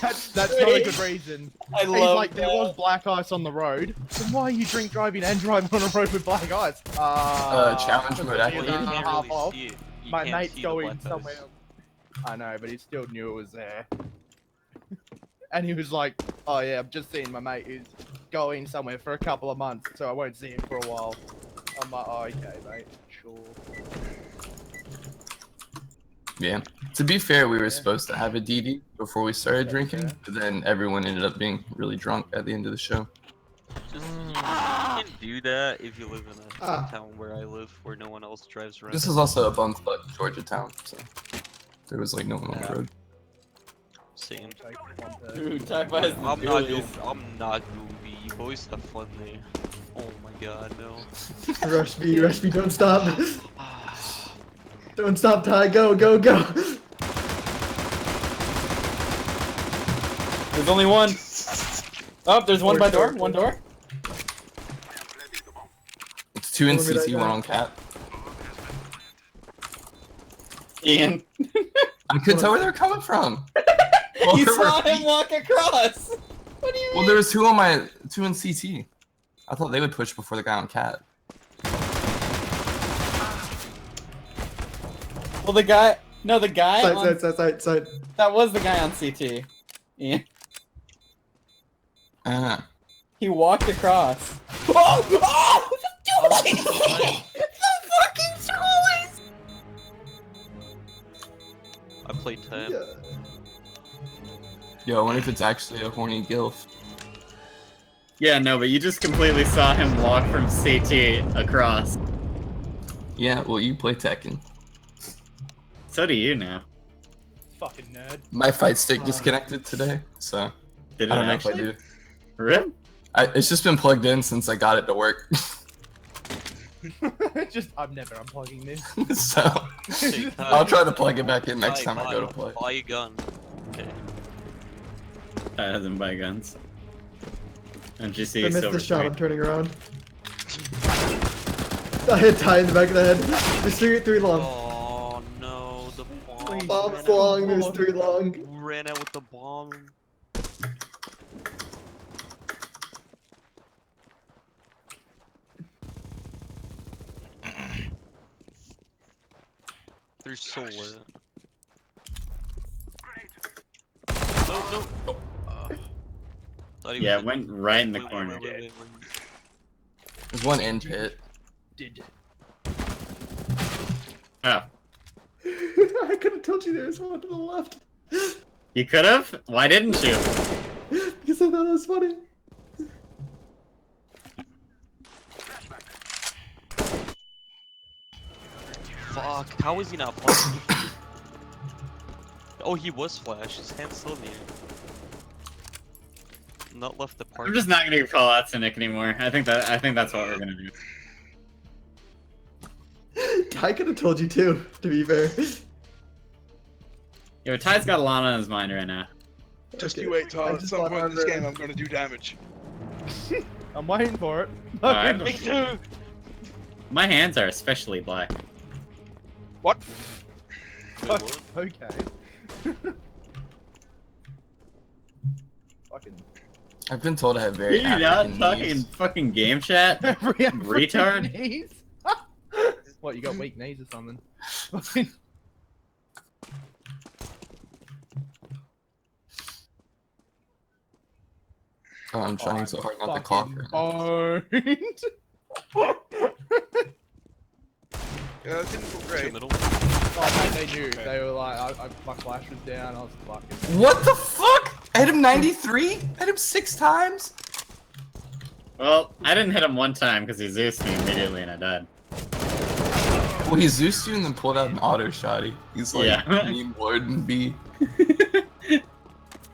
that's not a good reason. I He's love like, there was black ice on the road. Then why are you drink driving and driving on a road with black ice? Challenge mode the activated. beers You are can't half really off. see it. You My can't mate's see the going black somewhere ice. else. I know, but he still knew it was there. And he was like, oh yeah, I've just seen my mate who's going somewhere for a couple of months, so I won't see him for a while. I'm like, oh, okay, mate, sure. Yeah. To be fair, we were supposed to have a DD before we started drinking, but then everyone ended up being really drunk at the end of the show. Just, you can do that if you live in a Ah. town where I live, where no one else drives around. This is also a bumfuck Georgia town, so there was like no one on the road. Same. Dude, talk about his I'm not ghoulies. gonna be. You boys have fun there. Oh my god, no. Rush B, don't stop. Don't stop, Ty. Go, go, go. There's only one. Oh, there's one by door. One door. It's 2 in Over CT, there, 1 guy. on cat. Ian. I couldn't tell where they were coming from. You saw him walk across. What do you mean? Well, there was 2 in CT. I thought they would push before the guy on cat. Well, the guy. No, the guy. Side. That was the guy on CT. Ian. He walked across. Oh! Oh! The toolies! The fucking toolies! I played 10. Yeah. Yo, I wonder if it's actually a horny gilf. Yeah, no, but you just completely saw him walk from CT across. Yeah, well, you play Tekken. So do you now. Fucking nerd. My fight stick disconnected today, so Did I it don't know if I actually? do. Rip? It's just been plugged in since I got it to work. I'm never unplugging this. So Hey, Ty, I'll try to plug it back in next Ty, time I go to play. Buy a gun. Okay. Ty doesn't buy guns. And you see I missed silver the shot. screen. I'm turning around. I hit Ty in the back of the head. There's three long. Oh no, the bomb. Bomb's long. There's 3 long. Ran out with the bomb. They're so lit. No. Thought he Yeah, was it went right in the wait, corner. wait. There's one end hit. Oh. I could have told you there was one to the left. You could have? Why didn't you? Because I thought it was funny. Fuck, how is he not flash? Oh, he was flash. His hand's still in the air. Not left the park. I'm just not gonna call out to Nick anymore. I think that's what we're gonna do. Ty could have told you too, to be fair. Yo, Ty's got a lot on his mind right now. Just Okay. you wait, Todd. I At just some want point in this to- game, I'm going to do damage. I'm waiting for it. Alright. Me too. My hands are especially black. What? Okay. Fucking. I've been told I have very Are you not African talking knees. fucking game chat? Retard? Knees? What, you got weak knees or something? Fucking- Oh, I'm trying so hard not to cough. right now. Yeah, that didn't look great. Middle. Oh, mate, they knew. They were like, my flash was down. I was fucking. What the fuck? I hit him 93? I hit him 6 times? Well, I didn't hit him one time because he Zeused me immediately and I died. Well, he Zeused you and then pulled out an auto shotty. He's like, Yeah. meme Warden B.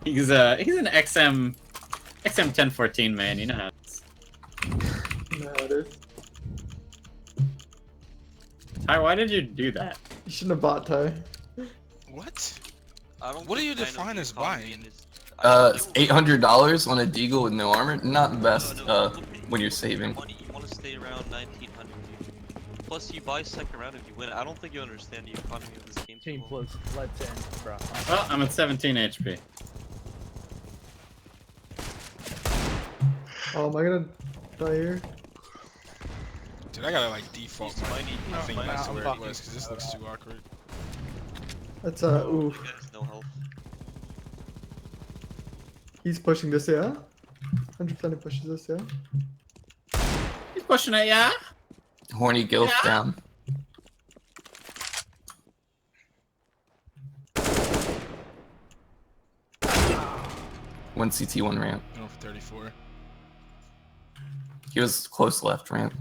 He's an XM 1014 man, you know how it is. No, it is. Ty, why did you do that? You shouldn't have bought Ty. What? I don't What do think you I know define the as economy buying? in this- $800 on a Deagle with no armor. Not the best. No, When you're saving. money, you want to stay around 1900. Plus, you buy second round if you win. I don't think you understand the economy of this game. Team plus, let's end, bro. Well, I'm at 17 HP. Oh, am I gonna die here? Dude, I gotta like default my thing back to I'm where it fucking was because this looks too awkward. That's You oof. guys, no health. He's pushing this, yeah? 100% he pushes this, yeah? He's pushing it, yeah? Horny gilf down. One CT, one ramp. Going for 34. He was close left ramp.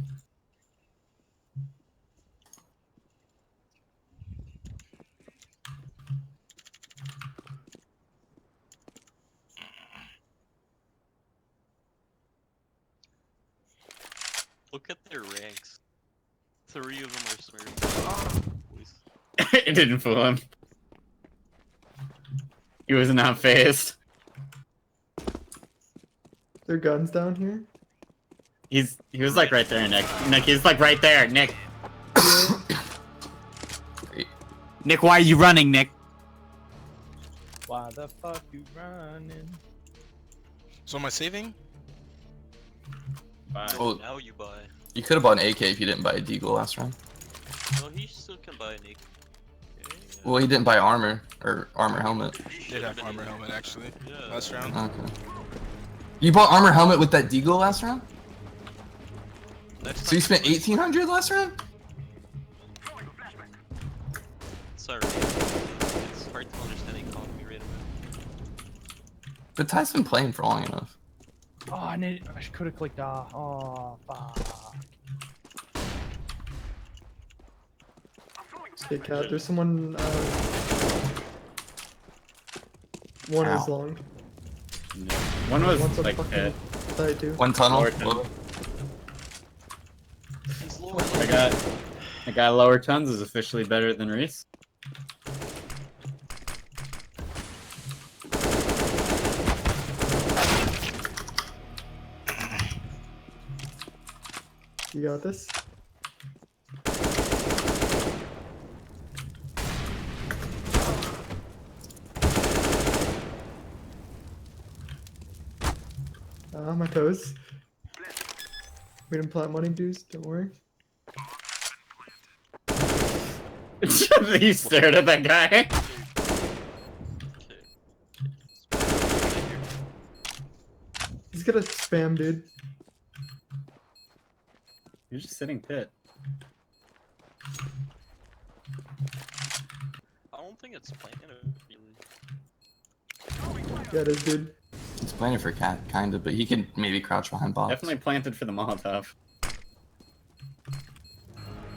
Look at their ranks. 3 of them are smurfs. It didn't fool him. He was not phased. There are guns down here? He was like right there, Nick. Nick, he's like right there, Nick. Nick, why are you running, Nick? Why the fuck you running? So am I saving? Oh, Now you buy. you could have bought an AK if you didn't buy a Deagle last round. No, he still can buy an AK. Well, he didn't buy armor or armor helmet. Did have armor helmet actually. Yeah. Last round. Okay. You bought armor helmet with that Deagle last round? Next So you time spent 1800 last round? Sorry. It's hard to understand the economy right now. But Ty's been playing for long enough. Oh, I could have clicked R. Oh, fuck. Okay, Cat, there's someone, one is Ow. long. One was One's a like fucking dead. side too. One tunnel. Lower tunnel. Whoa. He's low. I got lower tons is officially better than Reese. You got this? My toes. We didn't plant money, dudes, don't worry. He stared at that guy. He's gonna spam, dude. You're just sitting pit. I don't think it's playing Yeah, it is, dude. He's planning for Cat, kinda, but he can maybe crouch behind box. Definitely planted for the Molotov.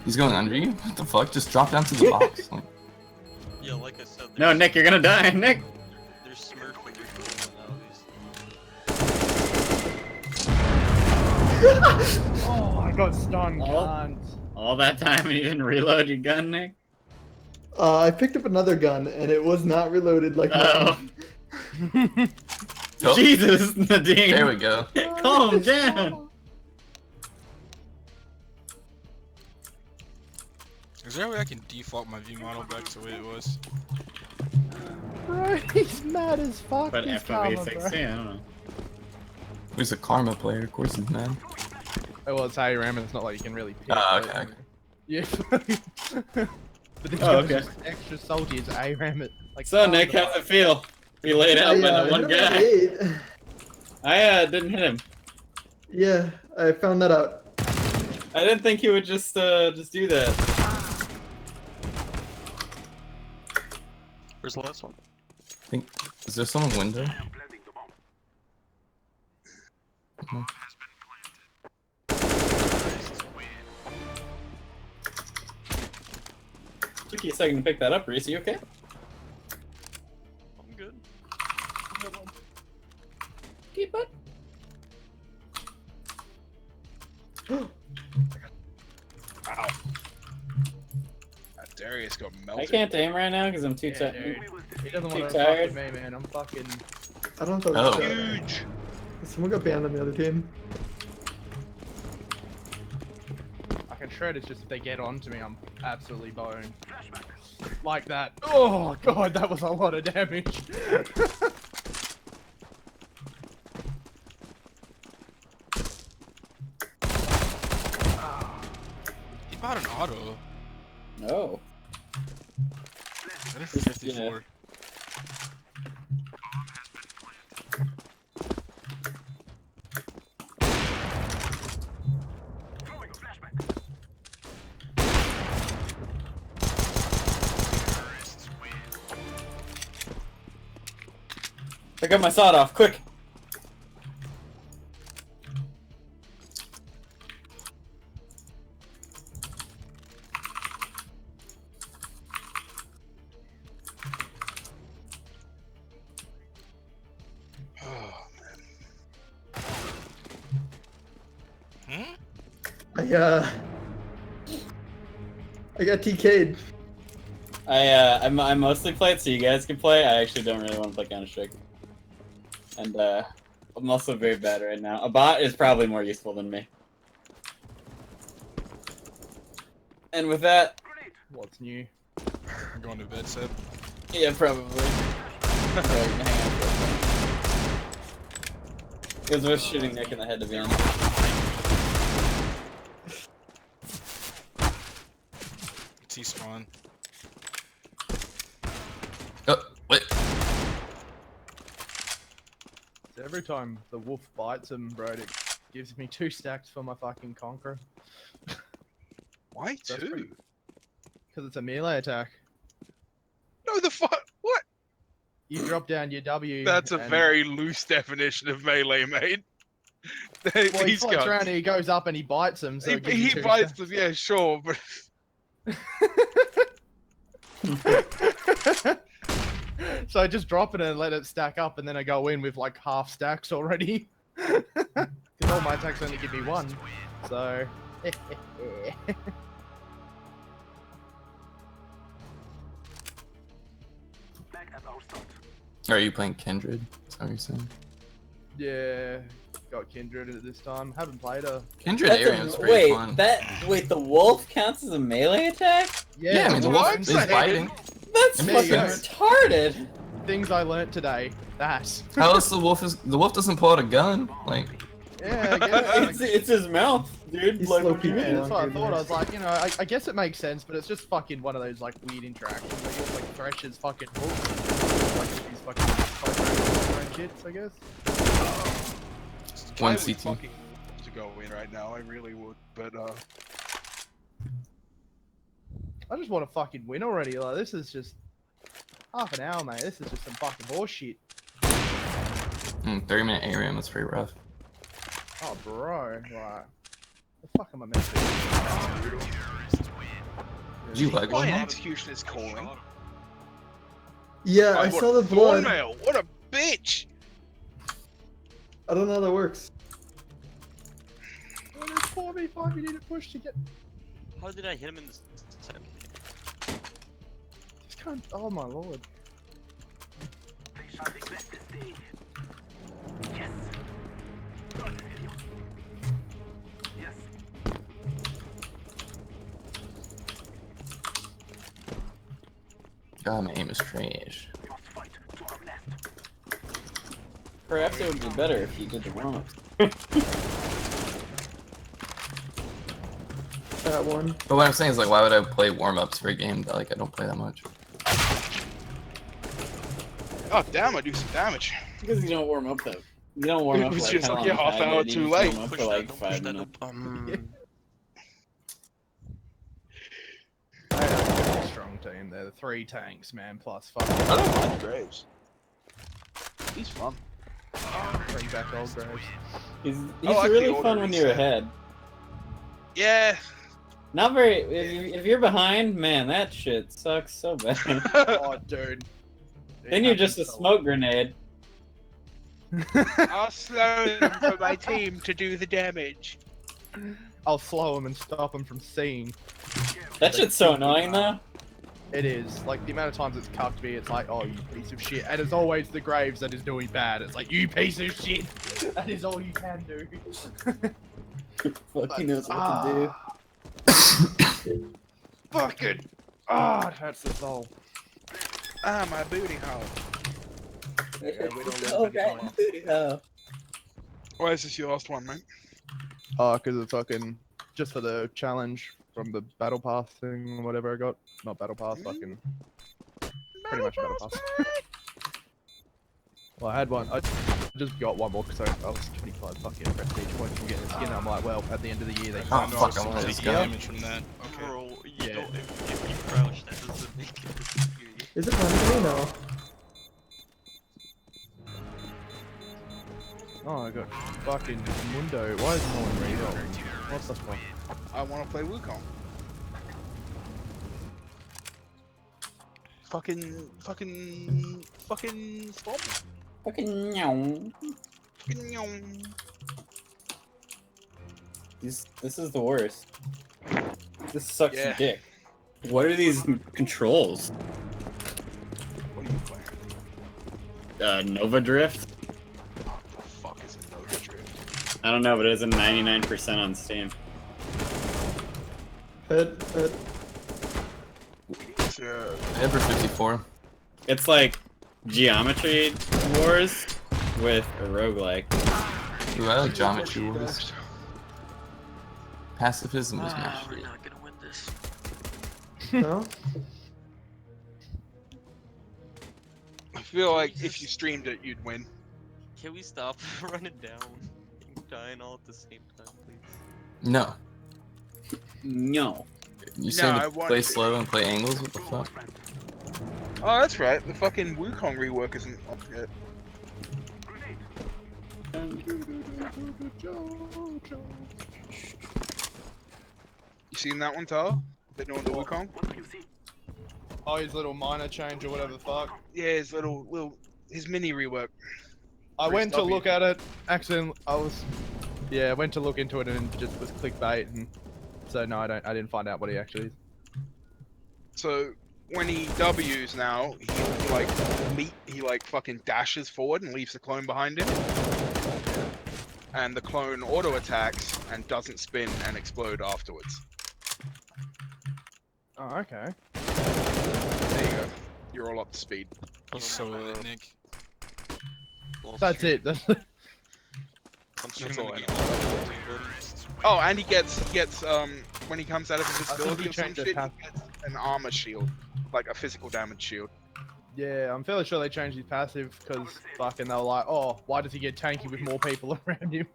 He's going under you? What the fuck? Just drop down to the box. Like, Yeah, like I said. No, Nick, you're gonna die, Nick. There's smurfing Oh, I got stunned. All that time and you didn't reload your gun, Nick? I picked up another gun, and it was not reloaded like mine. Oh. Jesus, Nadine. There we go. Calm down. Is there a way I can default my view model back to the way it was? Bro, he's mad as fuck. But he's FOV karma, 16, I don't know. He's a Karma player, of course he's mad. Oh, well, it's how you ram it. It's not like you can really pick Ah, it. okay, okay. Yeah. But this Oh, guy okay. was extra salty as I ram it. Like, So, Nick, how's it feel? We laid out by the one guy. I didn't hit him. Yeah, I found that out. I didn't think he would just do that. Where's the last one? I think, is there someone window? No. Took you a second to pick that up, Reese. You okay? I'm good. Keep it. Wow. Darius got melted. I can't aim right now because I'm too Yeah, tired. dude. He doesn't Too want to tired. fuck with me, man. I'm fucking I don't know Oh. if that was Huge. someone got banned on the other team. I can shred. It's just if they get onto me, I'm absolutely boned. Like that. Oh god, that was a lot of damage. He bought an auto. No. That is 54. I got my sawed off, quick! I got TK'd. I mostly play it so you guys can play. I actually don't really want to play Counter-Strike. And, I'm also very bad right now. A bot is probably more useful than me. And with that... What's new? I'm going to bed, Seb. Yeah, probably. Probably gonna hang out for a bit. Because we're shooting Nick in the head, to be honest. T-spawn. Oh, wait. So every time the wolf bites him, bro, it gives me 2 stacks for my fucking conqueror. Why That's 2? pretty- Because it's a melee attack. No, the fuck. What? You drop down your W. That's a and- very loose definition of melee, mate. Well, he He's floats got. around and he goes up and he bites him. So it gives you He 2 bites stacks. them, yeah, sure, but. So I just drop it and let it stack up, and then I go in with like half stacks already. Because all my attacks only give me 1. So. Are you playing Kindred? Is that what you're saying? Yeah, got Kindred at this time. Haven't played her. Kindred That's area was pretty fun. Wait, the wolf counts as a melee attack? Yeah, I mean, the That's what wolf I'm is saying. biting. That's It fucking makes sense. retarded! Things I learnt today. That. How else the wolf doesn't pull out a gun? Like, Yeah, I guess. It's his mouth, dude. He's Like, slow what do you peeking. mean? That's what I thought. I was like, you know, I guess it makes sense, but it's just fucking one of those like weird interactions. Like, it's like Thresh's fucking hook. Like these fucking shits, I guess. one I would CT. fucking to go in right now, I really would, but I just want to fucking win already. Like, this is just half an hour, mate. This is just some fucking horse shit. 30-minute ARAM was pretty rough. Oh, bro. Like, the fuck am I meant to do? Did you like why an one? execution is calling. Yeah, Oh, I what saw the a blood. thornmail, what a bitch! I don't know how that works. Oh, there's 4v5 you need to push to get. How did I hit him in this? Just can't. Oh my lord. God, my aim is trash. Perhaps it would be better if you did the warm-up. That one. But what I'm saying is, like, why would I play warm-ups for a game that, like, I don't play that much? Oh damn, I do some damage. Because you don't warm up though. You don't warm It up was like just hell like on a half time, hour you too just late. warm up Push for that, like don't 5 push that, minutes. They have a strong team there. The 3 tanks, man, plus fucking I don't mind Graves. He's fun. bring back old Graves. He's like the really order fun when you're reset. ahead. Yeah. Not very. If you're behind, man, that shit sucks so bad. Oh, dude. Then you're just a smoke grenade. I'll slow them for my team to do the damage. I'll slow him and stop him from seeing. That shit's so annoying though. It is. Like, the amount of times it's cucked me, it's like, oh, you piece of shit. And it's always the Graves that is doing bad. It's like, you piece of shit. That is all you can do. Fucking knows what to do. Fucking. Oh, it hurts the soul. Ah, my booty hole. Yeah, we don't Oh, lose any right, booty hole. Why is this your last one, mate? Oh, because it's fucking just for the challenge from the battle pass thing, whatever I got. Not battle pass, fucking pretty much battle pass. Well, I had one. I just got one more because I was 25 fucking prestige points from getting a skin. I'm like, well, at the end of the year, they Oh, can't fuck, I want this guy. Damage from that. Okay. Bro, you Yeah. don't, if you crouch, that doesn't make it superior. Is it running now? Oh, I got fucking Mundo. Why is no one real? What's the fuck? I want to play Wukong. Fucking stop. Fucking meow. Fucking meow. This is the worst. This sucks Yeah. dick. What are these controls? What are you playing? Nova Drift? What the fuck is a Nova Drift? I don't know, but it has a 99% on Steam. Hit. I had for 54. It's like Geometry Wars with a roguelike. Ooh, I like Geometry Wars. Pacifism is my Ah, we're shit. not gonna win this. No? I feel like if you streamed it, you'd win. Can we stop running down and dying all at the same time, please? No. No. You saying I to want play to. slow and play angles? What the fuck? Oh, that's right. The fucking Wukong rework isn't up yet. You seen that one, Tal? They doing the Wukong? Oh, his little minor change or whatever the fuck. Yeah, his his mini rework. I For his went to W. look at it. Accidentally, I went to look into it and it just was clickbait, and so no, I didn't find out what he actually is. So when he W's now, he like fucking dashes forward and leaves the clone behind him. And the clone auto attacks and doesn't spin and explode afterwards. Oh, okay. There you go. You're all up to speed. He's so lit, Nick. That's it. That's That's all I know. Oh, and he gets when he comes out of invisibility he or some changed his shit, he path. gets an armor shield, like a physical damage shield. Yeah, I'm fairly sure they changed his passive because fucking they were like, oh, why does he get tanky with more people around him?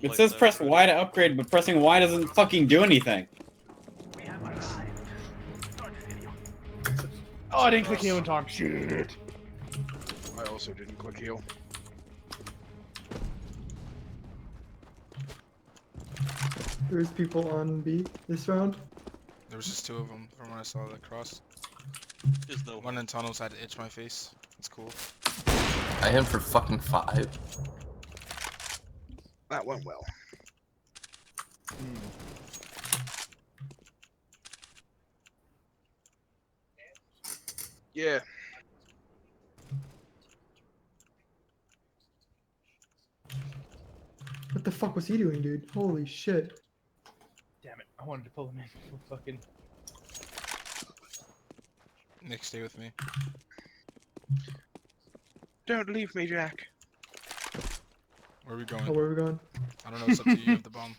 It says press Y to upgrade, but pressing Y doesn't fucking do anything. Oh, I didn't click heal in time. Shit. I also didn't click heal. There's people on B this round. There was just two of them from when I saw that cross. There's no One in tunnels had to itch my face. It's cool. I hit him for fucking 5. That went well. Yeah. What the fuck was he doing, dude? Holy shit. Damn it, I wanted to pull him in for fucking... Nick, stay with me. Don't leave me, Jack. Where are we going? Oh, where are we going? I don't know. It's up to you. You have the bomb.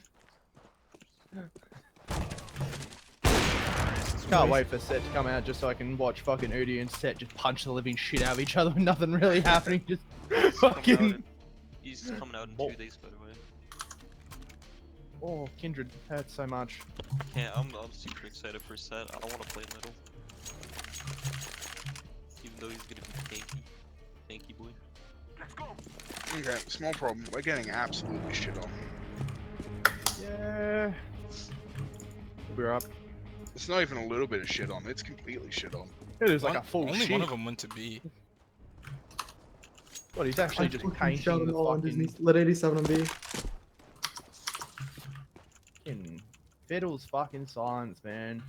Can't wait for Set to come out just so I can watch fucking Udi and Set just punch the living shit out of each other with nothing really happening. Just fucking... He's coming out in 2 days, by the way. Oh, Kindred hurts so much. Yeah, I'm super excited for Set. I want to play middle. Even though he's gonna be tanky boy. Okay, small problem. We're getting absolutely shit on. Yeah. We're up. It's not even a little bit of shit on. It's completely shit on. It is like a full Only shit. one of them went to B. What, he's actually I just fucking painting shot the them all on fucking... Disney. Let 87 on B. Fiddle's fucking silence, man.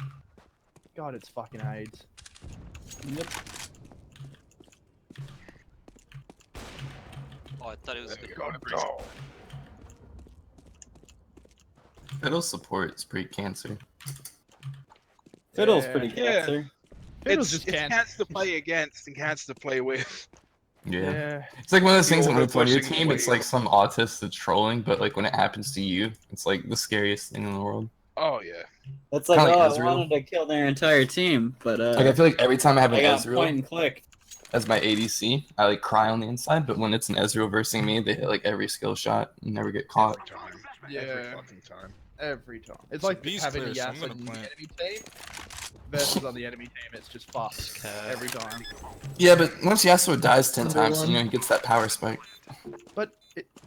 God, it's fucking AIDS. Yep. Oh, I thought it was Fiddle support is pretty cancer. Fiddle's pretty Yeah. cancer. Fiddle's It's just cancer. cats to play against and cats to play with. Yeah. It's like one of those things when You're it's on your pushing team, away. it's like some autist that's trolling, but like when it happens to you, it's like the scariest thing in the world. Oh yeah. It's like, Kinda like oh, I Ezreal. wanted to kill their entire team, but Like I feel like every time I have an I got Ezreal point and click. as my ADC, I like cry on the inside, but when it's an Ezreal versing me, they hit like every skill shot and never get caught. Every time. Yeah. Every fucking time. Every time. It's So like B's having a clear, so I'm Yasuo gonna on the plant. enemy team versus on the enemy team. It's just fucked every time. Yeah, but once Yasuo dies 10 Number times, one. you know, he gets that power spike. But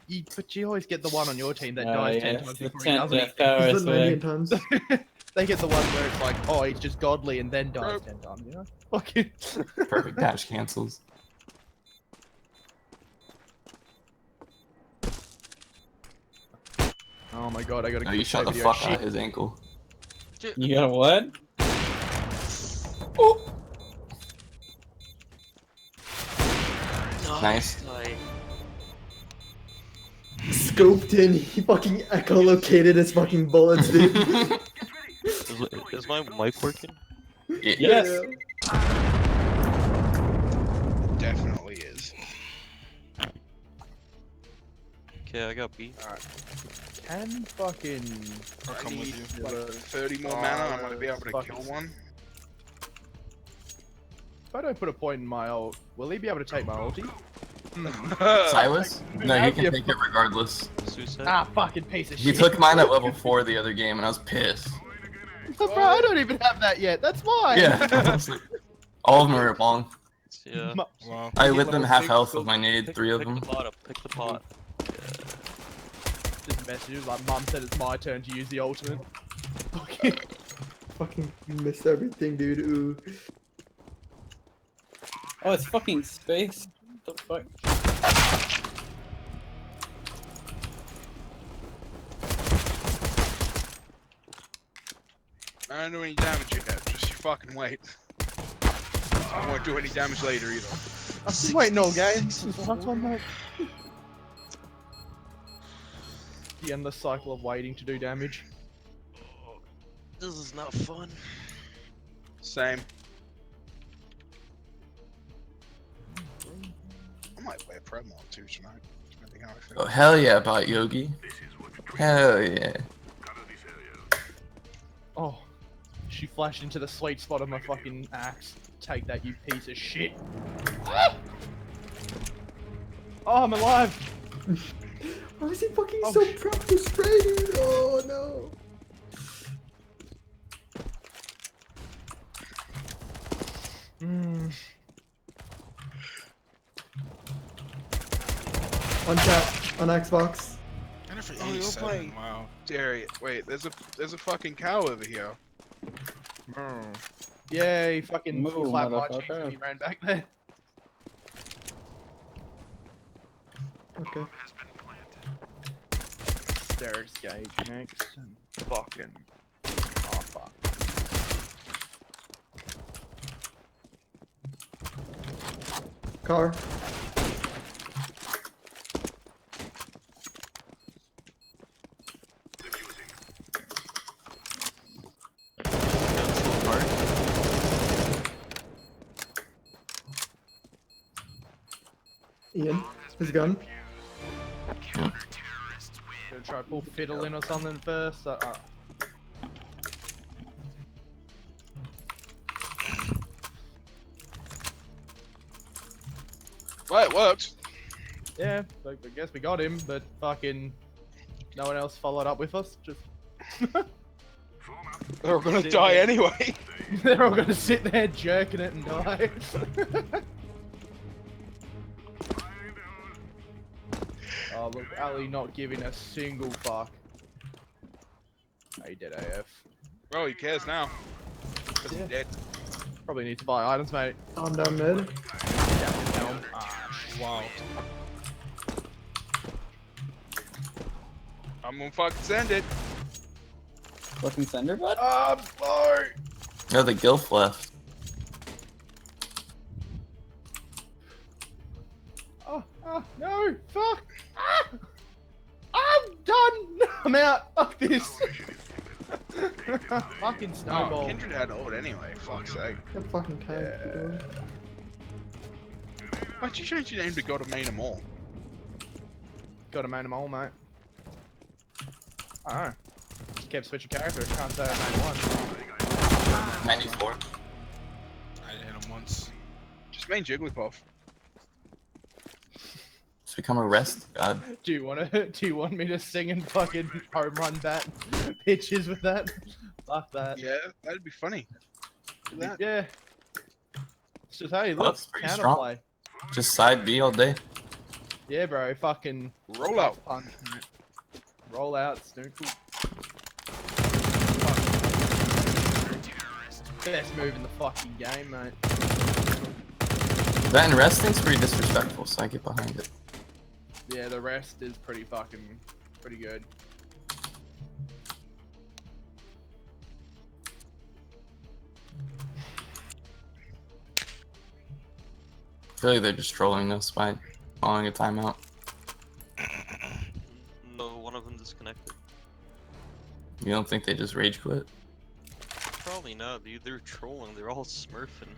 you always get the one on your team that Oh, dies yeah, 10 it's times the before he 10th does death anything. power He's done 90 swing. times. They get the one where it's like, oh, he's just godly and then dies 10 times, you know? Fucking. Perfect dash cancels. Oh my god, I gotta No, you shot the video. fuck out of his ankle. You got what? Nice. Scoped in, he fucking echolocated his fucking bullets, dude. Is my mic working? Yes. Definitely is. Okay, I got B. Can fucking. I'll I come need with you. like 30 more mana and I'm gonna be able to fucking- kill one. If I don't put a point in my ult, will he be able to take my ulti? Silas? No, he can Yeah, take it regardless. Suicide? Ah, fucking piece of He shit. took mine at level 4 the other game and I was pissed. Bro, I don't even have that yet. That's mine. Yeah. All of them are long. Yeah. Wow. I Get lit them level half 6, health so with my nade, 3 of Pick them. the pot up, pick the pot. Just messages like, Mum said it's my turn to use the ultimate. Okay. Fucking missed everything, dude. Ooh. Oh, it's fucking space. What the fuck? I don't do any damage yet, just you fucking wait. I won't do any damage later either. I'm just waiting all game. Last one, mate. The endless cycle of waiting to do damage. This is not fun. Same. I might play a Prem on too tonight, depending how I feel. Oh, hell yeah, bot Yogi. Hell yeah. Oh, she flashed into the sweet spot of my fucking axe. Take that, you piece of shit. Ah! Oh, I'm alive. Why is he fucking Oh, so proud to spray, dude? Oh no. Mm. On chat, on Xbox. And for Oh, you're 87, playing. wow. Darius, wait, there's a fucking cow over here. Yeah, he fucking Move, clapped my motherfucker. cheeks when he ran back there. Okay. There's Gage next. And fucking. Oh, fuck. Car. Ian, his gun. Gonna try to pull fiddle in or something first. Well, it worked. Yeah, I guess we got him, but fucking no one else followed up with us. Just They're all gonna Sit die there. anyway. they're all gonna sit there jerking it and die. Oh look, Ali not giving a single fuck. He dead AF. Bro, he cares now. 'Cause he's dead. Probably need to buy items, mate. Calm down, mid. Down. Wow. I'm gonna fucking send it. Fucking sender bud? I'm sorry. No, the Gilf left. Oh, no, fuck. I'm done. I'm out. Fuck this. Fucking Oh, snowball. Kindred had ult anyway, fuck's sake. What fucking time you doing? Why'd you change your name to go to main them all? Got to main them all, mate. I just kept switching characters. Can't say I main one. 94. I hit him once. Just main Jigglypuff. It's become a rest god. Do you want me to sing and fucking home run bat pitches with that? Fuck that. Yeah, that'd be funny. Do that. Yeah. It's just, hey, Oh, look, that's pretty counterplay. Just side B all day. Yeah, bro, fucking Roll out. punch, mate. Roll out, Snoople. Best move in the fucking game, mate. That and resting's pretty disrespectful, so I get behind it. Yeah, the rest is pretty good. I feel like they're just trolling us by calling a timeout. No, one of them disconnected. You don't think they just rage quit? Probably not, dude. They're trolling. They're all smurfing.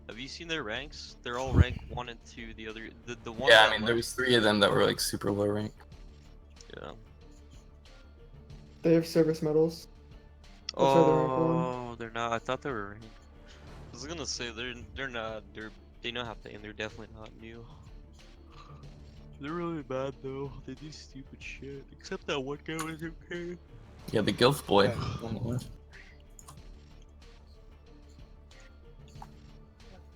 Have you seen their ranks? They're all rank 1 and 2. The one. Yeah, that I mean, left- there was 3 of them that were like super low rank. Yeah. They have service medals. That's why they're rank one. Oh, they're not. I thought they were ranked. I was gonna say they're not. They know how to aim. They're definitely not new. They're really bad though. They do stupid shit. Except that one guy was okay. Yeah, the Gilf boy.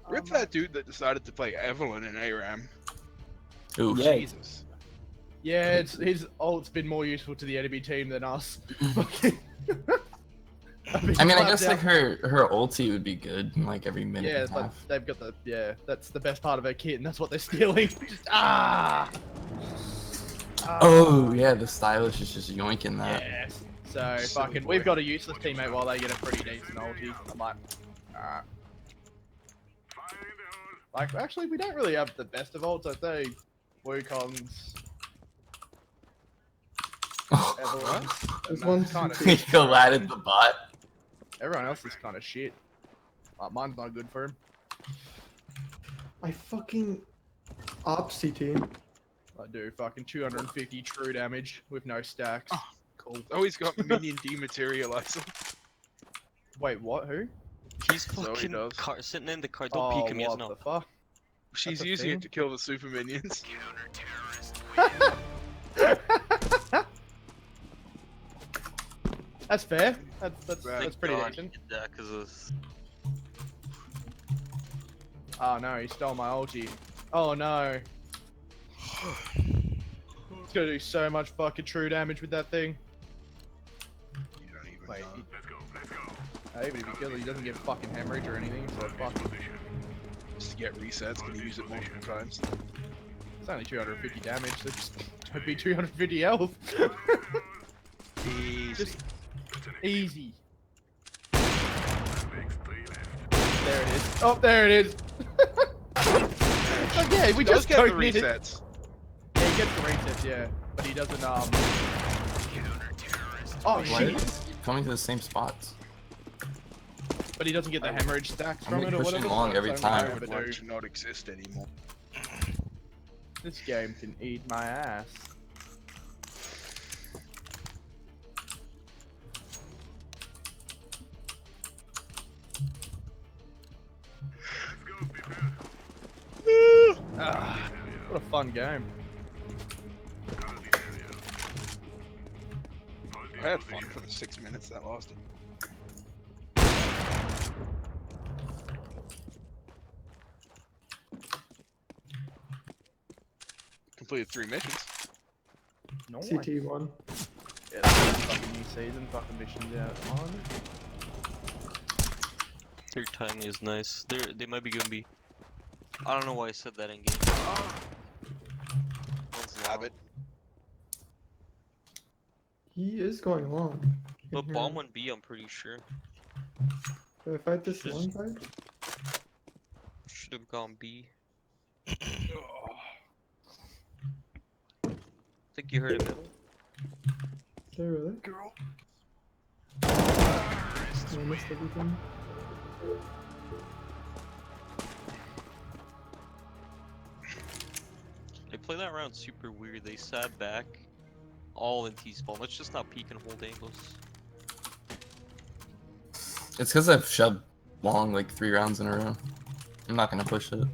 Rip that dude that decided to play Evelyn in ARAM. Ooh, Yay. Jesus. Yeah, his ult's been more useful to the enemy team than us. I mean, I guess like her ulti would be good, like every minute Yeah, and a but half. they've got that's the best part of her kit, and that's what they're stealing. Oh yeah, the stylish is just yoinking that. Yes. So Silly fucking, boy. we've got a useless teammate while they get a pretty decent ulti. I'm like, alright. Like, actually, we don't really have the best of ults. I'd say Wukong's. Everyone's. There's one kind He of. collided the bot. Everyone else is kind of shit. Mine's not good for him. I fucking op CT. I do fucking 250 true damage with no stacks. Oh, cool. Oh, he's got minion dematerializer. Wait, what? Who? He's So he fucking does. sitting in the car. Don't peek him. He has what no. the fuck? She's That's a using thing? it to kill the super minions. That's fair. That's Thank pretty God decent. he did that 'cause of. Oh no, he stole my ulti. Oh no. It's gonna do so much fucking true damage with that thing. You don't even Wait, know. even if he kills it, he doesn't get fucking hemorrhage or anything, so fuck. Just to get resets, can you use it multiple times? It's only 250 damage, so just don't be 250 health. Easy. Just easy. There it is. Oh, there it is. Oh yeah, we Does just get the don't need it. resets. Yeah, he gets the resets, yeah, but he doesn't. Oh Why shit! is it coming to the same spots? But he doesn't get the hemorrhage stacks I'm from like it or pushing whatever. long every so time. I whatever, would like dude. to not exist anymore. This game can eat my ass. What a fun game. I had fun for the 6 minutes that lasted. Completed 3 missions. No. CT1. Yeah, that's a fucking new season, fucking missions out on. Their timing is nice. They might be gonna be. I don't know why I said that in game. Habit. He is going long. But bomb 1B, I'm pretty sure. Do I fight this Just- long side? Should have gone B. Think you heard it middle? Did I really? Girl. I missed everything. They play that round super weird. They sat back all in T-spawn. Let's just not peek and hold angles. It's because I've shoved long like 3 rounds in a row. I'm not gonna push it.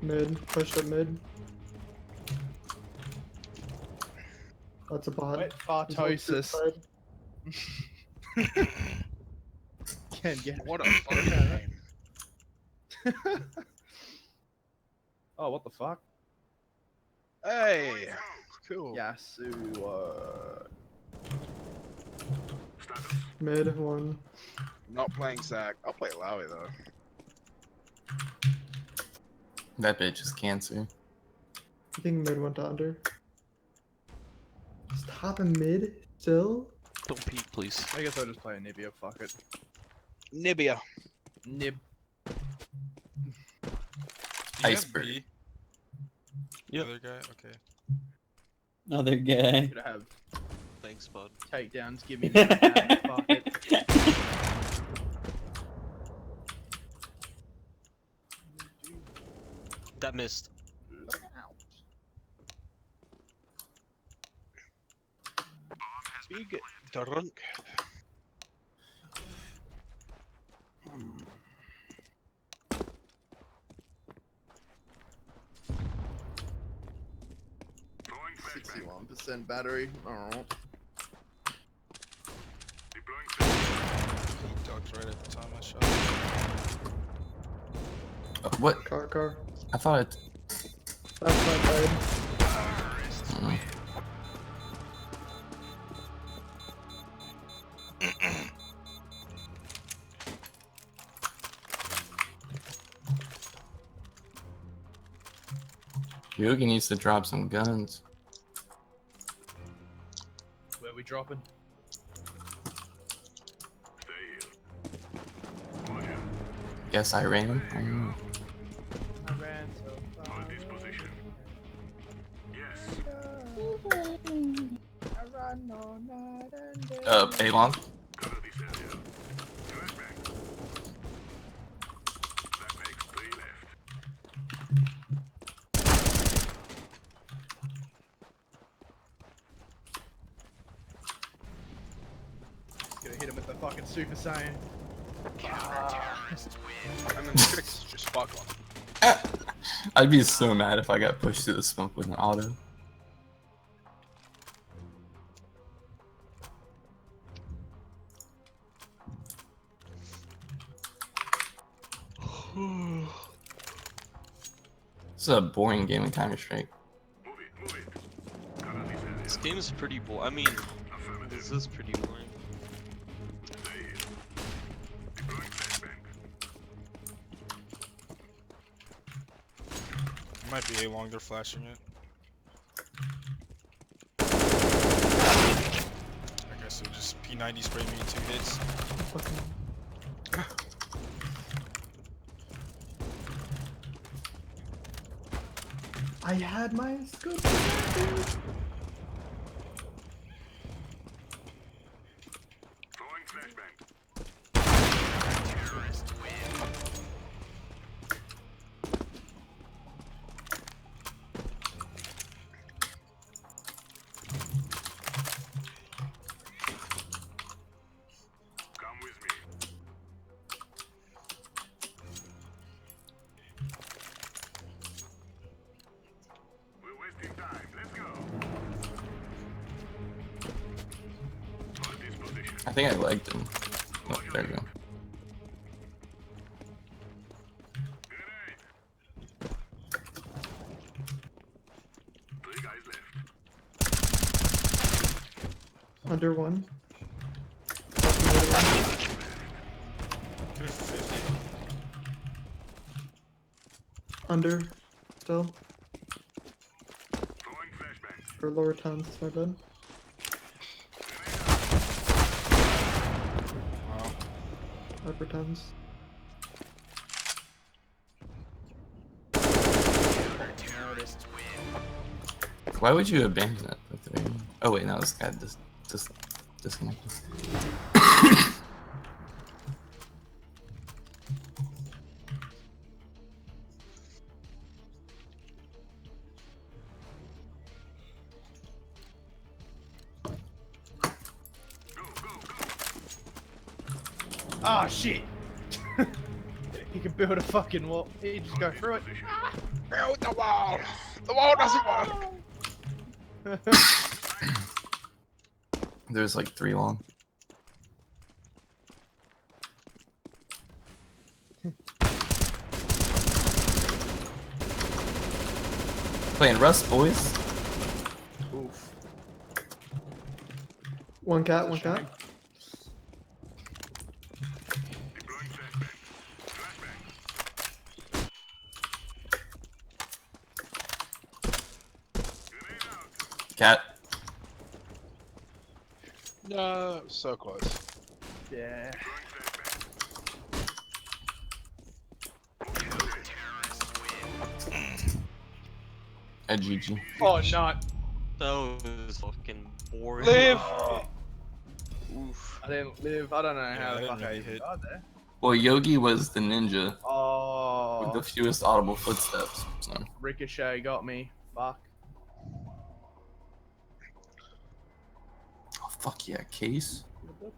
Mid, push up mid. That's a bot. Wet He's on fartosis. side. Can't get What a fucking name. Oh, what the fuck? Hey, cool. Yasu. Mid, one. Not playing Zac. I'll play Lowy though. That bitch is cancer. I think mid went to under. Is top and mid still? Don't peek, please. I guess I'll just play a Nibia. Fuck it. Nibia. Nib. Iceberg. B? Yep. Other guy? Okay. Another guy. Could have Thanks, bud. takedowns. Give me that. Fuck it. That missed. Big drunk. Throwing flashbang. 61% battery. Alright. Deploying flashbang. He ducked right at the time I shot. What? Car. I thought it. That's my side. Mm. Yogi needs to drop some guns. Where we dropping? Guess I ran. I don't know. I ran so far. Hold this position. Yes. I run all night and day. A long. Cover this area. Flashbang. That makes 3 left. Gonna hit him with the fucking Super Saiyan. And then the tricks just fuck on. I'd be so mad if I got pushed through the smoke with an auto. This is a boring game in Counter-Strike. Move it. Cover this area. This game is pretty boring. I mean, this is pretty boring. Stay here. Deploying flashbang. It might be A long, they're flashing it. I guess it'll just P90 spray me in 2 hits. I had my scope. Throwing flashbang. Come with me. We're wasting time. Let's go. Hold this position. I think I legged him. Oh, there we go. Grenade. 3 guys left. Under one. Get it for 50. Under. Still. Throwing flashbang. Or lower tons, my bad. Wow. Upper tons. Why would you abandon it? Oh wait, no, this guy just disconnected. Ah, shit! He can build a fucking wall. He just go through it. Build the wall! The wall doesn't work! There's like 3 long. Playing Rust, boys. Oof. One cat, one cat. Deploying flashbang. Flashbang. Grenade out. Cat. No, so close. Yeah. A GG. Oh, not. That was fucking boring. Live! Oof. I didn't live. I don't know Yeah, how I the didn't fuck I really even hit. died there. Well, Yogi was the ninja with Oh, the fewest audible footsteps. So. Ricochet got me. Fuck. Oh, fuck yeah, Case. With the